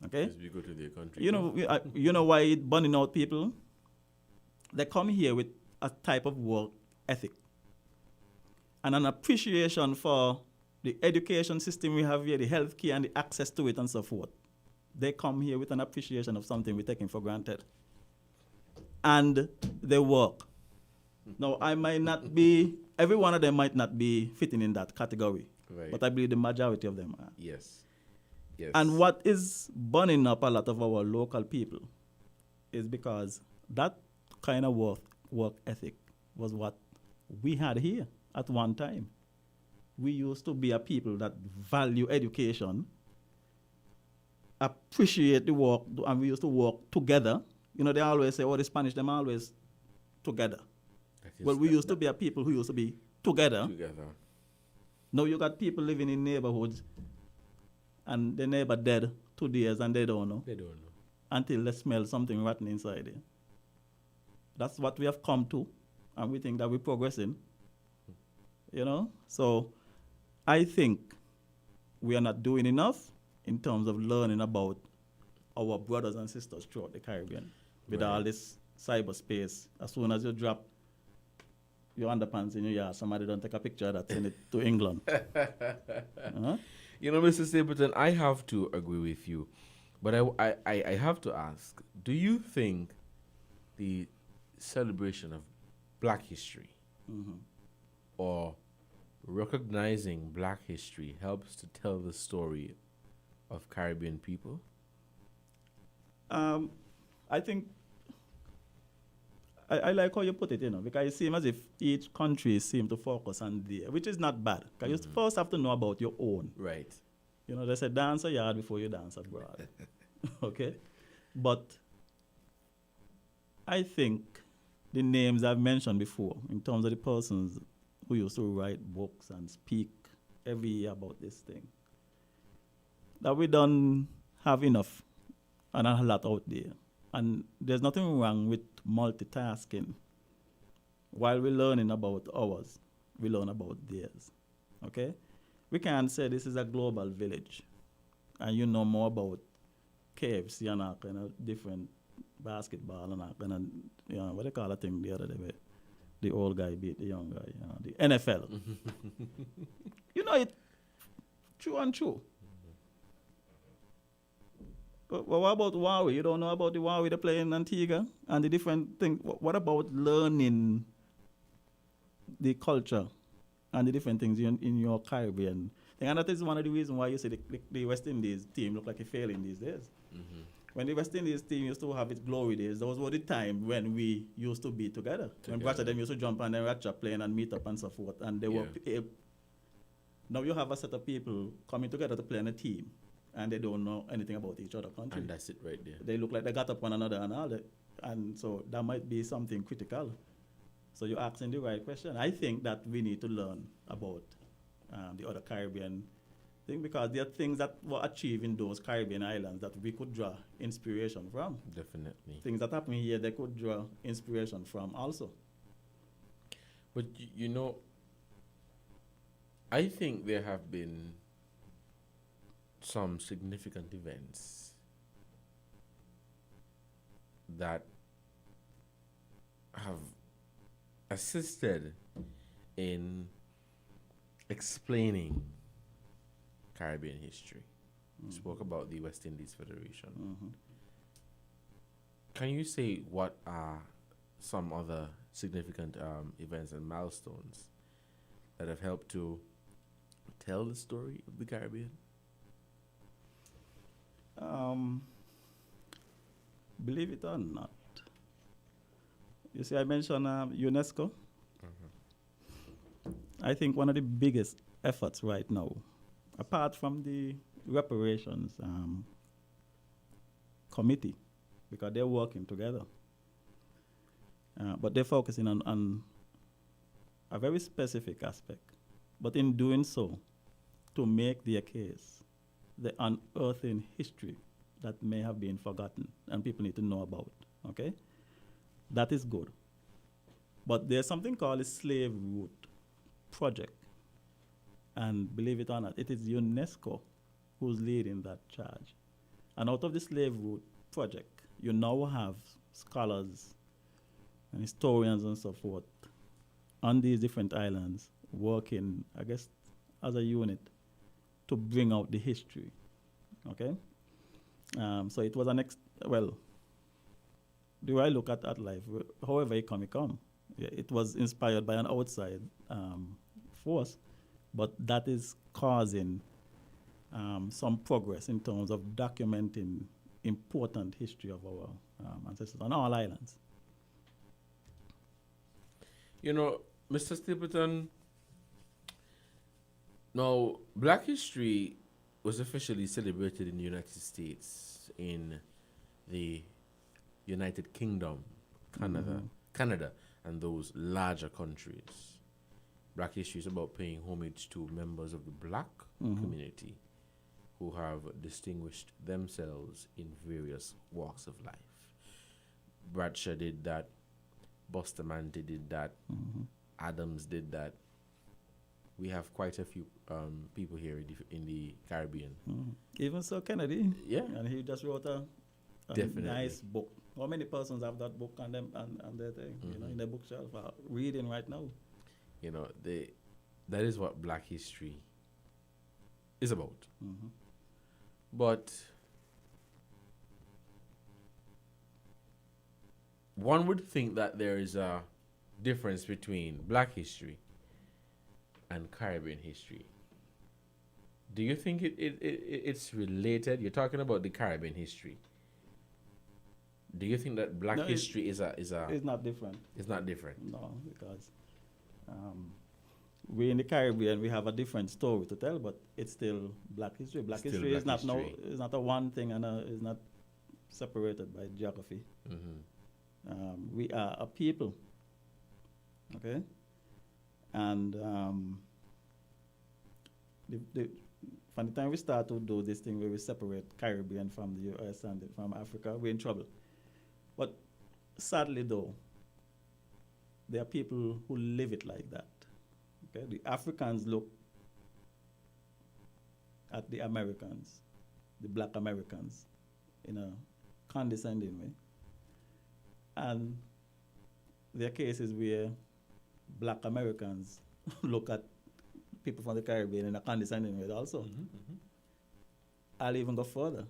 [SPEAKER 4] Okay?
[SPEAKER 1] As we go to their country.
[SPEAKER 4] You know why it's burning out people? They come here with a type of work ethic and an appreciation for the education system we have here, the healthcare and the access to it and so forth. They come here with an appreciation of something we're taking for granted. And they work. Now, I might not be, every one of them might not be fitting in that category.
[SPEAKER 1] Right.
[SPEAKER 4] But I believe the majority of them are.
[SPEAKER 1] Yes. Yes.
[SPEAKER 4] And what is burning up a lot of our local people is because that kind of work ethic was what we had here at one time. We used to be a people that value education, appreciate the work, and we used to work together. You know, they always say, oh, the Spanish, them always together. Well, we used to be a people who used to be together. Now you got people living in neighborhoods and the neighbor dead 2 days and they don't know.
[SPEAKER 1] They don't know.
[SPEAKER 4] Until they smell something rotten inside there. That's what we have come to, and we think that we're progressing. You know? So I think we are not doing enough in terms of learning about our brothers and sisters throughout the Caribbean. With all this cyberspace, as soon as you drop your underpants in your yard, somebody don't take a picture of that, send it to England.
[SPEAKER 1] You know, Mr. Stapleton, I have to agree with you, but I have to ask, do you think the celebration of Black history or recognizing Black history helps to tell the story of Caribbean people?
[SPEAKER 4] I think I like how you put it, you know, because it seems as if each country seems to focus on there, which is not bad. Because you first have to know about your own.
[SPEAKER 1] Right.
[SPEAKER 4] You know, they say dance a yard before you dance abroad. Okay? But I think the names I've mentioned before, in terms of the persons who used to write books and speak every year about this thing, that we don't have enough and a lot out there. And there's nothing wrong with multitasking. While we're learning about ours, we learn about theirs. Okay? We can't say this is a global village and you know more about KFC and a kind of different basketball and a kind of, you know, what they call a thing the other day where the old guy beat the young guy, you know, the NFL. You know it true and true. But what about Huawei? You don't know about the Huawei they play in Antigua and the different things. What about learning the culture and the different things in your Caribbean thing? And that is one of the reasons why you say the West Indies team look like a failing these days. When the West Indies team used to have its glory days, those were the time when we used to be together. When both of them used to jump on the ratchet plane and meet up and so forth. And they were now you have a set of people coming together to play on a team, and they don't know anything about each other country.
[SPEAKER 1] And that's it right there.
[SPEAKER 4] They look like they got up one another and all that. And so that might be something critical. So you're asking the right question. I think that we need to learn about the other Caribbean thing, because there are things that were achieved in those Caribbean islands that we could draw inspiration from.
[SPEAKER 1] Definitely.
[SPEAKER 4] Things that happen here, they could draw inspiration from also.
[SPEAKER 1] But, you know, I think there have been some significant events that have assisted in explaining Caribbean history. You spoke about the West Indies Federation. Can you say what are some other significant events and milestones that have helped to tell the story of the Caribbean?
[SPEAKER 4] Believe it or not, you see, I mentioned UNESCO. I think one of the biggest efforts right now, apart from the reparations committee, because they're working together, but they're focusing on a very specific aspect. But in doing so, to make their case, the unearthing history that may have been forgotten and people need to know about, okay? That is good. But there's something called a slave route project. And believe it or not, it is UNESCO who's leading that charge. And out of the slave route project, you now have scholars and historians and so forth on these different islands working, I guess, as a unit to bring out the history. Okay? So it was the way I look at life, however it come. Yeah, it was inspired by an outside force, but that is causing some progress in terms of documenting important history of our ancestors on all islands.
[SPEAKER 1] You know, Mr. Stapleton, now, Black History was officially celebrated in the United States, in the United Kingdom, Canada, and those larger countries. Black History is about paying homage to members of the Black community who have distinguished themselves in various walks of life. Bradshaw did that. Bustamante did that. Adams did that. We have quite a few people here in the Caribbean.
[SPEAKER 4] Even so, Kennedy.
[SPEAKER 1] Yeah.
[SPEAKER 4] And he just wrote a nice book. How many persons have that book on them and their thing, in their bookshelf, reading right now?
[SPEAKER 1] You know, that is what Black history is about. But one would think that there is a difference between Black history and Caribbean history. Do you think it's related? You're talking about the Caribbean history. Do you think that Black history is a? It's
[SPEAKER 4] not different.
[SPEAKER 1] It's not different.
[SPEAKER 4] No, because we in the Caribbean, we have a different story to tell, but it's still Black history. Black history is not is not a one thing, and is not separated by geography. We are a people. Okay. And from the time we start to do this thing where we separate Caribbean from the US and from Africa, we're in trouble. But sadly, though, there are people who live it like that. Okay, the Africans look at the Americans, the Black Americans, in a condescending way, and there are cases where Black Americans look at people from the Caribbean in a condescending way also. I'll even go further.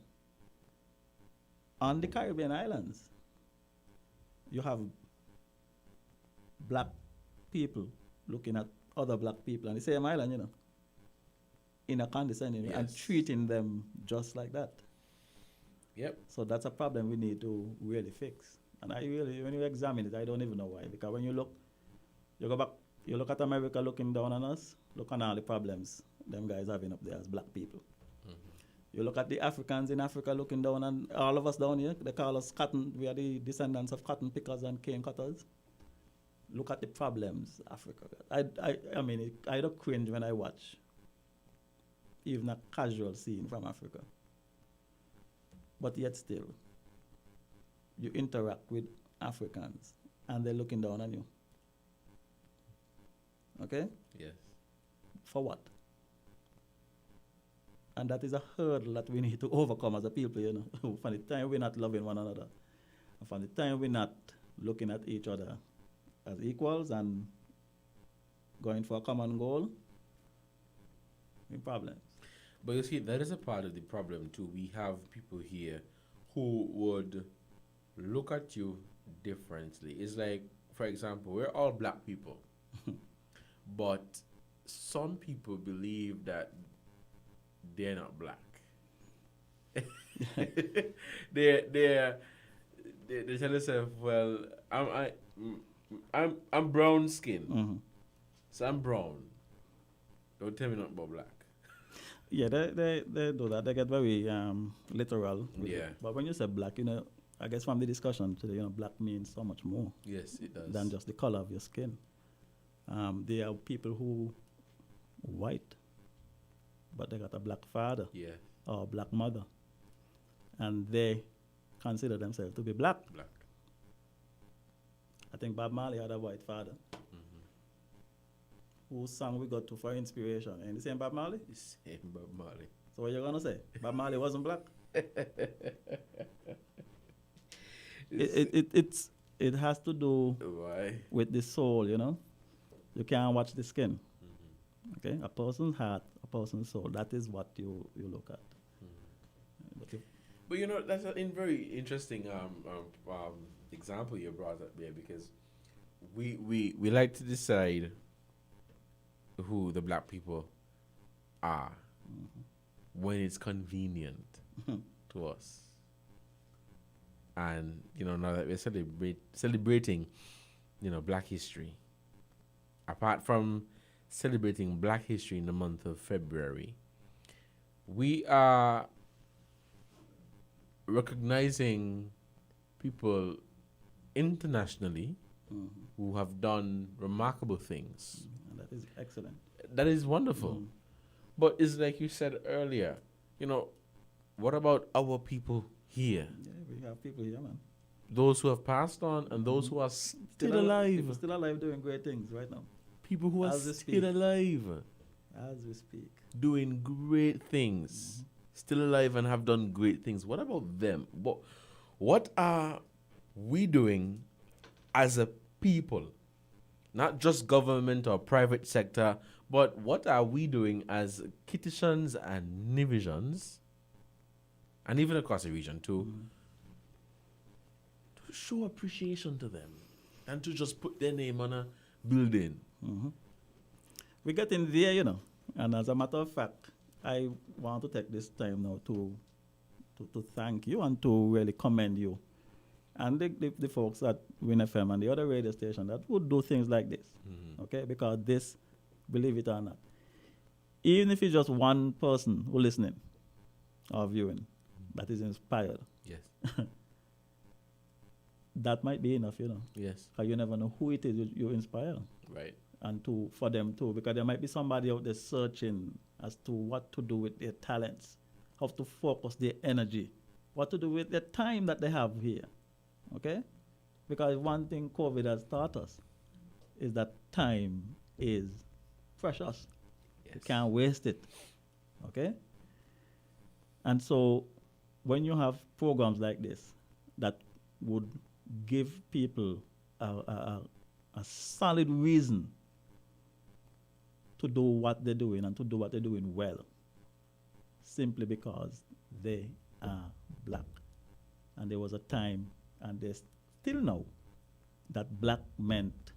[SPEAKER 4] On the Caribbean islands, you have Black people looking at other Black people on the same island, in a condescending way and treating them just like that.
[SPEAKER 1] Yep.
[SPEAKER 4] So that's a problem we need to really fix. And when you examine it, I don't even know why. Because when you look back, you look at America looking down on us, look at all the problems them guys having up there as Black people. You look at the Africans in Africa looking down on all of us down here, they call us cotton, we are the descendants of cotton pickers and cane cutters. Look at the problems, Africa. I mean, I don't cringe when I watch even a casual scene from Africa. But yet still, you interact with Africans and they're looking down on you. Okay?
[SPEAKER 1] Yes.
[SPEAKER 4] For what? And that is a hurdle that we need to overcome as a people, From the time we're not loving one another, and from the time we're not looking at each other as equals and going for a common goal, we have problems.
[SPEAKER 1] But you see, that is a part of the problem too. We have people here who would look at you differently. It's like, for example, we're all Black people, but some people believe that they're not Black. they tell themselves, well, I'm brown skin, so I'm brown. Don't tell me nothing about Black.
[SPEAKER 4] Yeah, they do that. They get very literal with
[SPEAKER 1] Yeah.
[SPEAKER 4] it. But when you say Black, I guess from the discussion today, Black means so much more.
[SPEAKER 1] Yes, it does.
[SPEAKER 4] Than just the color of your skin. There are people who white, but they got a Black father, or a Black mother, and they consider themselves to be Black. I think Bob Marley had a white father. Whose song we got to for inspiration? And the same Bob Marley?
[SPEAKER 1] The same Bob Marley.
[SPEAKER 4] So what you gonna say? Bob Marley wasn't Black? It has to do with the soul, You can't watch the skin. Okay? A person's heart, a person's soul. That is what you look at.
[SPEAKER 1] But you know, that's a very interesting example you brought up there, because we like to decide who the black people are when it's convenient to us. And you know, now that we're celebrating, you know, Black History, apart from celebrating Black History in the month of February, we are recognizing people internationally who have done remarkable things.
[SPEAKER 4] And that is excellent.
[SPEAKER 1] That is wonderful. But it's like you said earlier, you know, what about our people here?
[SPEAKER 4] Yeah, we have people here, man.
[SPEAKER 1] Those who have passed on and those who are still alive.
[SPEAKER 4] People still alive doing great things right now.
[SPEAKER 1] People who are still alive.
[SPEAKER 4] As we speak.
[SPEAKER 1] Doing great things. Still alive and have done great things. What about them? What are we doing as a people? Not just government or private sector, but what are we doing as Kittitians and Nevisians, and even across the region too, to show appreciation to them and to just put their name on a building?
[SPEAKER 4] We get in there, you know, and as a matter of fact, I want to take this time now to thank you and to really commend you and the folks at WINN FM and the other radio station that would do things like this, okay? Because this, believe it or not, even if it's just one person who listening or viewing that is inspired,
[SPEAKER 1] yes,
[SPEAKER 4] that might be enough, you know.
[SPEAKER 1] Yes.
[SPEAKER 4] Because you never know who it is you inspire.
[SPEAKER 1] Right.
[SPEAKER 4] And for them too, because there might be somebody out there searching as to what to do with their talents, how to focus their energy, what to do with the time that they have here, okay? Because one thing COVID has taught us is that time is precious. Yes. You can't waste it, okay? And so when you have programs like this that would give people a solid reason to do what they're doing and to do what they're doing well, simply because they are black. And there was a time, and they still know, that black meant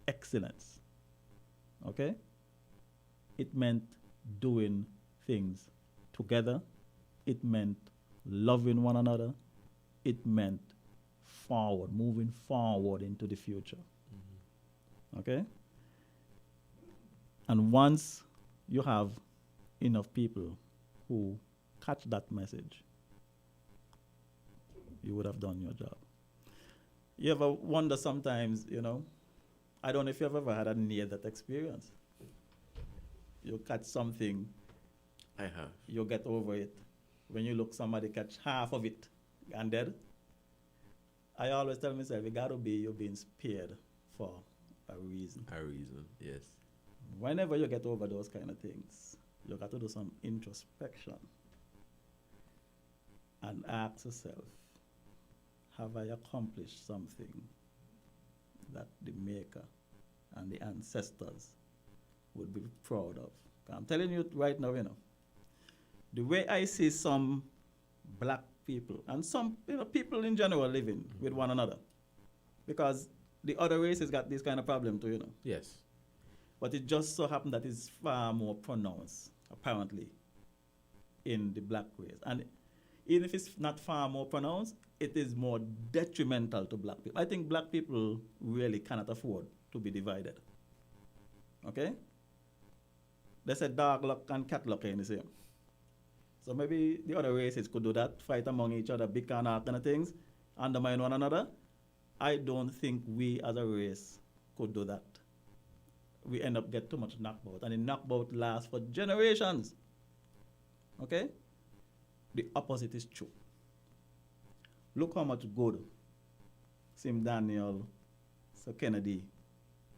[SPEAKER 4] excellence, okay? It meant doing things together. It meant loving one another. It meant moving forward into the future, okay? And once you have enough people who catch that message, you would have done your job. You ever wonder sometimes, you know, I don't know if you've ever had a near-death experience. You catch something.
[SPEAKER 1] I have.
[SPEAKER 4] You get over it. When you look, somebody catch half of it and dead. I always tell myself, you're being spared for a reason.
[SPEAKER 1] A reason, yes.
[SPEAKER 4] Whenever you get over those kind of things, you got to do some introspection and ask yourself, have I accomplished something that the maker and the ancestors would be proud of? I'm telling you right now, you know, the way I see some black people and some, you know, people in general living with one another, because the other races got this kind of problem too, you know.
[SPEAKER 1] Yes.
[SPEAKER 4] But it just so happened that it's far more pronounced, apparently, in the black race. And even if it's not far more pronounced, it is more detrimental to black people. I think black people really cannot afford to be divided. Okay? They said dog luck and cat luck ain't the same. So maybe the other races could do that, fight among each other, bicker and all kind of things, undermine one another. I don't think we as a race could do that. We end up get too much knockout, and the knockout lasts for generations. Okay? The opposite is true. Look how much good Sim Daniel, Sir Kennedy,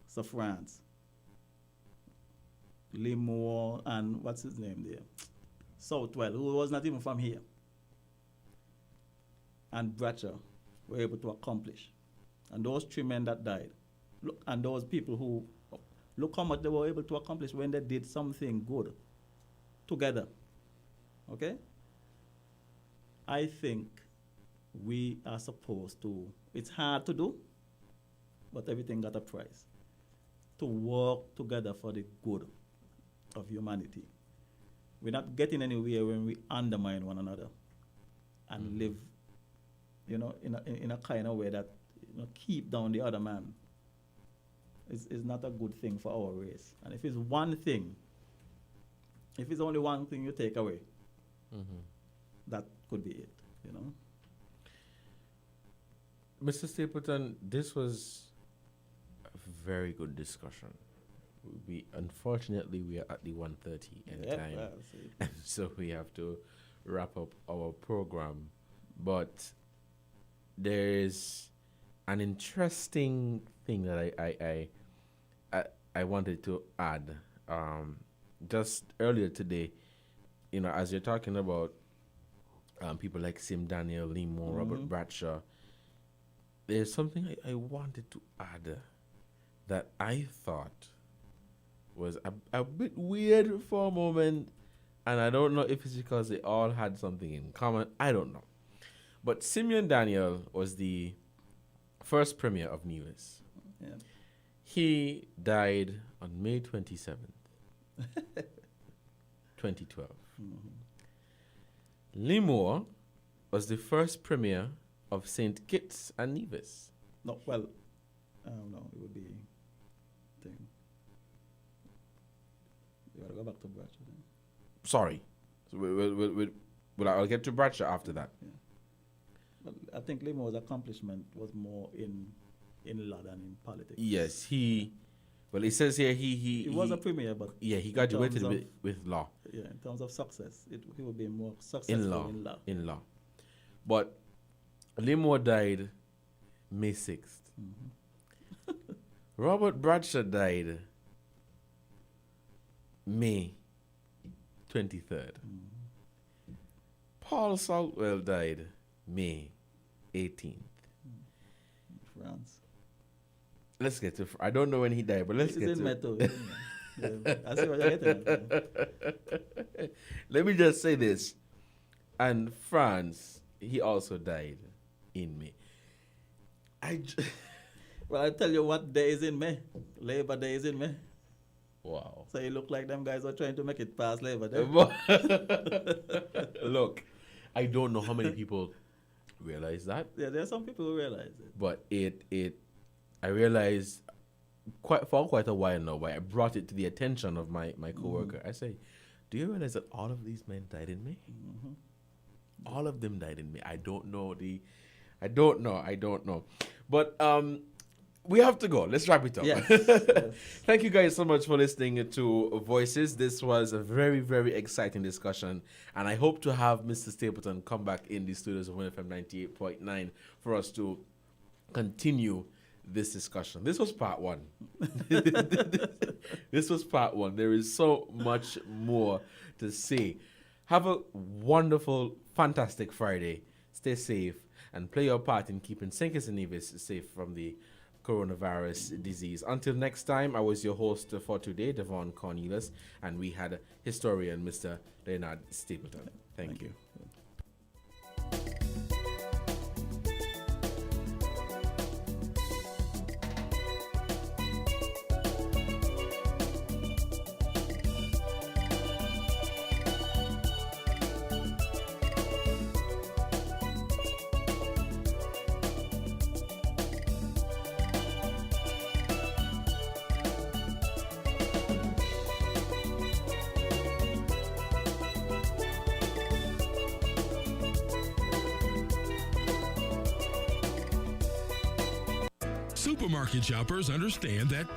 [SPEAKER 4] Sir France, Lee Moore, and what's his name there? Southwell, who was not even from here, and Bratcher were able to accomplish. And those 3 men that died, look, and those people who, look how much they were able to accomplish when they did something good. together. Okay? I think we are supposed to, it's hard to do, but everything got a price. To work together for the good of humanity. We're not getting anywhere when we undermine one another and live, in a kind of way that keep down the other man. It's not a good thing for our race. And if it's one thing, if it's only one thing you take away, that could be it,
[SPEAKER 1] Mr. Stapleton, this was a very good discussion. Unfortunately, we are at the 1:30 end time, and so we have to wrap up our program. But there's an interesting thing that I wanted to add. Just earlier today, as you're talking about people like Sim Daniel, Lee Moore, Robert Bradshaw, there's something I wanted to add that I thought was a bit weird for a moment, and I don't know if it's because they all had something in common. I don't know. But Simeon Daniel was the first premier of Nevis.
[SPEAKER 4] Yeah.
[SPEAKER 1] He died on May 27th, 2012. Limor was the first premier of St Kitts and Nevis.
[SPEAKER 4] No, well, I don't know. It would be thing. You gotta go back to Bradshaw then.
[SPEAKER 1] Sorry. So I'll get to Bradshaw after that.
[SPEAKER 4] Yeah. But I think Limor's accomplishment was more in law than in politics.
[SPEAKER 1] Yes, it says here he
[SPEAKER 4] was a premier, but
[SPEAKER 1] he graduated with law.
[SPEAKER 4] Yeah, in terms of success, he would be more successful in law.
[SPEAKER 1] But Limor died May 6th. Robert Bradshaw died May 23rd. Paul Saltwell died May 18th.
[SPEAKER 4] France.
[SPEAKER 1] Let's get to. I don't know when he died, but let's get to.
[SPEAKER 4] Metal. I see what you're getting at.
[SPEAKER 1] Let me just say this. And France, he also died in May.
[SPEAKER 4] Well, I tell you what day is in May. Labor Day is in May.
[SPEAKER 1] Wow.
[SPEAKER 4] So you look like them guys are trying to make it past Labor Day.
[SPEAKER 1] Look, I don't know how many people realize that.
[SPEAKER 4] Yeah, there are some people who realize it.
[SPEAKER 1] But I realized for quite a while now, but I brought it to the attention of my coworker. I say, do you realize that all of these men died in May? All of them died in May. I don't know. But we have to go. Let's wrap it up.
[SPEAKER 4] Yes.
[SPEAKER 1] Thank you guys so much for listening to Voices. This was a very, very exciting discussion. And I hope to have Mr. Stapleton come back in the studios of WINN FM 98.9 for us to continue this discussion. This was part one. This was part one. There is so much more to say. Have a wonderful, fantastic Friday. Stay safe and play your part in keeping St Kitts and Nevis safe from the coronavirus disease. Until next time, I was your host for today, Devonne Cornelius, and we had historian Mr. Leonard Stapleton. Thank you.
[SPEAKER 5] Supermarket shoppers understand that